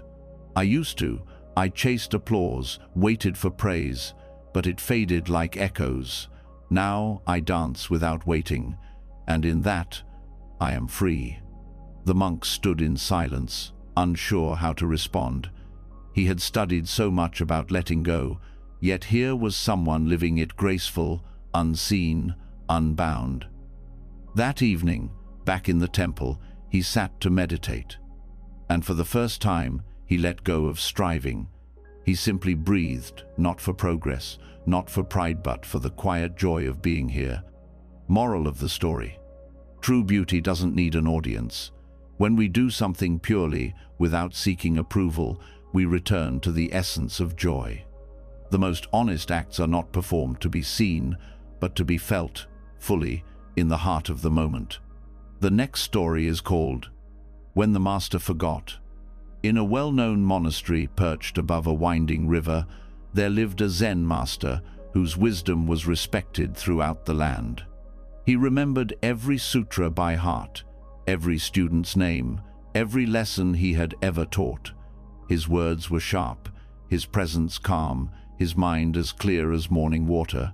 "I used to. I chased applause, waited for praise, but it faded like echoes. Now I dance without waiting, and in that I am free." The monk stood in silence, unsure how to respond. He had studied so much about letting go, yet here was someone living it graceful, unseen, unbound. That evening, back in the temple, he sat to meditate. And for the first time, he let go of striving. He simply breathed, not for progress, not for pride, but for the quiet joy of being here. Moral of the story: true beauty doesn't need an audience. When we do something purely, without seeking approval, we return to the essence of joy. The most honest acts are not performed to be seen, but to be felt fully in the heart of the moment. The next story is called When the Master Forgot. In a well-known monastery perched above a winding river, there lived a Zen master whose wisdom was respected throughout the land. He remembered every sutra by heart, every student's name, every lesson he had ever taught. His words were sharp, his presence calm, his mind as clear as morning water.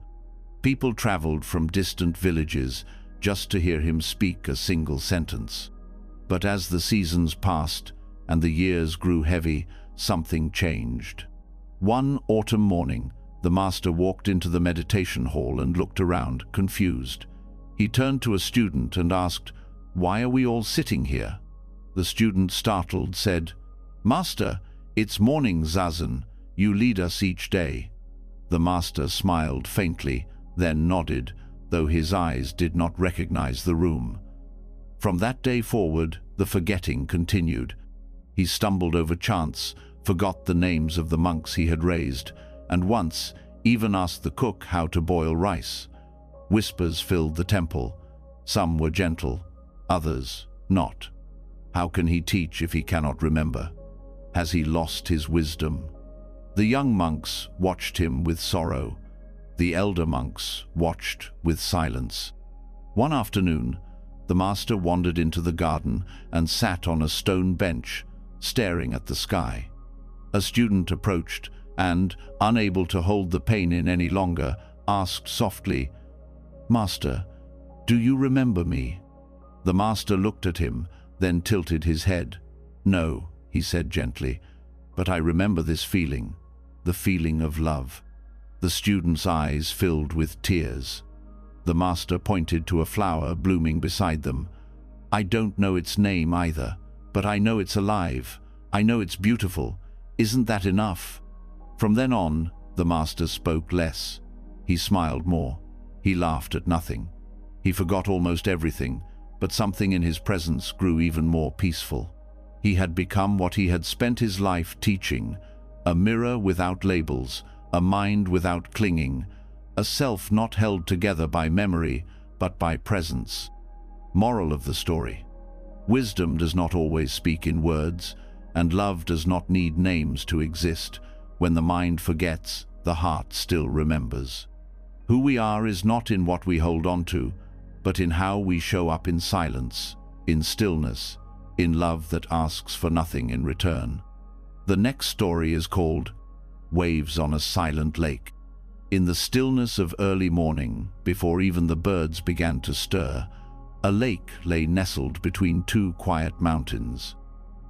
People traveled from distant villages just to hear him speak a single sentence. But as the seasons passed and the years grew heavy, something changed. One autumn morning, the master walked into the meditation hall and looked around, confused. He turned to a student and asked, "Why are we all sitting here?" The student, startled, said, "Master, it's morning zazen. You lead us each day." The master smiled faintly, then nodded, though his eyes did not recognize the room. From that day forward, the forgetting continued. He stumbled over chants, forgot the names of the monks he had raised, and once even asked the cook how to boil rice. Whispers filled the temple. Some were gentle, others not. How can he teach if he cannot remember? Has he lost his wisdom? The young monks watched him with sorrow. The elder monks watched with silence. One afternoon, the master wandered into the garden and sat on a stone bench, staring at the sky. A student approached and, unable to hold the pain in any longer, asked softly, "Master, do you remember me?" The master looked at him, then tilted his head. "No," he said gently, "but I remember this feeling, the feeling of love." The student's eyes filled with tears. The master pointed to a flower blooming beside them. "I don't know its name either, but I know it's alive. I know it's beautiful. Isn't that enough?" From then on, the master spoke less. He smiled more. He laughed at nothing. He forgot almost everything, but something in his presence grew even more peaceful. He had become what he had spent his life teaching, a mirror without labels, a mind without clinging, a self not held together by memory, but by presence. Moral of the story: wisdom does not always speak in words, and love does not need names to exist. When the mind forgets, the heart still remembers. Who we are is not in what we hold on to, but in how we show up in silence, in stillness, in love that asks for nothing in return. The next story is called Waves on a Silent Lake. In the stillness of early morning, before even the birds began to stir, a lake lay nestled between two quiet mountains.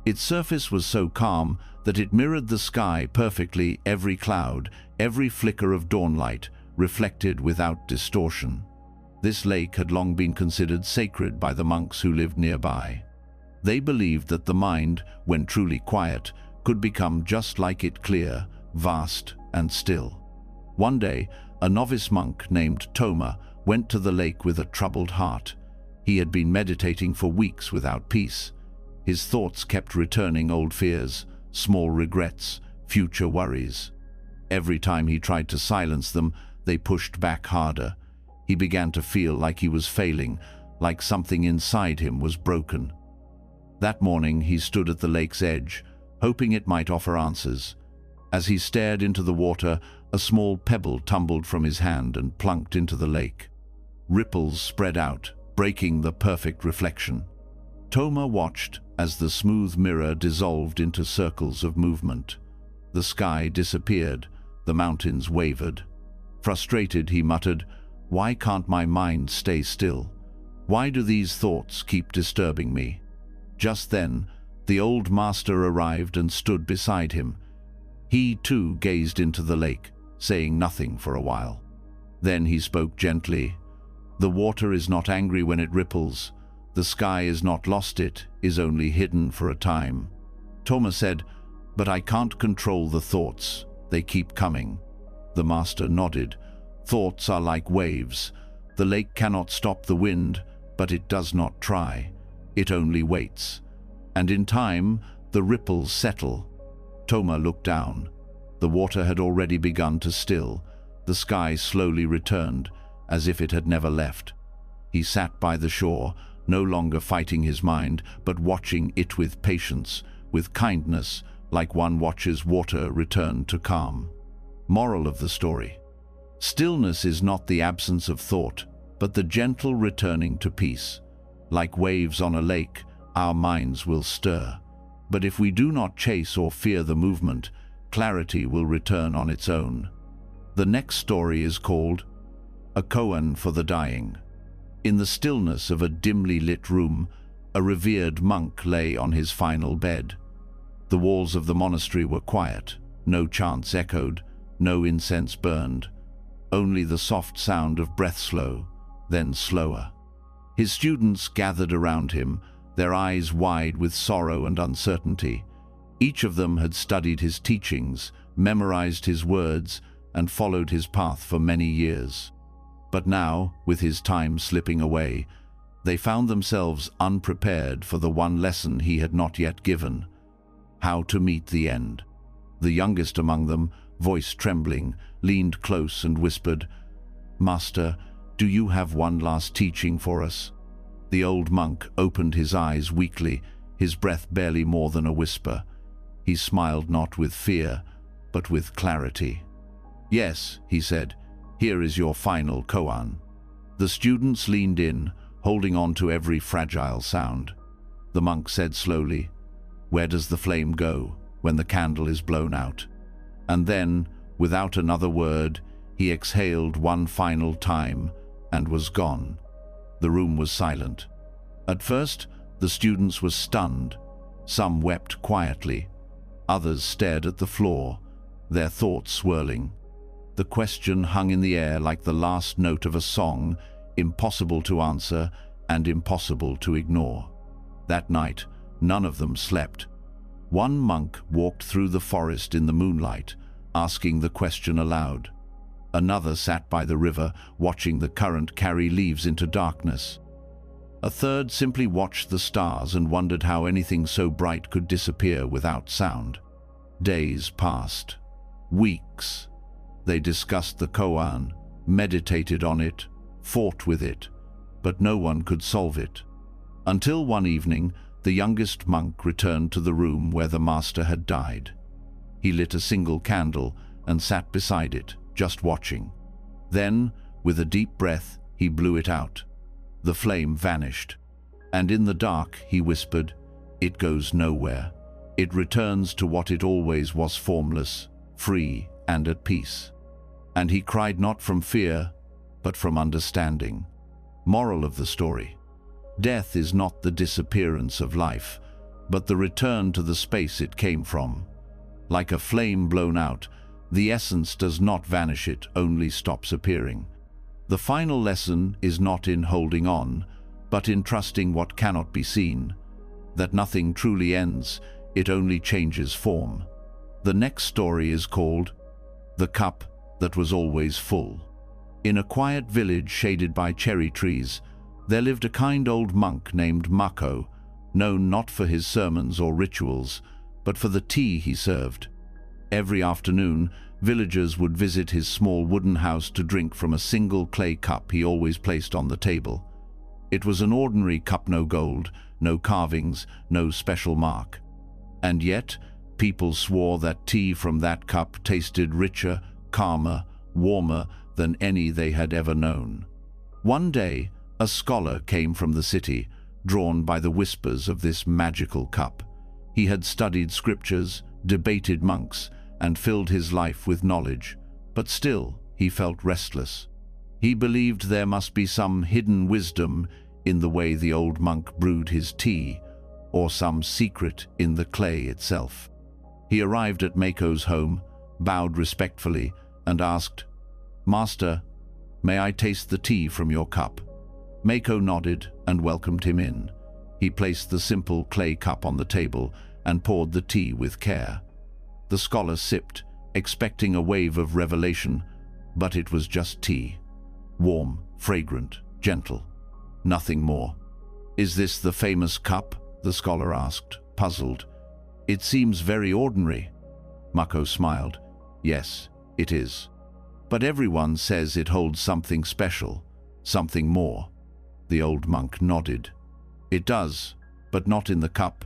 Its surface was so calm that it mirrored the sky perfectly, every cloud, every flicker of dawnlight, reflected without distortion. This lake had long been considered sacred by the monks who lived nearby. They believed that the mind, when truly quiet, could become just like it, clear, vast, and still. One day, a novice monk named Toma went to the lake with a troubled heart. He had been meditating for weeks without peace. His thoughts kept returning: old fears, small regrets, future worries. Every time he tried to silence them, they pushed back harder. He began to feel like he was failing, like something inside him was broken. That morning, he stood at the lake's edge, hoping it might offer answers. As he stared into the water, a small pebble tumbled from his hand and plunked into the lake. Ripples spread out, breaking the perfect reflection. Toma watched as the smooth mirror dissolved into circles of movement. The sky disappeared, the mountains wavered. Frustrated, he muttered, "Why can't my mind stay still? Why do these thoughts keep disturbing me?" Just then, the old master arrived and stood beside him. He too gazed into the lake, saying nothing for a while. Then he spoke gently. "The water is not angry when it ripples. The sky is not lost, it is only hidden for a time." Toma said, "But I can't control the thoughts. They keep coming." The master nodded. "Thoughts are like waves. The lake cannot stop the wind, but it does not try. It only waits. And in time, the ripples settle." Toma looked down. The water had already begun to still. The sky slowly returned, as if it had never left. He sat by the shore, no longer fighting his mind, but watching it with patience, with kindness, like one watches water return to calm. Moral of the story: stillness is not the absence of thought, but the gentle returning to peace. Like waves on a lake, our minds will stir. But if we do not chase or fear the movement, clarity will return on its own. The next story is called A Koan for the Dying. In the stillness of a dimly lit room, a revered monk lay on his final bed. The walls of the monastery were quiet. No chants echoed, no incense burned. Only the soft sound of breath slow, then slower. His students gathered around him, their eyes wide with sorrow and uncertainty. Each of them had studied his teachings, memorized his words, and followed his path for many years. But now, with his time slipping away, they found themselves unprepared for the one lesson he had not yet given: how to meet the end. The youngest among them, voice trembling, leaned close and whispered, "Master, do you have one last teaching for us?" The old monk opened his eyes weakly, his breath barely more than a whisper. He smiled not with fear, but with clarity. "Yes," he said, "here is your final koan." The students leaned in, holding on to every fragile sound. The monk said slowly, "Where does the flame go when the candle is blown out?" And then, without another word, he exhaled one final time and was gone. The room was silent. At first, the students were stunned. Some wept quietly. Others stared at the floor, their thoughts swirling. The question hung in the air like the last note of a song, impossible to answer and impossible to ignore. That night, none of them slept. One monk walked through the forest in the moonlight, asking the question aloud. Another sat by the river, watching the current carry leaves into darkness. A third simply watched the stars and wondered how anything so bright could disappear without sound. Days passed. Weeks. They discussed the koan, meditated on it, fought with it, but no one could solve it. Until one evening, the youngest monk returned to the room where the master had died. He lit a single candle and sat beside it, just watching. Then, with a deep breath, he blew it out. The flame vanished, and in the dark he whispered, "It goes nowhere. It returns to what it always was, formless, free, and at peace." And he cried not from fear, but from understanding. Moral of the story: death is not the disappearance of life, but the return to the space it came from. Like a flame blown out, the essence does not vanish, it only stops appearing. The final lesson is not in holding on, but in trusting what cannot be seen, that nothing truly ends, it only changes form. The next story is called The Cup That Was Always Full. In a quiet village shaded by cherry trees, there lived a kind old monk named Mako, known not for his sermons or rituals, but for the tea he served. Every afternoon, villagers would visit his small wooden house to drink from a single clay cup he always placed on the table. It was an ordinary cup, no gold, no carvings, no special mark. And yet, people swore that tea from that cup tasted richer, calmer, warmer than any they had ever known. One day, a scholar came from the city, drawn by the whispers of this magical cup. He had studied scriptures, debated monks, and filled his life with knowledge, but still he felt restless. He believed there must be some hidden wisdom in the way the old monk brewed his tea, or some secret in the clay itself. He arrived at Mako's home, bowed respectfully, and asked, "Master, may I taste the tea from your cup?" Mako nodded and welcomed him in. He placed the simple clay cup on the table and poured the tea with care. The scholar sipped, expecting a wave of revelation, but it was just tea. Warm, fragrant, gentle. Nothing more. "Is this the famous cup?" the scholar asked, puzzled. "It seems very ordinary." Mako smiled. "Yes, it is. But everyone says it holds something special, something more." The old monk nodded. "It does, but not in the cup."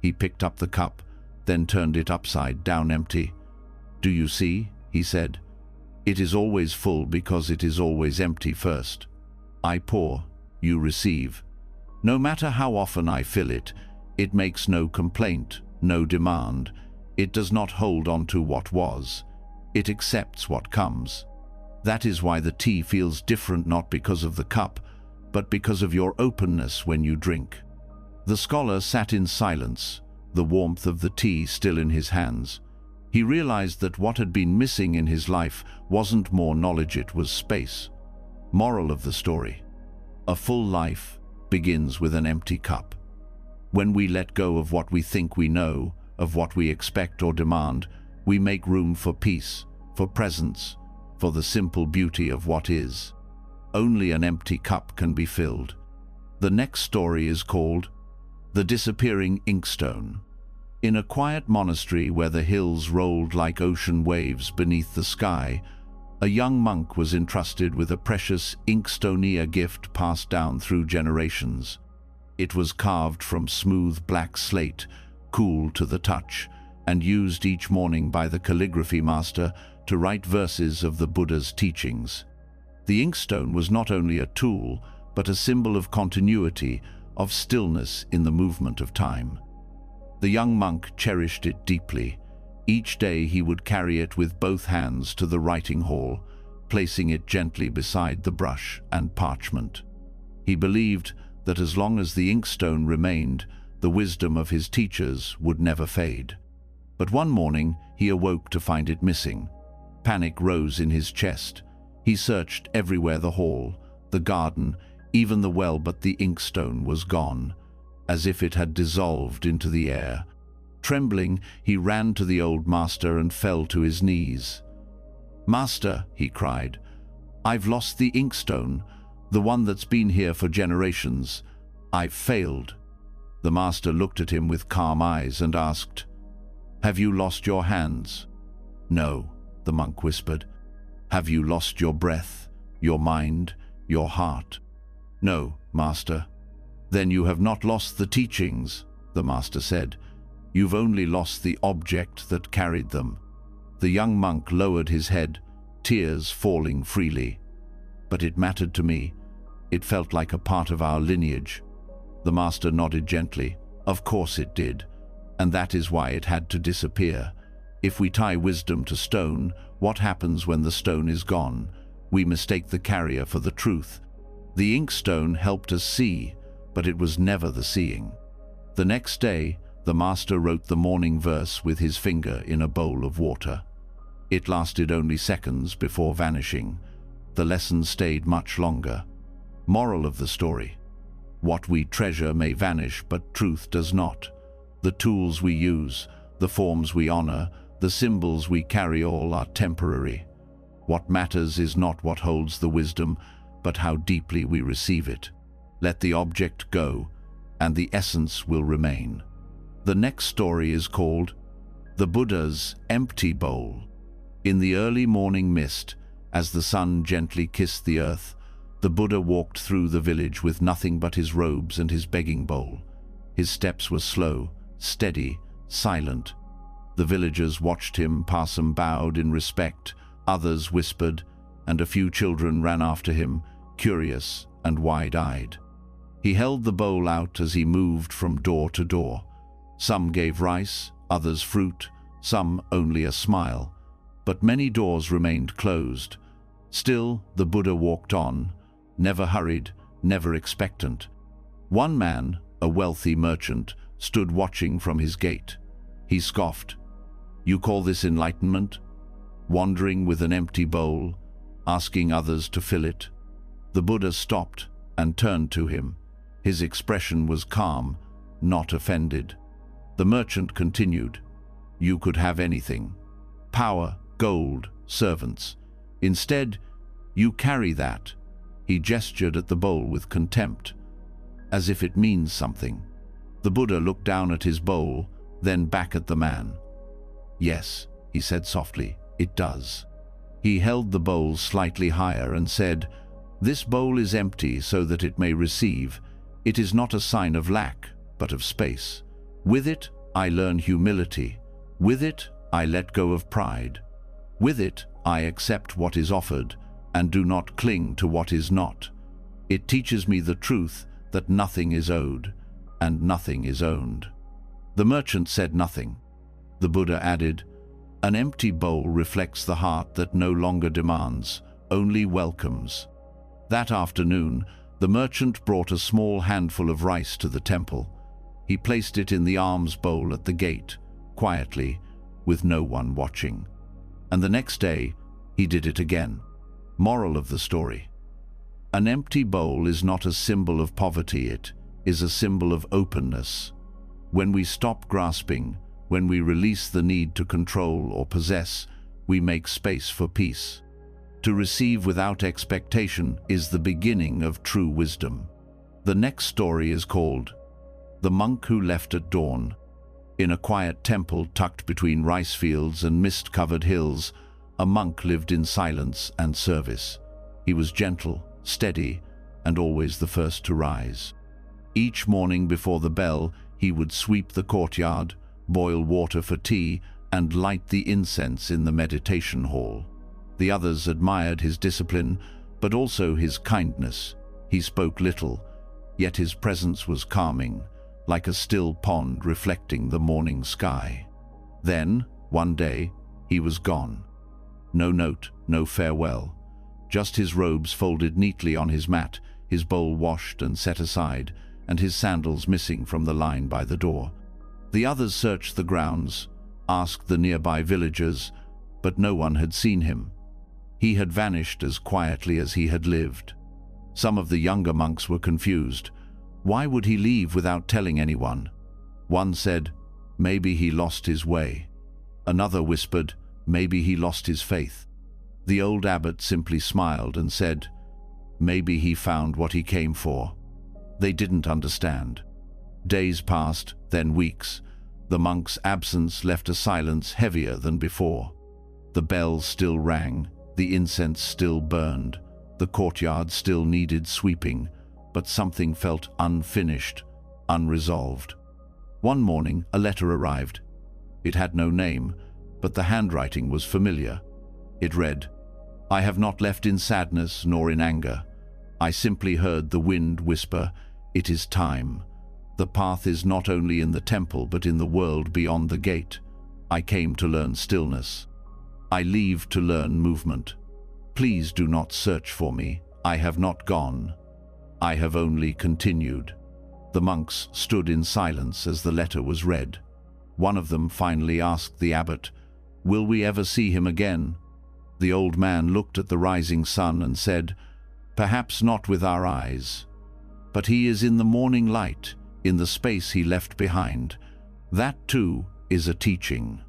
He picked up the cup, then turned it upside down empty. "Do you see?" he said. "It is always full because it is always empty first. I pour, you receive. No matter how often I fill it, it makes no complaint, no demand. It does not hold on to what was. It accepts what comes. That is why the tea feels different, not because of the cup, but because of your openness when you drink. The scholar sat in silence, the warmth of the tea still in his hands. He realized that what had been missing in his life wasn't more knowledge, it was space. Moral of the story: a full life begins with an empty cup. When we let go of what we think we know, of what we expect or demand, we make room for peace, for presence, for the simple beauty of what is. Only an empty cup can be filled. The next story is called The Disappearing Inkstone. In a quiet monastery where the hills rolled like ocean waves beneath the sky, a young monk was entrusted with a precious inkstone, a gift passed down through generations. It was carved from smooth black slate, cool to the touch, and used each morning by the calligraphy master to write verses of the Buddha's teachings. The inkstone was not only a tool, but a symbol of continuity, of stillness in the movement of time. The young monk cherished it deeply. Each day he would carry it with both hands to the writing hall, placing it gently beside the brush and parchment. He believed that as long as the inkstone remained, the wisdom of his teachers would never fade. But one morning he awoke to find it missing. Panic rose in his chest. He searched everywhere: the hall, the garden, even the well, but the inkstone was gone, as if it had dissolved into the air. Trembling, he ran to the old master and fell to his knees. "Master," he cried, "I've lost the inkstone, the one that's been here for generations. I've failed." The master looked at him with calm eyes and asked, "Have you lost your hands?" "No," the monk whispered. "Have you lost your breath, your mind, your heart?" "No, master." "Then you have not lost the teachings," the master said. "You've only lost the object that carried them." The young monk lowered his head, tears falling freely. "But it mattered to me. It felt like a part of our lineage." The master nodded gently. "Of course it did, and that is why it had to disappear. If we tie wisdom to stone, what happens when the stone is gone? We mistake the carrier for the truth. The inkstone helped us see, but it was never the seeing." The next day, the master wrote the morning verse with his finger in a bowl of water. It lasted only seconds before vanishing. The lesson stayed much longer. Moral of the story: what we treasure may vanish, but truth does not. The tools we use, the forms we honor, the symbols we carry, all are temporary. What matters is not what holds the wisdom, but how deeply we receive it. Let the object go, and the essence will remain. The next story is called The Buddha's Empty Bowl. In the early morning mist, as the sun gently kissed the earth, the Buddha walked through the village with nothing but his robes and his begging bowl. His steps were slow, steady, silent. The villagers watched him pass and bowed in respect, others whispered, and a few children ran after him, curious and wide-eyed. He held the bowl out as he moved from door to door. Some gave rice, others fruit, some only a smile. But many doors remained closed. Still, the Buddha walked on, never hurried, never expectant. One man, a wealthy merchant, stood watching from his gate. He scoffed. "You call this enlightenment? Wandering with an empty bowl, asking others to fill it?" The Buddha stopped and turned to him. His expression was calm, not offended. The merchant continued, "You could have anything. Power, gold, servants. Instead, you carry that." He gestured at the bowl with contempt, as if it means something. The Buddha looked down at his bowl, then back at the man. "Yes," he said softly, "it does." He held the bowl slightly higher and said, "This bowl is empty so that it may receive. It is not a sign of lack, but of space. With it, I learn humility. With it, I let go of pride. With it, I accept what is offered and do not cling to what is not. It teaches me the truth that nothing is owed and nothing is owned." The merchant said nothing. The Buddha added, An empty bowl reflects the heart that no longer demands, only welcomes. That afternoon, the merchant brought a small handful of rice to the temple. He placed it in the alms bowl at the gate, quietly, with no one watching. And the next day, he did it again. Moral of the story: an empty bowl is not a symbol of poverty, it is a symbol of openness. When we stop grasping, when we release the need to control or possess, we make space for peace. To receive without expectation is the beginning of true wisdom. The next story is called The Monk Who Left at Dawn. In a quiet temple tucked between rice fields and mist-covered hills, a monk lived in silence and service. He was gentle, steady, and always the first to rise. Each morning before the bell, he would sweep the courtyard, boil water for tea, and light the incense in the meditation hall. The others admired his discipline, but also his kindness. He spoke little, yet his presence was calming, like a still pond reflecting the morning sky. Then, one day, he was gone. No note, no farewell. Just his robes folded neatly on his mat, his bowl washed and set aside, and his sandals missing from the line by the door. The others searched the grounds, asked the nearby villagers, but no one had seen him. He had vanished as quietly as he had lived. Some of the younger monks were confused. Why would he leave without telling anyone? One said, maybe he lost his way. Another whispered, maybe he lost his faith. The old abbot simply smiled and said, maybe he found what he came for. They didn't understand. Days passed, then weeks. The monk's absence left a silence heavier than before. The bells still rang, the incense still burned, the courtyard still needed sweeping, but something felt unfinished, unresolved. One morning, a letter arrived. It had no name, but the handwriting was familiar. It read, I have not left in sadness nor in anger. I simply heard the wind whisper, it is time. The path is not only in the temple, but in the world beyond the gate. I came to learn stillness. I leave to learn movement. Please do not search for me. I have not gone. I have only continued. The monks stood in silence as the letter was read. One of them finally asked the abbot, will we ever see him again? The old man looked at the rising sun and said, perhaps not with our eyes. But he is in the morning light, in the space he left behind. That too is a teaching.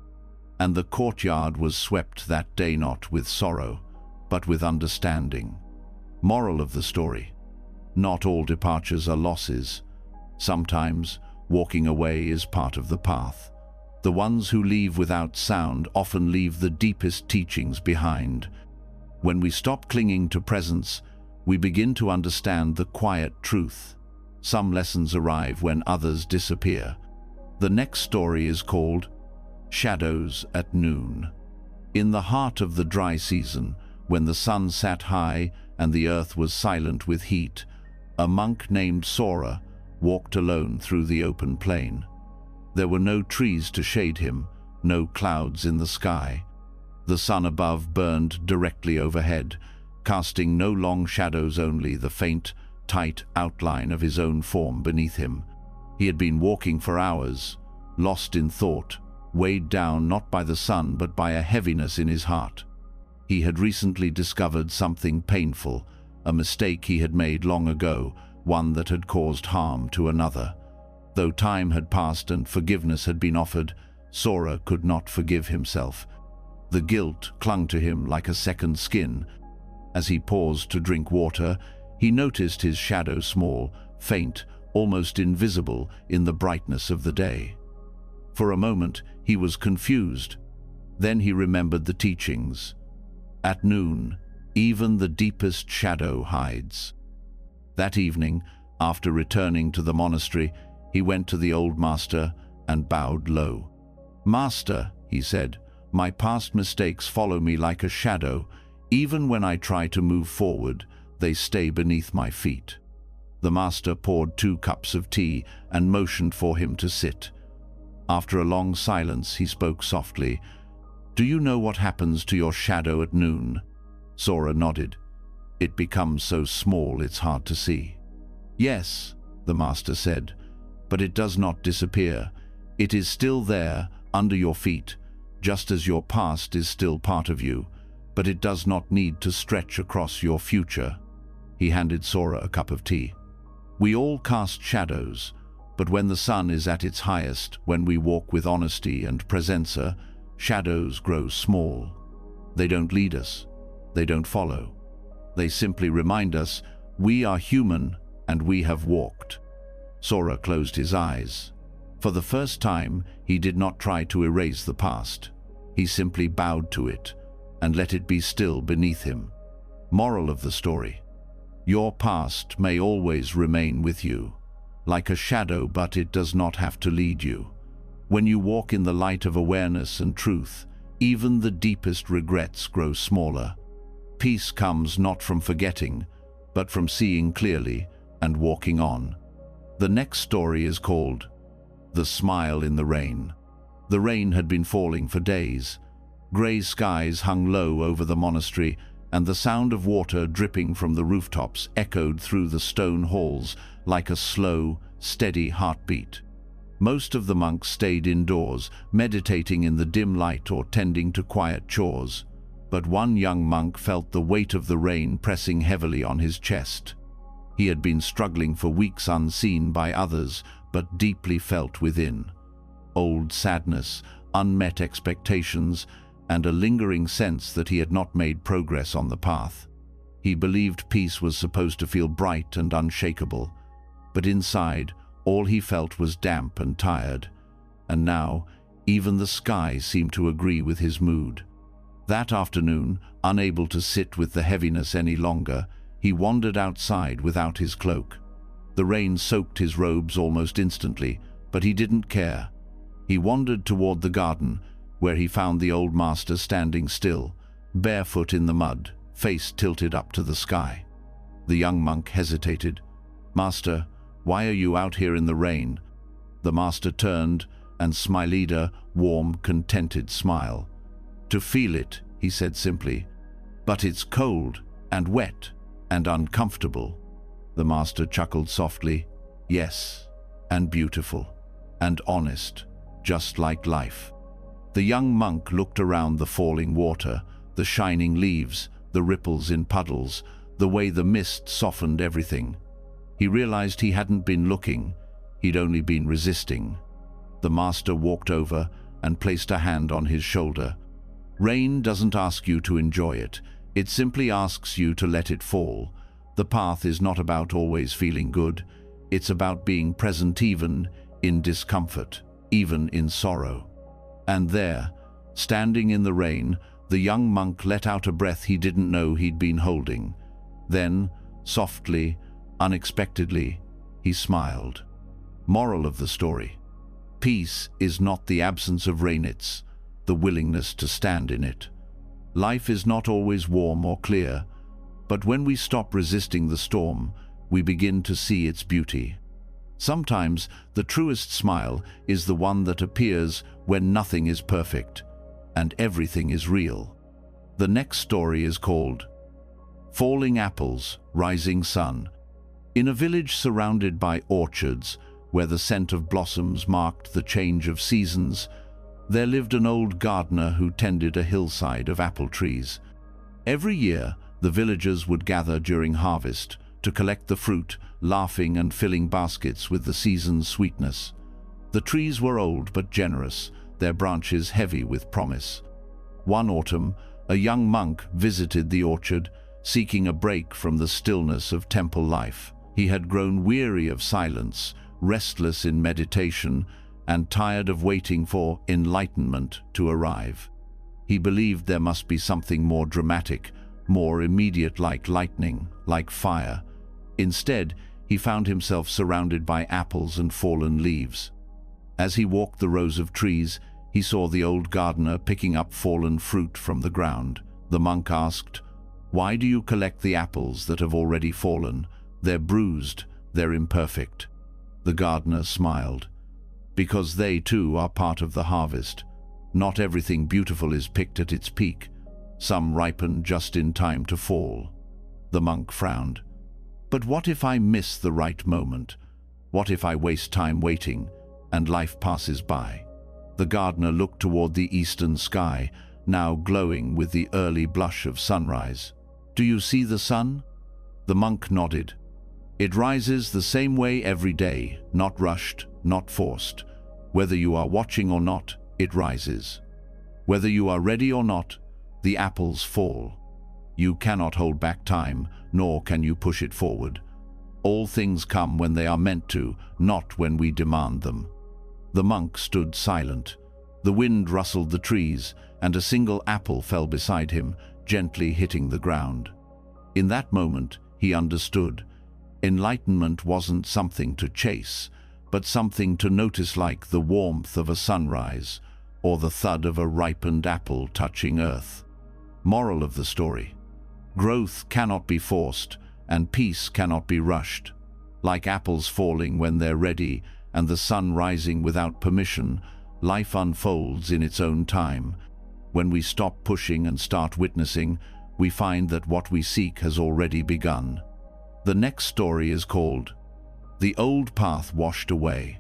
And the courtyard was swept that day not with sorrow, but with understanding. Moral of the story: not all departures are losses. Sometimes walking away is part of the path. The ones who leave without sound often leave the deepest teachings behind. When we stop clinging to presence, we begin to understand the quiet truth. Some lessons arrive when others disappear. The next story is called Shadows at Noon. In the heart of the dry season, when the sun sat high and the earth was silent with heat, a monk named Sora walked alone through the open plain. There were no trees to shade him, no clouds in the sky. The sun above burned directly overhead, casting no long shadows, only the faint, tight outline of his own form beneath him. He had been walking for hours, lost in thought, weighed down not by the sun but by a heaviness in his heart. He had recently discovered something painful, a mistake he had made long ago, one that had caused harm to another. Though time had passed and forgiveness had been offered, Sora could not forgive himself. The guilt clung to him like a second skin. As he paused to drink water, he noticed his shadow small, faint, almost invisible in the brightness of the day. For a moment, he was confused. Then he remembered the teachings. At noon, even the deepest shadow hides. That evening, after returning to the monastery, he went to the old master and bowed low. "Master," he said, "my past mistakes follow me like a shadow. Even when I try to move forward, they stay beneath my feet." The master poured 2 cups of tea and motioned for him to sit. After a long silence, he spoke softly. "Do you know what happens to your shadow at noon?" Sora nodded. "It becomes so small it's hard to see." "Yes," the master said, "but it does not disappear. It is still there, under your feet, just as your past is still part of you, but it does not need to stretch across your future." He handed Sora a cup of tea. "We all cast shadows, but when the sun is at its highest, when we walk with honesty and presenza, shadows grow small. They don't lead us. They don't follow. They simply remind us we are human and we have walked." Sora closed his eyes. For the first time, he did not try to erase the past. He simply bowed to it and let it be still beneath him. Moral of the story: your past may always remain with you, like a shadow, but it does not have to lead you. When you walk in the light of awareness and truth, even the deepest regrets grow smaller. Peace comes not from forgetting, but from seeing clearly and walking on. The next story is called The Smile in the Rain. The rain had been falling for days. Grey skies hung low over the monastery, and the sound of water dripping from the rooftops echoed through the stone halls like a slow, steady heartbeat. Most of the monks stayed indoors, meditating in the dim light or tending to quiet chores. But one young monk felt the weight of the rain pressing heavily on his chest. He had been struggling for weeks, unseen by others, but deeply felt within. Old sadness, unmet expectations, and a lingering sense that he had not made progress on the path. He believed peace was supposed to feel bright and unshakable, but inside, all he felt was damp and tired. And now, even the sky seemed to agree with his mood. That afternoon, unable to sit with the heaviness any longer, he wandered outside without his cloak. The rain soaked his robes almost instantly, but he didn't care. He wandered toward the garden, where he found the old master standing still, barefoot in the mud, face tilted up to the sky. The young monk hesitated. "Master, why are you out here in the rain?" The master turned and smiled a warm, contented smile. "To feel it," he said simply. "But it's cold and wet and uncomfortable." The master chuckled softly. "Yes, and beautiful and honest, just like life." The young monk looked around the falling water, the shining leaves, the ripples in puddles, the way the mist softened everything. He realized he hadn't been looking, he'd only been resisting. The master walked over and placed a hand on his shoulder. "Rain doesn't ask you to enjoy it, it simply asks you to let it fall. The path is not about always feeling good, it's about being present even in discomfort, even in sorrow." And there, standing in the rain, the young monk let out a breath he didn't know he'd been holding. Then, softly, unexpectedly, he smiled. Moral of the story: peace is not the absence of rain, it's the willingness to stand in it. Life is not always warm or clear, but when we stop resisting the storm, we begin to see its beauty. Sometimes the truest smile is the one that appears when nothing is perfect and everything is real. The next story is called Falling Apples, Rising Sun. In a village surrounded by orchards, where the scent of blossoms marked the change of seasons, there lived an old gardener who tended a hillside of apple trees. Every year, the villagers would gather during harvest to collect the fruit, laughing and filling baskets with the season's sweetness. The trees were old but generous, their branches heavy with promise. One autumn, a young monk visited the orchard, seeking a break from the stillness of temple life. He had grown weary of silence, restless in meditation, and tired of waiting for enlightenment to arrive. He believed there must be something more dramatic, more immediate, like lightning, like fire. Instead, he found himself surrounded by apples and fallen leaves. As he walked the rows of trees, he saw the old gardener picking up fallen fruit from the ground. The monk asked, "Why do you collect the apples that have already fallen? They're bruised, they're imperfect." The gardener smiled. "Because they too are part of the harvest. Not everything beautiful is picked at its peak. Some ripen just in time to fall. The monk frowned. But what if I miss the right moment? What if I waste time waiting and life passes by? The gardener looked toward the eastern sky, now glowing with the early blush of sunrise. Do you see the sun? The monk nodded. It rises the same way every day, not rushed, not forced. Whether you are watching or not, it rises. Whether you are ready or not, the apples fall. You cannot hold back time, nor can you push it forward. All things come when they are meant to, not when we demand them. The monk stood silent. The wind rustled the trees, and a single apple fell beside him, gently hitting the ground. In that moment, he understood. Enlightenment wasn't something to chase, but something to notice, like the warmth of a sunrise or the thud of a ripened apple touching earth. Moral of the story: growth cannot be forced, and peace cannot be rushed. Like apples falling when they're ready and the sun rising without permission, life unfolds in its own time. When we stop pushing and start witnessing, we find that what we seek has already begun. The next story is called The Old Path Washed Away.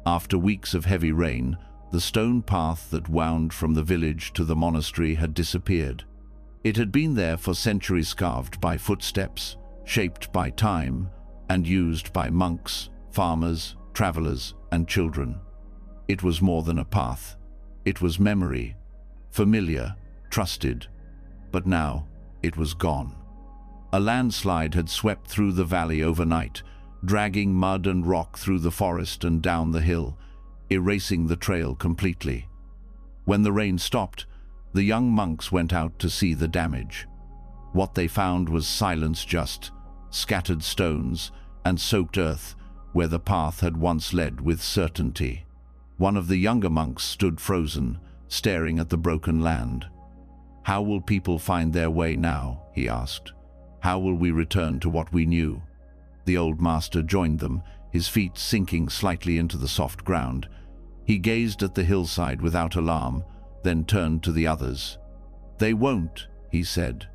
After weeks of heavy rain, the stone path that wound from the village to the monastery had disappeared. It had been there for centuries, carved by footsteps, shaped by time, and used by monks, farmers, travelers, and children. It was more than a path. It was memory, familiar, trusted. But now it was gone. A landslide had swept through the valley overnight, dragging mud and rock through the forest and down the hill, erasing the trail completely. When the rain stopped, the young monks went out to see the damage. What they found was silence, just scattered stones and soaked earth where the path had once led with certainty. One of the younger monks stood frozen, staring at the broken land. How will people find their way now? He asked. How will we return to what we knew? The old master joined them, his feet sinking slightly into the soft ground. He gazed at the hillside without alarm, then turned to the others. They won't, he said,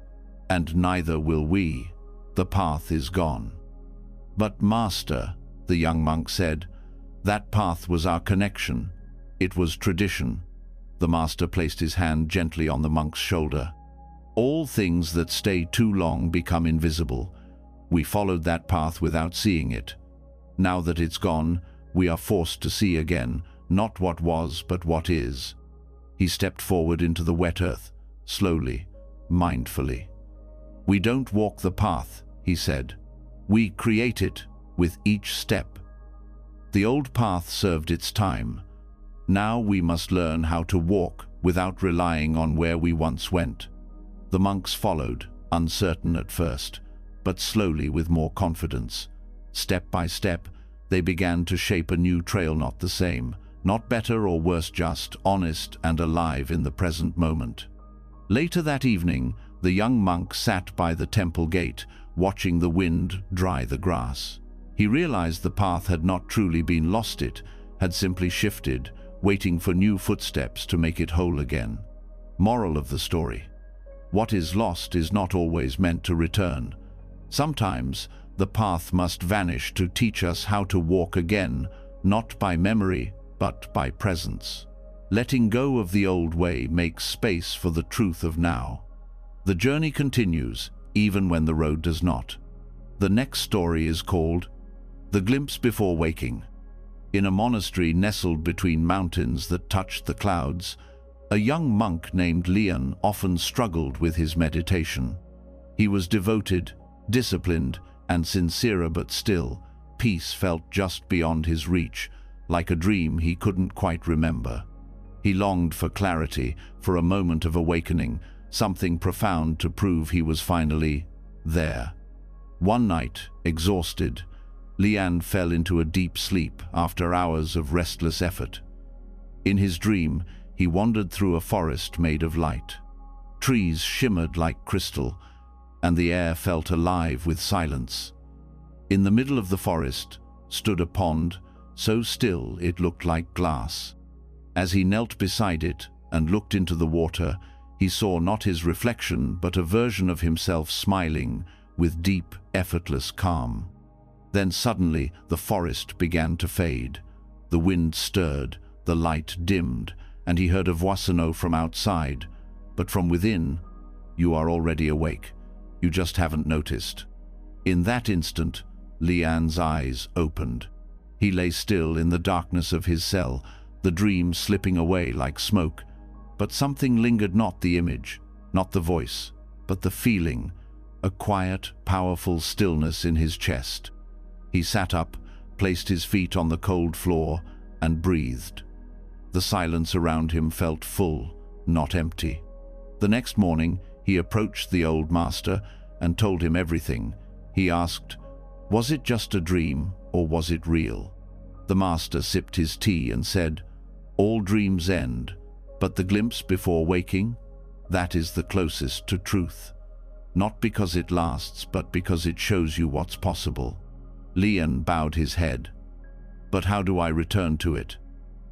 and neither will we. The path is gone. But master, the young monk said, that path was our connection. It was tradition. The master placed his hand gently on the monk's shoulder. All things that stay too long become invisible. We followed that path without seeing it. Now that it's gone, we are forced to see again, not what was, but what is. He stepped forward into the wet earth, slowly, mindfully. We don't walk the path, he said. We create it with each step. The old path served its time. Now we must learn how to walk without relying on where we once went. The monks followed, uncertain at first, but slowly with more confidence. Step by step, they began to shape a new trail, not the same, not better or worse, just honest and alive in the present moment. Later that evening, the young monk sat by the temple gate, watching the wind dry the grass. He realized the path had not truly been lost, it had simply shifted, waiting for new footsteps to make it whole again. Moral of the story: what is lost is not always meant to return. Sometimes the path must vanish to teach us how to walk again, not by memory, but by presence. Letting go of the old way makes space for the truth of now. The journey continues, even when the road does not. The next story is called The Glimpse Before Waking. In a monastery nestled between mountains that touched the clouds, a young monk named Leon often struggled with his meditation. He was devoted, disciplined, and sincere, but still, peace felt just beyond his reach, like a dream he couldn't quite remember. He longed for clarity, for a moment of awakening, something profound to prove he was finally there. One night, exhausted, Leon fell into a deep sleep after hours of restless effort. In his dream, he wandered through a forest made of light. Trees shimmered like crystal, and the air felt alive with silence. In the middle of the forest stood a pond, so still it looked like glass. As he knelt beside it, and looked into the water, he saw not his reflection, but a version of himself smiling with deep, effortless calm. Then suddenly the forest began to fade. The wind stirred, the light dimmed, and he heard a voice from outside. But from within, "You are already awake. You just haven't noticed." In that instant, Lian's eyes opened. He lay still in the darkness of his cell, the dream slipping away like smoke. But something lingered, not the image, not the voice, but the feeling, a quiet, powerful stillness in his chest. He sat up, placed his feet on the cold floor, and breathed. The silence around him felt full, not empty. The next morning, he approached the old master and told him everything. He asked, "Was it just a dream, or was it real?" The master sipped his tea and said, "All dreams end, but the glimpse before waking, that is the closest to truth. Not because it lasts, but because it shows you what's possible." Lian bowed his head. "But how do I return to it?"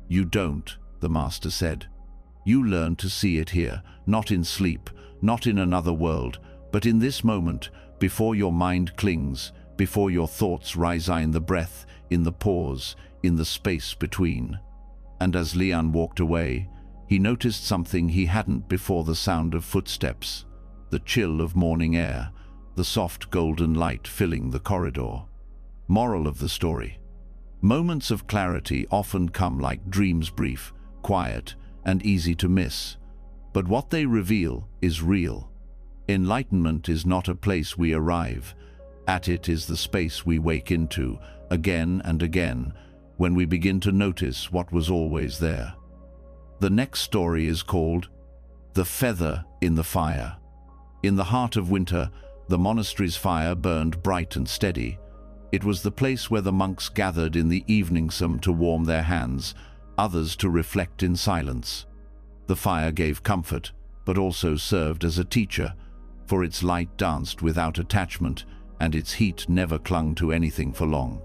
"You don't," the master said. "You learn to see it here, not in sleep, not in another world, but in this moment, before your mind clings, before your thoughts rise in the breath, in the pause, in the space between." And as Lian walked away, he noticed something he hadn't before: the sound of footsteps, the chill of morning air, the soft golden light filling the corridor. Moral of the story: moments of clarity often come like dreams, brief, quiet, and easy to miss. But what they reveal is real. Enlightenment is not a place we arrive at, it is the space we wake into, again and again, when we begin to notice what was always there. The next story is called The Feather in the Fire. In the heart of winter, the monastery's fire burned bright and steady. It was the place where the monks gathered in the evening, some to warm their hands, others to reflect in silence. The fire gave comfort, but also served as a teacher, for its light danced without attachment, and its heat never clung to anything for long.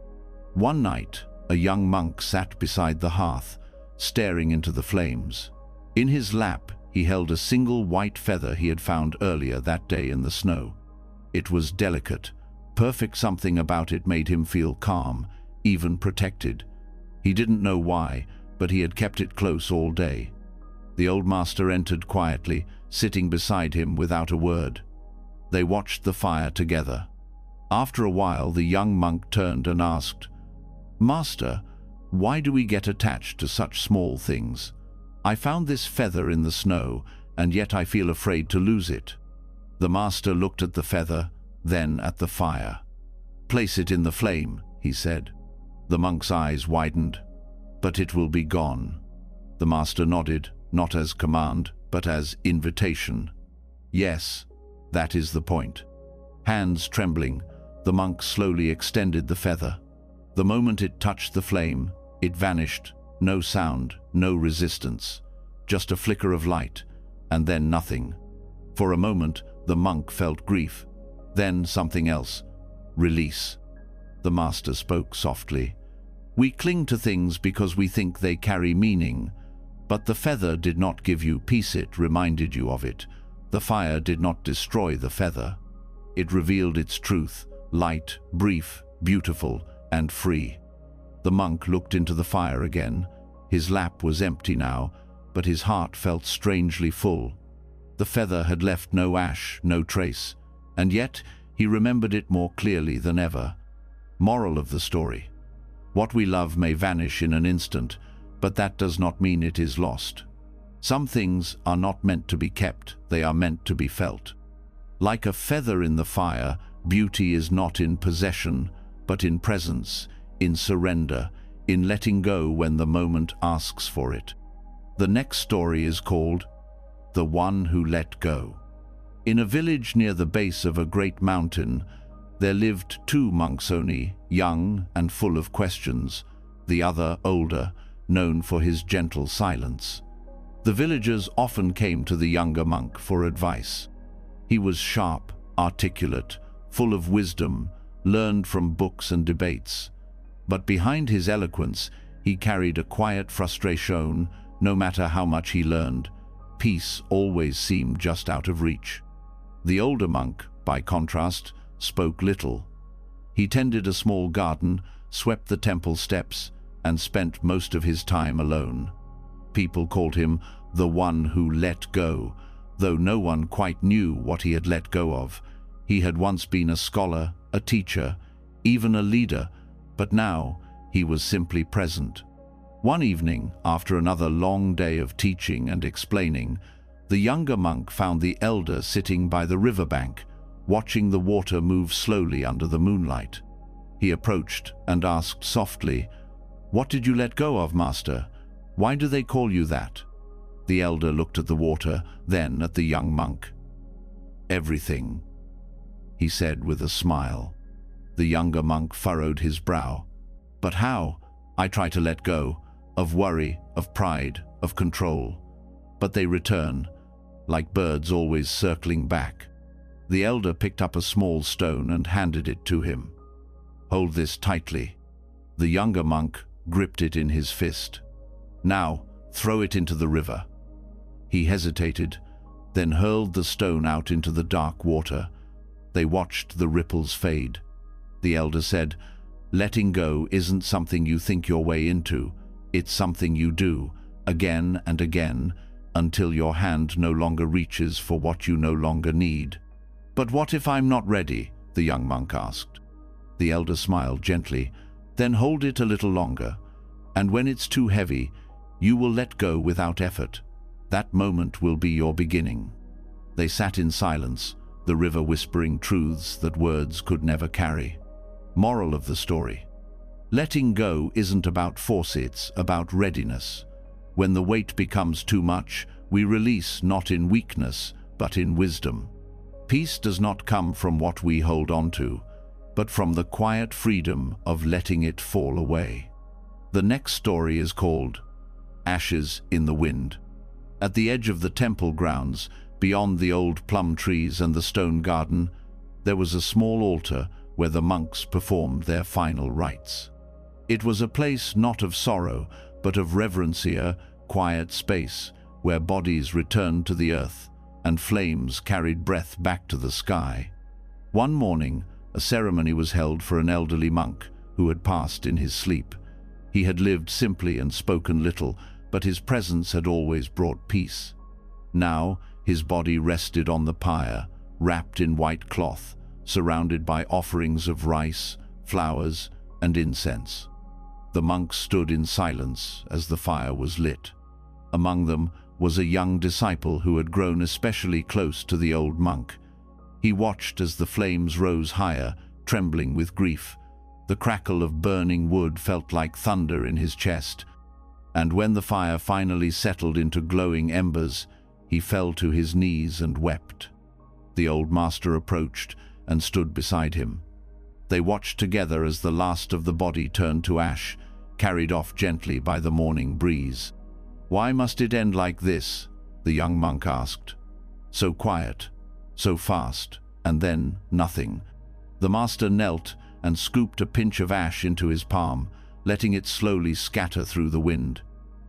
One night, a young monk sat beside the hearth, staring into the flames. In his lap, he held a single white feather he had found earlier that day in the snow. It was delicate, perfect. Something about it made him feel calm, even protected. He didn't know why, but he had kept it close all day. The old master entered quietly, sitting beside him without a word. They watched the fire together. After a while, the young monk turned and asked, "Master, why do we get attached to such small things? I found this feather in the snow, and yet I feel afraid to lose it." The master looked at the feather, then at the fire. "Place it in the flame," he said. The monk's eyes widened. "But it will be gone." The master nodded, not as command, but as invitation. "Yes, that is the point." Hands trembling, the monk slowly extended the feather. The moment it touched the flame, it vanished. No sound, no resistance, just a flicker of light, and then nothing. For a moment, the monk felt grief, then something else: release. The master spoke softly. "We cling to things because we think they carry meaning, but the feather did not give you peace, it reminded you of it. The fire did not destroy the feather. It revealed its truth, light, brief, beautiful, and free." The monk looked into the fire again. His lap was empty now, but his heart felt strangely full. The feather had left no ash, no trace, and yet he remembered it more clearly than ever. Moral of the story: what we love may vanish in an instant, but that does not mean it is lost. Some things are not meant to be kept, they are meant to be felt. Like a feather in the fire, beauty is not in possession, but in presence, in surrender, in letting go when the moment asks for it. The next story is called The One Who Let Go. In a village near the base of a great mountain, there lived two monks only, young and full of questions, the other older, known for his gentle silence. The villagers often came to the younger monk for advice. He was sharp, articulate, full of wisdom, learned from books and debates. But behind his eloquence, he carried a quiet frustration. No matter how much he learned, peace always seemed just out of reach. The older monk, by contrast, spoke little. He tended a small garden, swept the temple steps, and spent most of his time alone. People called him the one who let go, though no one quite knew what he had let go of. He had once been a scholar, a teacher, even a leader, but now he was simply present. One evening, after another long day of teaching and explaining, the younger monk found the elder sitting by the riverbank, watching the water move slowly under the moonlight. He approached and asked softly, "What did you let go of, master? Why do they call you that?" The elder looked at the water, then at the young monk. "Everything," he said with a smile. The younger monk furrowed his brow. "But how? I try to let go, of worry, of pride, of control. But they return, like birds always circling back." The elder picked up a small stone and handed it to him. "Hold this tightly." The younger monk gripped it in his fist. "Now, throw it into the river." He hesitated, then hurled the stone out into the dark water. They watched the ripples fade. The elder said, "Letting go isn't something you think your way into. It's something you do, again and again, until your hand no longer reaches for what you no longer need." "But what if I'm not ready?" the young monk asked. The elder smiled gently. "Then hold it a little longer, and when it's too heavy, you will let go without effort. That moment will be your beginning." They sat in silence, the river whispering truths that words could never carry. Moral of the story: letting go isn't about force, it's about readiness. When the weight becomes too much, we release not in weakness, but in wisdom. Peace does not come from what we hold on to, but from the quiet freedom of letting it fall away. The next story is called Ashes in the Wind. At the edge of the temple grounds, beyond the old plum trees and the stone garden, there was a small altar where the monks performed their final rites. It was a place not of sorrow, but of reverencia, quiet space, where bodies returned to the earth and flames carried breath back to the sky. One morning, a ceremony was held for an elderly monk who had passed in his sleep. He had lived simply and spoken little, but his presence had always brought peace. Now, his body rested on the pyre, wrapped in white cloth, surrounded by offerings of rice, flowers, and incense. The monks stood in silence as the fire was lit. Among them was a young disciple who had grown especially close to the old monk. He watched as the flames rose higher, trembling with grief. The crackle of burning wood felt like thunder in his chest, and when the fire finally settled into glowing embers, he fell to his knees and wept. The old master approached and stood beside him. They watched together as the last of the body turned to ash, carried off gently by the morning breeze. "Why must it end like this?" the young monk asked. "So quiet, so fast, and then nothing." The master knelt and scooped a pinch of ash into his palm, letting it slowly scatter through the wind.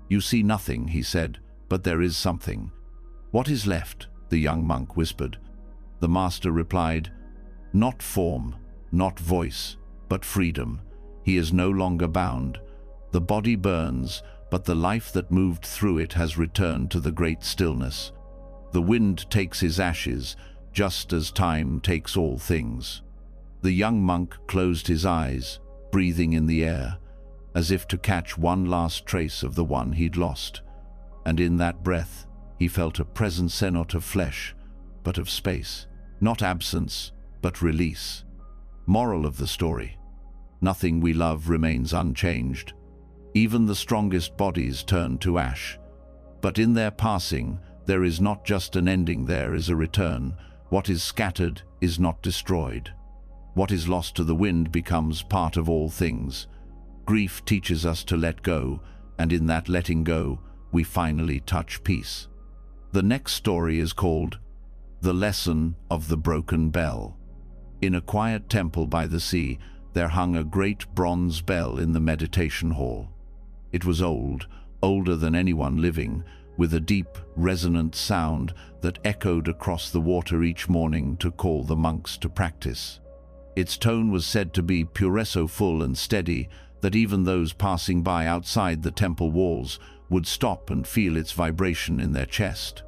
"You see nothing," he said, "but there is something." "What is left?" the young monk whispered. The master replied, "Not form, not voice, but freedom. He is no longer bound. The body burns, but the life that moved through it has returned to the great stillness. The wind takes his ashes, just as time takes all things." The young monk closed his eyes, breathing in the air, as if to catch one last trace of the one he'd lost. And in that breath, he felt a presence not of flesh, but of space. Not absence, but release. Moral of the story: nothing we love remains unchanged. Even the strongest bodies turn to ash. But in their passing, there is not just an ending, there is a return. What is scattered is not destroyed. What is lost to the wind becomes part of all things. Grief teaches us to let go, and in that letting go, we finally touch peace. The next story is called The Lesson of the Broken Bell. In a quiet temple by the sea, there hung a great bronze bell in the meditation hall. It was old, older than anyone living, with a deep, resonant sound that echoed across the water each morning to call the monks to practice. Its tone was said to be so full and steady that even those passing by outside the temple walls would stop and feel its vibration in their chest.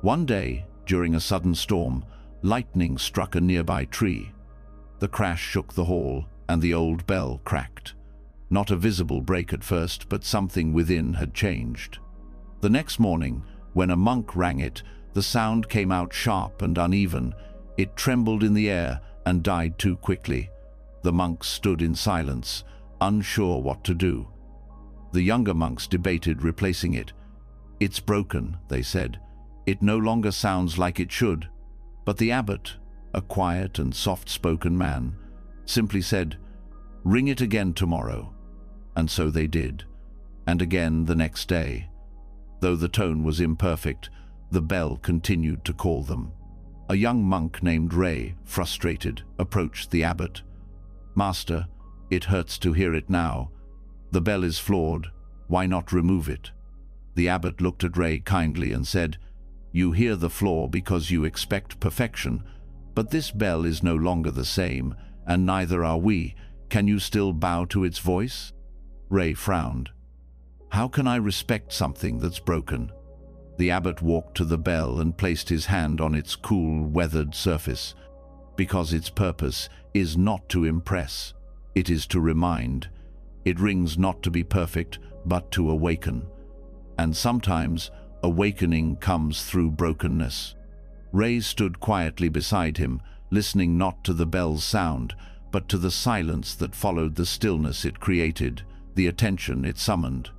One day, during a sudden storm, lightning struck a nearby tree. The crash shook the hall, and the old bell cracked. Not a visible break at first, but something within had changed. The next morning, when a monk rang it, the sound came out sharp and uneven. It trembled in the air and died too quickly. The monks stood in silence, unsure what to do. The younger monks debated replacing it. "It's broken," they said. "It no longer sounds like it should." But the abbot, a quiet and soft-spoken man, simply said, "Ring it again tomorrow." And so they did, and again the next day. Though the tone was imperfect, the bell continued to call them. A young monk named Ray, frustrated, approached the abbot. "Master, it hurts to hear it now. The bell is flawed. Why not remove it?" The abbot looked at Ray kindly and said, "You hear the flaw because you expect perfection, but this bell is no longer the same, and neither are we. Can you still bow to its voice?" Ray frowned. "How can I respect something that's broken?" The abbot walked to the bell and placed his hand on its cool, weathered surface. "Because its purpose is not to impress. It is to remind. It rings not to be perfect, but to awaken. And sometimes awakening comes through brokenness." Ray stood quietly beside him, listening not to the bell's sound, but to the silence that followed the stillness it created, the attention it summoned.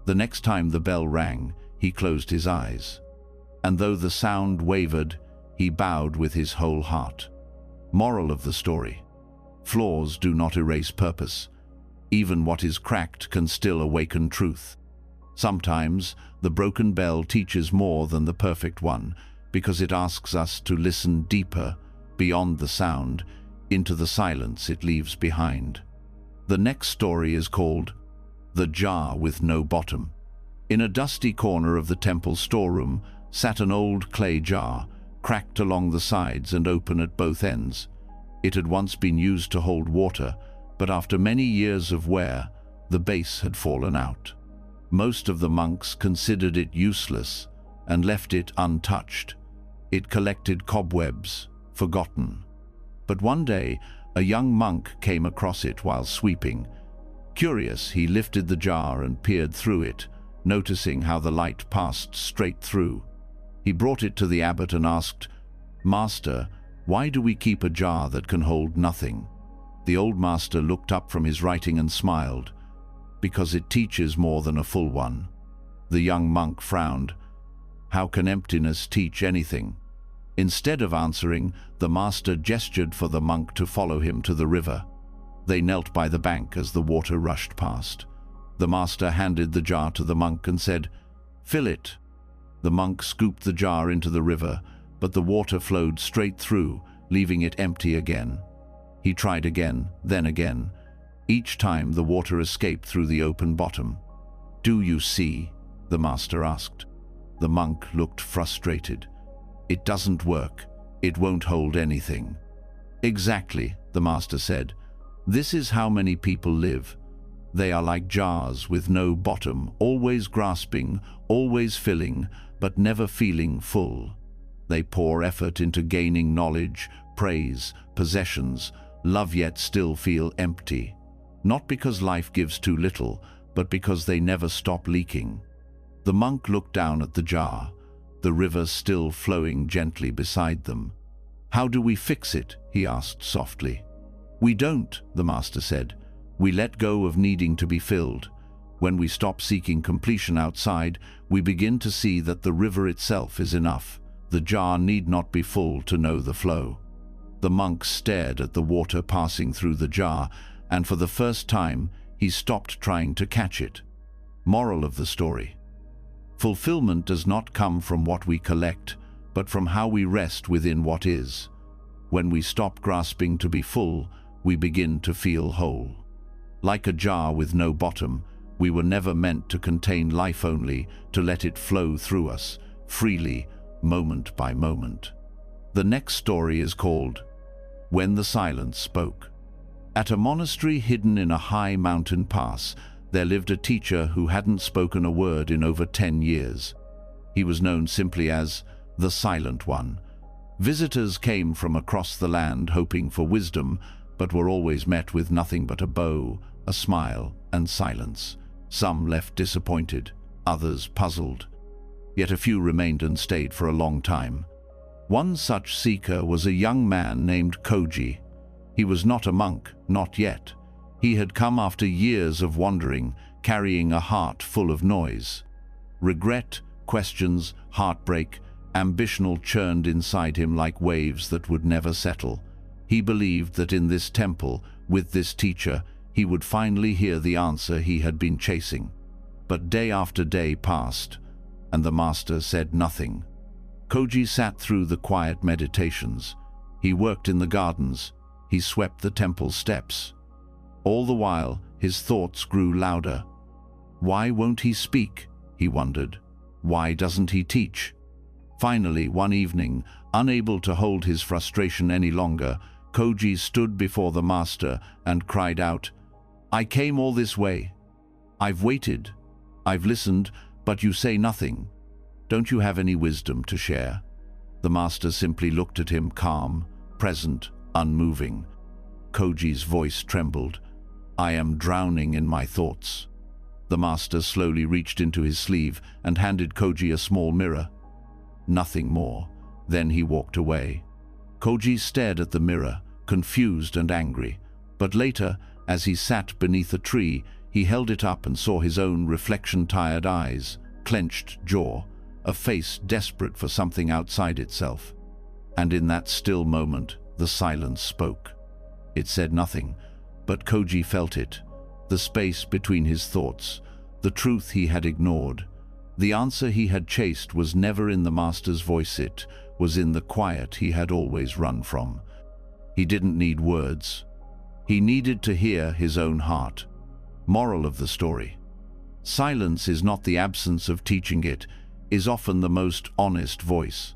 The next time the bell rang, he closed his eyes. And though the sound wavered, he bowed with his whole heart. Moral of the story: flaws do not erase purpose. Even what is cracked can still awaken truth. Sometimes the broken bell teaches more than the perfect one, because it asks us to listen deeper, beyond the sound, into the silence it leaves behind. The next story is called The Jar with No Bottom. In a dusty corner of the temple storeroom sat an old clay jar, cracked along the sides and open at both ends. It had once been used to hold water, but after many years of wear, the base had fallen out. Most of the monks considered it useless and left it untouched. It collected cobwebs, forgotten. But one day, a young monk came across it while sweeping. Curious, he lifted the jar and peered through it, noticing how the light passed straight through. He brought it to the abbot and asked, "Master, why do we keep a jar that can hold nothing?" The old master looked up from his writing and smiled. "Because it teaches more than a full one." The young monk frowned. "How can emptiness teach anything?" Instead of answering, the master gestured for the monk to follow him to the river. They knelt by the bank as the water rushed past. The master handed the jar to the monk and said, "Fill it." The monk scooped the jar into the river, but the water flowed straight through, leaving it empty again. He tried again, then again. Each time the water escaped through the open bottom. "Do you see?" the master asked. The monk looked frustrated. "It doesn't work. It won't hold anything." "Exactly," the master said. "This is how many people live. They are like jars with no bottom, always grasping, always filling, but never feeling full. They pour effort into gaining knowledge, praise, possessions, love, yet still feel empty. Not because life gives too little, but because they never stop leaking." The monk looked down at the jar, the river still flowing gently beside them. "How do we fix it?" he asked softly. "We don't," the master said. "We let go of needing to be filled. When we stop seeking completion outside, we begin to see that the river itself is enough. The jar need not be full to know the flow." The monk stared at the water passing through the jar, and for the first time, he stopped trying to catch it. Moral of the story: fulfillment does not come from what we collect, but from how we rest within what is. When we stop grasping to be full, we begin to feel whole. Like a jar with no bottom, We were never meant to contain life, only to let it flow through us, freely, moment by moment. The next story is called When the Silence Spoke. At a monastery hidden in a high mountain pass, there lived a teacher who hadn't spoken a word in over 10 years. He was known simply as the Silent One. Visitors came from across the land hoping for wisdom, but were always met with nothing but a bow, a smile, and silence. Some left disappointed, others puzzled. Yet a few remained and stayed for a long time. One such seeker was a young man named Koji. He was not a monk, not yet. He had come after years of wandering, carrying a heart full of noise. Regret, questions, heartbreak, ambition all churned inside him like waves that would never settle. He believed that in this temple, with this teacher, he would finally hear the answer he had been chasing. But day after day passed, and the master said nothing. Koji sat through the quiet meditations. He worked in the gardens. He swept the temple steps. All the while, his thoughts grew louder. Why won't he speak? He wondered. Why doesn't he teach? Finally, one evening, unable to hold his frustration any longer, Koji stood before the master and cried out, "I came all this way. I've waited. I've listened, but you say nothing. Don't you have any wisdom to share?" The master simply looked at him, calm, present, unmoving. Koji's voice trembled. "I am drowning in my thoughts." The master slowly reached into his sleeve and handed Koji a small mirror. Nothing more. Then he walked away. Koji stared at the mirror, confused and angry. But later, as he sat beneath a tree, he held it up and saw his own reflection-tired eyes, clenched jaw, a face desperate for something outside itself. And in that still moment, the silence spoke. It said nothing, but Koji felt it, the space between his thoughts, the truth he had ignored. The answer he had chased was never in the master's voice, it was in the quiet he had always run from. He didn't need words. He needed to hear his own heart. Moral of the story: silence is not the absence of teaching, it is often the most honest voice.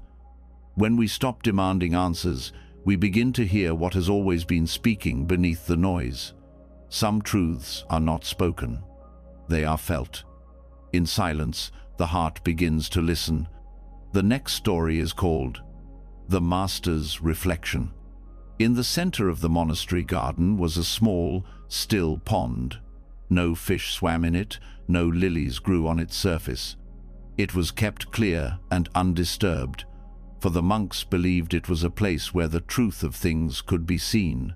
When we stop demanding answers, we begin to hear what has always been speaking beneath the noise. Some truths are not spoken. They are felt. In silence, the heart begins to listen. The next story is called The Master's Reflection. In the center of the monastery garden was a small, still pond. No fish swam in it, no lilies grew on its surface. It was kept clear and undisturbed, for the monks believed it was a place where the truth of things could be seen.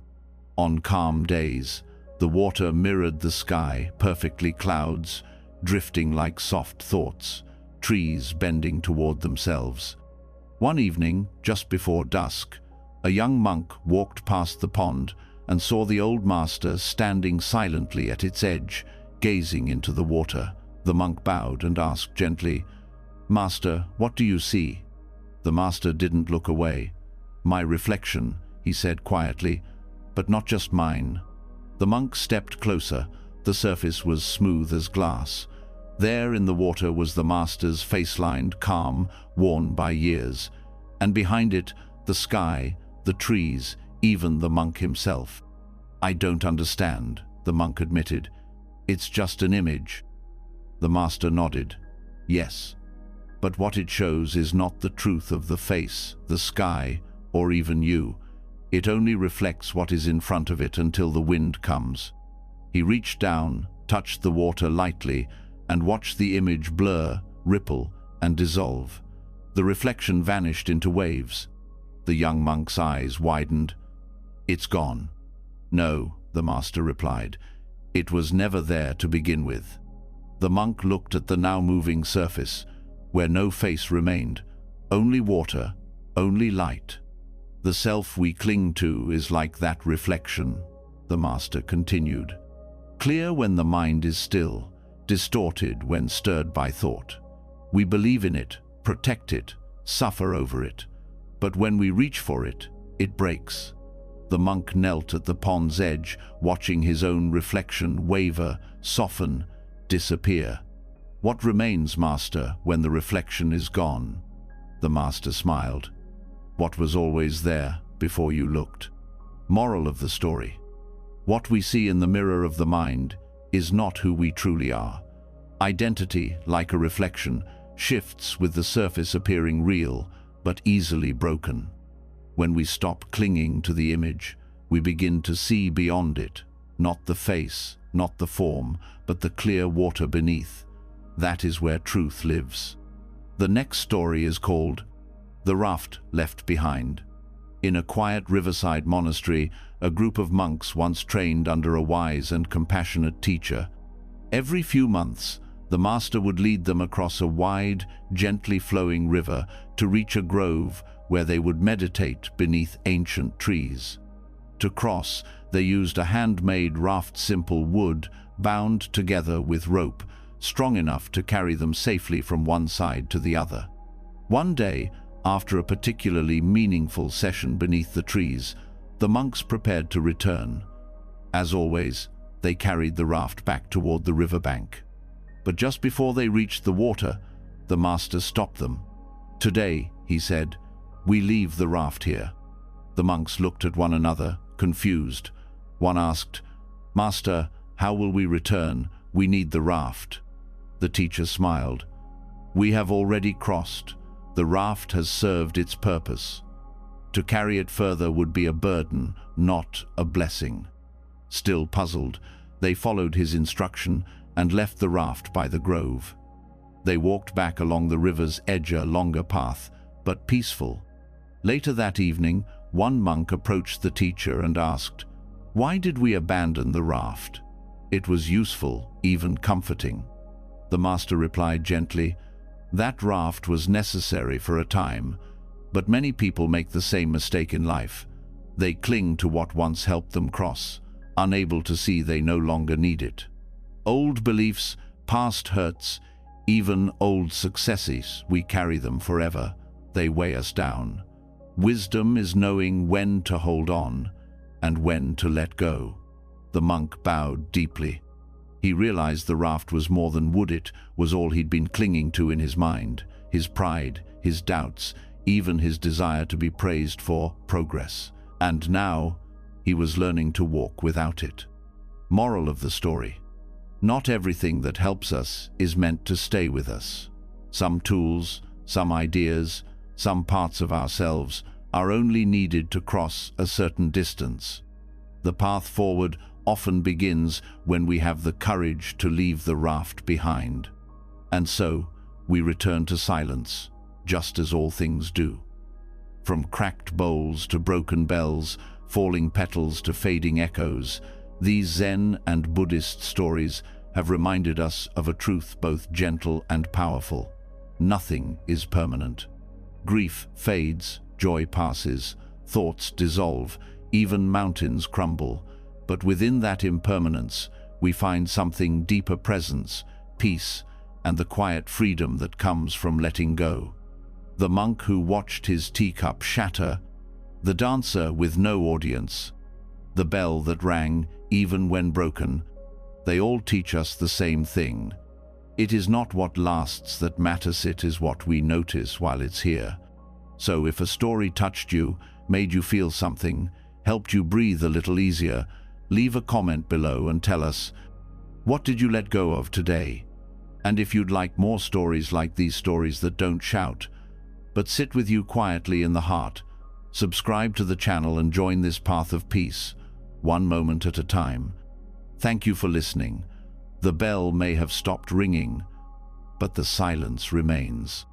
On calm days, the water mirrored the sky, perfectly, clouds drifting like soft thoughts, trees bending toward themselves. One evening, just before dusk, a young monk walked past the pond and saw the old master standing silently at its edge, gazing into the water. The monk bowed and asked gently, "Master, what do you see?" The master didn't look away. "My reflection," he said quietly, "but not just mine." The monk stepped closer. The surface was smooth as glass. There in the water was the master's face, lined, calm, worn by years. And behind it, the sky, the trees, even the monk himself. "I don't understand," the monk admitted. "It's just an image." The master nodded. "Yes, but what it shows is not the truth of the face, the sky, or even you. It only reflects what is in front of it until the wind comes." He reached down, touched the water lightly, and watched the image blur, ripple, and dissolve. The reflection vanished into waves. The young monk's eyes widened. "It's gone." "No," the master replied. "It was never there to begin with." The monk looked at the now moving surface, where no face remained, only water, only light. "The self we cling to is like that reflection," the master continued. "Clear when the mind is still, distorted when stirred by thought. We believe in it, protect it, suffer over it. But when we reach for it, it breaks." The monk knelt at the pond's edge, watching his own reflection waver, soften. disappear. What remains, Master, when the reflection is gone? The Master smiled. What was always there before you looked. Moral of the story. What we see in the mirror of the mind is not who we truly are. Identity, like a reflection, shifts with the surface appearing real, but easily broken. When we stop clinging to the image, we begin to see beyond it, not the face, not the form, but the clear water beneath. That is where truth lives. The next story is called The Raft Left Behind. In a quiet riverside monastery, a group of monks once trained under a wise and compassionate teacher. Every few months, the master would lead them across a wide, gently flowing river to reach a grove where they would meditate beneath ancient trees. To cross, they used a handmade raft, simple wood, bound together with rope, strong enough to carry them safely from one side to the other. One day, after a particularly meaningful session beneath the trees, the monks prepared to return. As always, they carried the raft back toward the riverbank. But just before they reached the water, the master stopped them. "Today," he said, "we leave the raft here." The monks looked at one another, confused. One asked, "Master, how will we return? We need the raft." The teacher smiled. "We have already crossed. The raft has served its purpose. To carry it further would be a burden, not a blessing." Still puzzled, they followed his instruction and left the raft by the grove. They walked back along the river's edge, a longer path, but peaceful. Later that evening, one monk approached the teacher and asked, "Why did we abandon the raft?" It was useful, even comforting. The master replied gently, "That raft was necessary for a time, but many people make the same mistake in life. They cling to what once helped them cross, unable to see they no longer need it. Old beliefs, past hurts, even old successes, we carry them forever. They weigh us down. Wisdom is knowing when to hold on and when to let go." The monk bowed deeply. He realized the raft was more than wood. It was all he'd been clinging to in his mind, his pride, his doubts, even his desire to be praised for progress. And now, he was learning to walk without it. Moral of the story. Not everything that helps us is meant to stay with us. Some tools, some ideas, some parts of ourselves are only needed to cross a certain distance. The path forward often begins when we have the courage to leave the raft behind. And so, we return to silence, just as all things do. From cracked bowls to broken bells, falling petals to fading echoes, these Zen and Buddhist stories have reminded us of a truth both gentle and powerful. Nothing is permanent. Grief fades, joy passes, thoughts dissolve, even mountains crumble. But within that impermanence, we find something deeper: presence, peace, and the quiet freedom that comes from letting go. The monk who watched his teacup shatter, the dancer with no audience, the bell that rang even when broken, they all teach us the same thing. It is not what lasts that matters, it is what we notice while it's here. So if a story touched you, made you feel something, helped you breathe a little easier, leave a comment below and tell us, what did you let go of today? And if you'd like more stories like these, stories that don't shout, but sit with you quietly in the heart, subscribe to the channel and join this path of peace, one moment at a time. Thank you for listening. The bell may have stopped ringing, but the silence remains.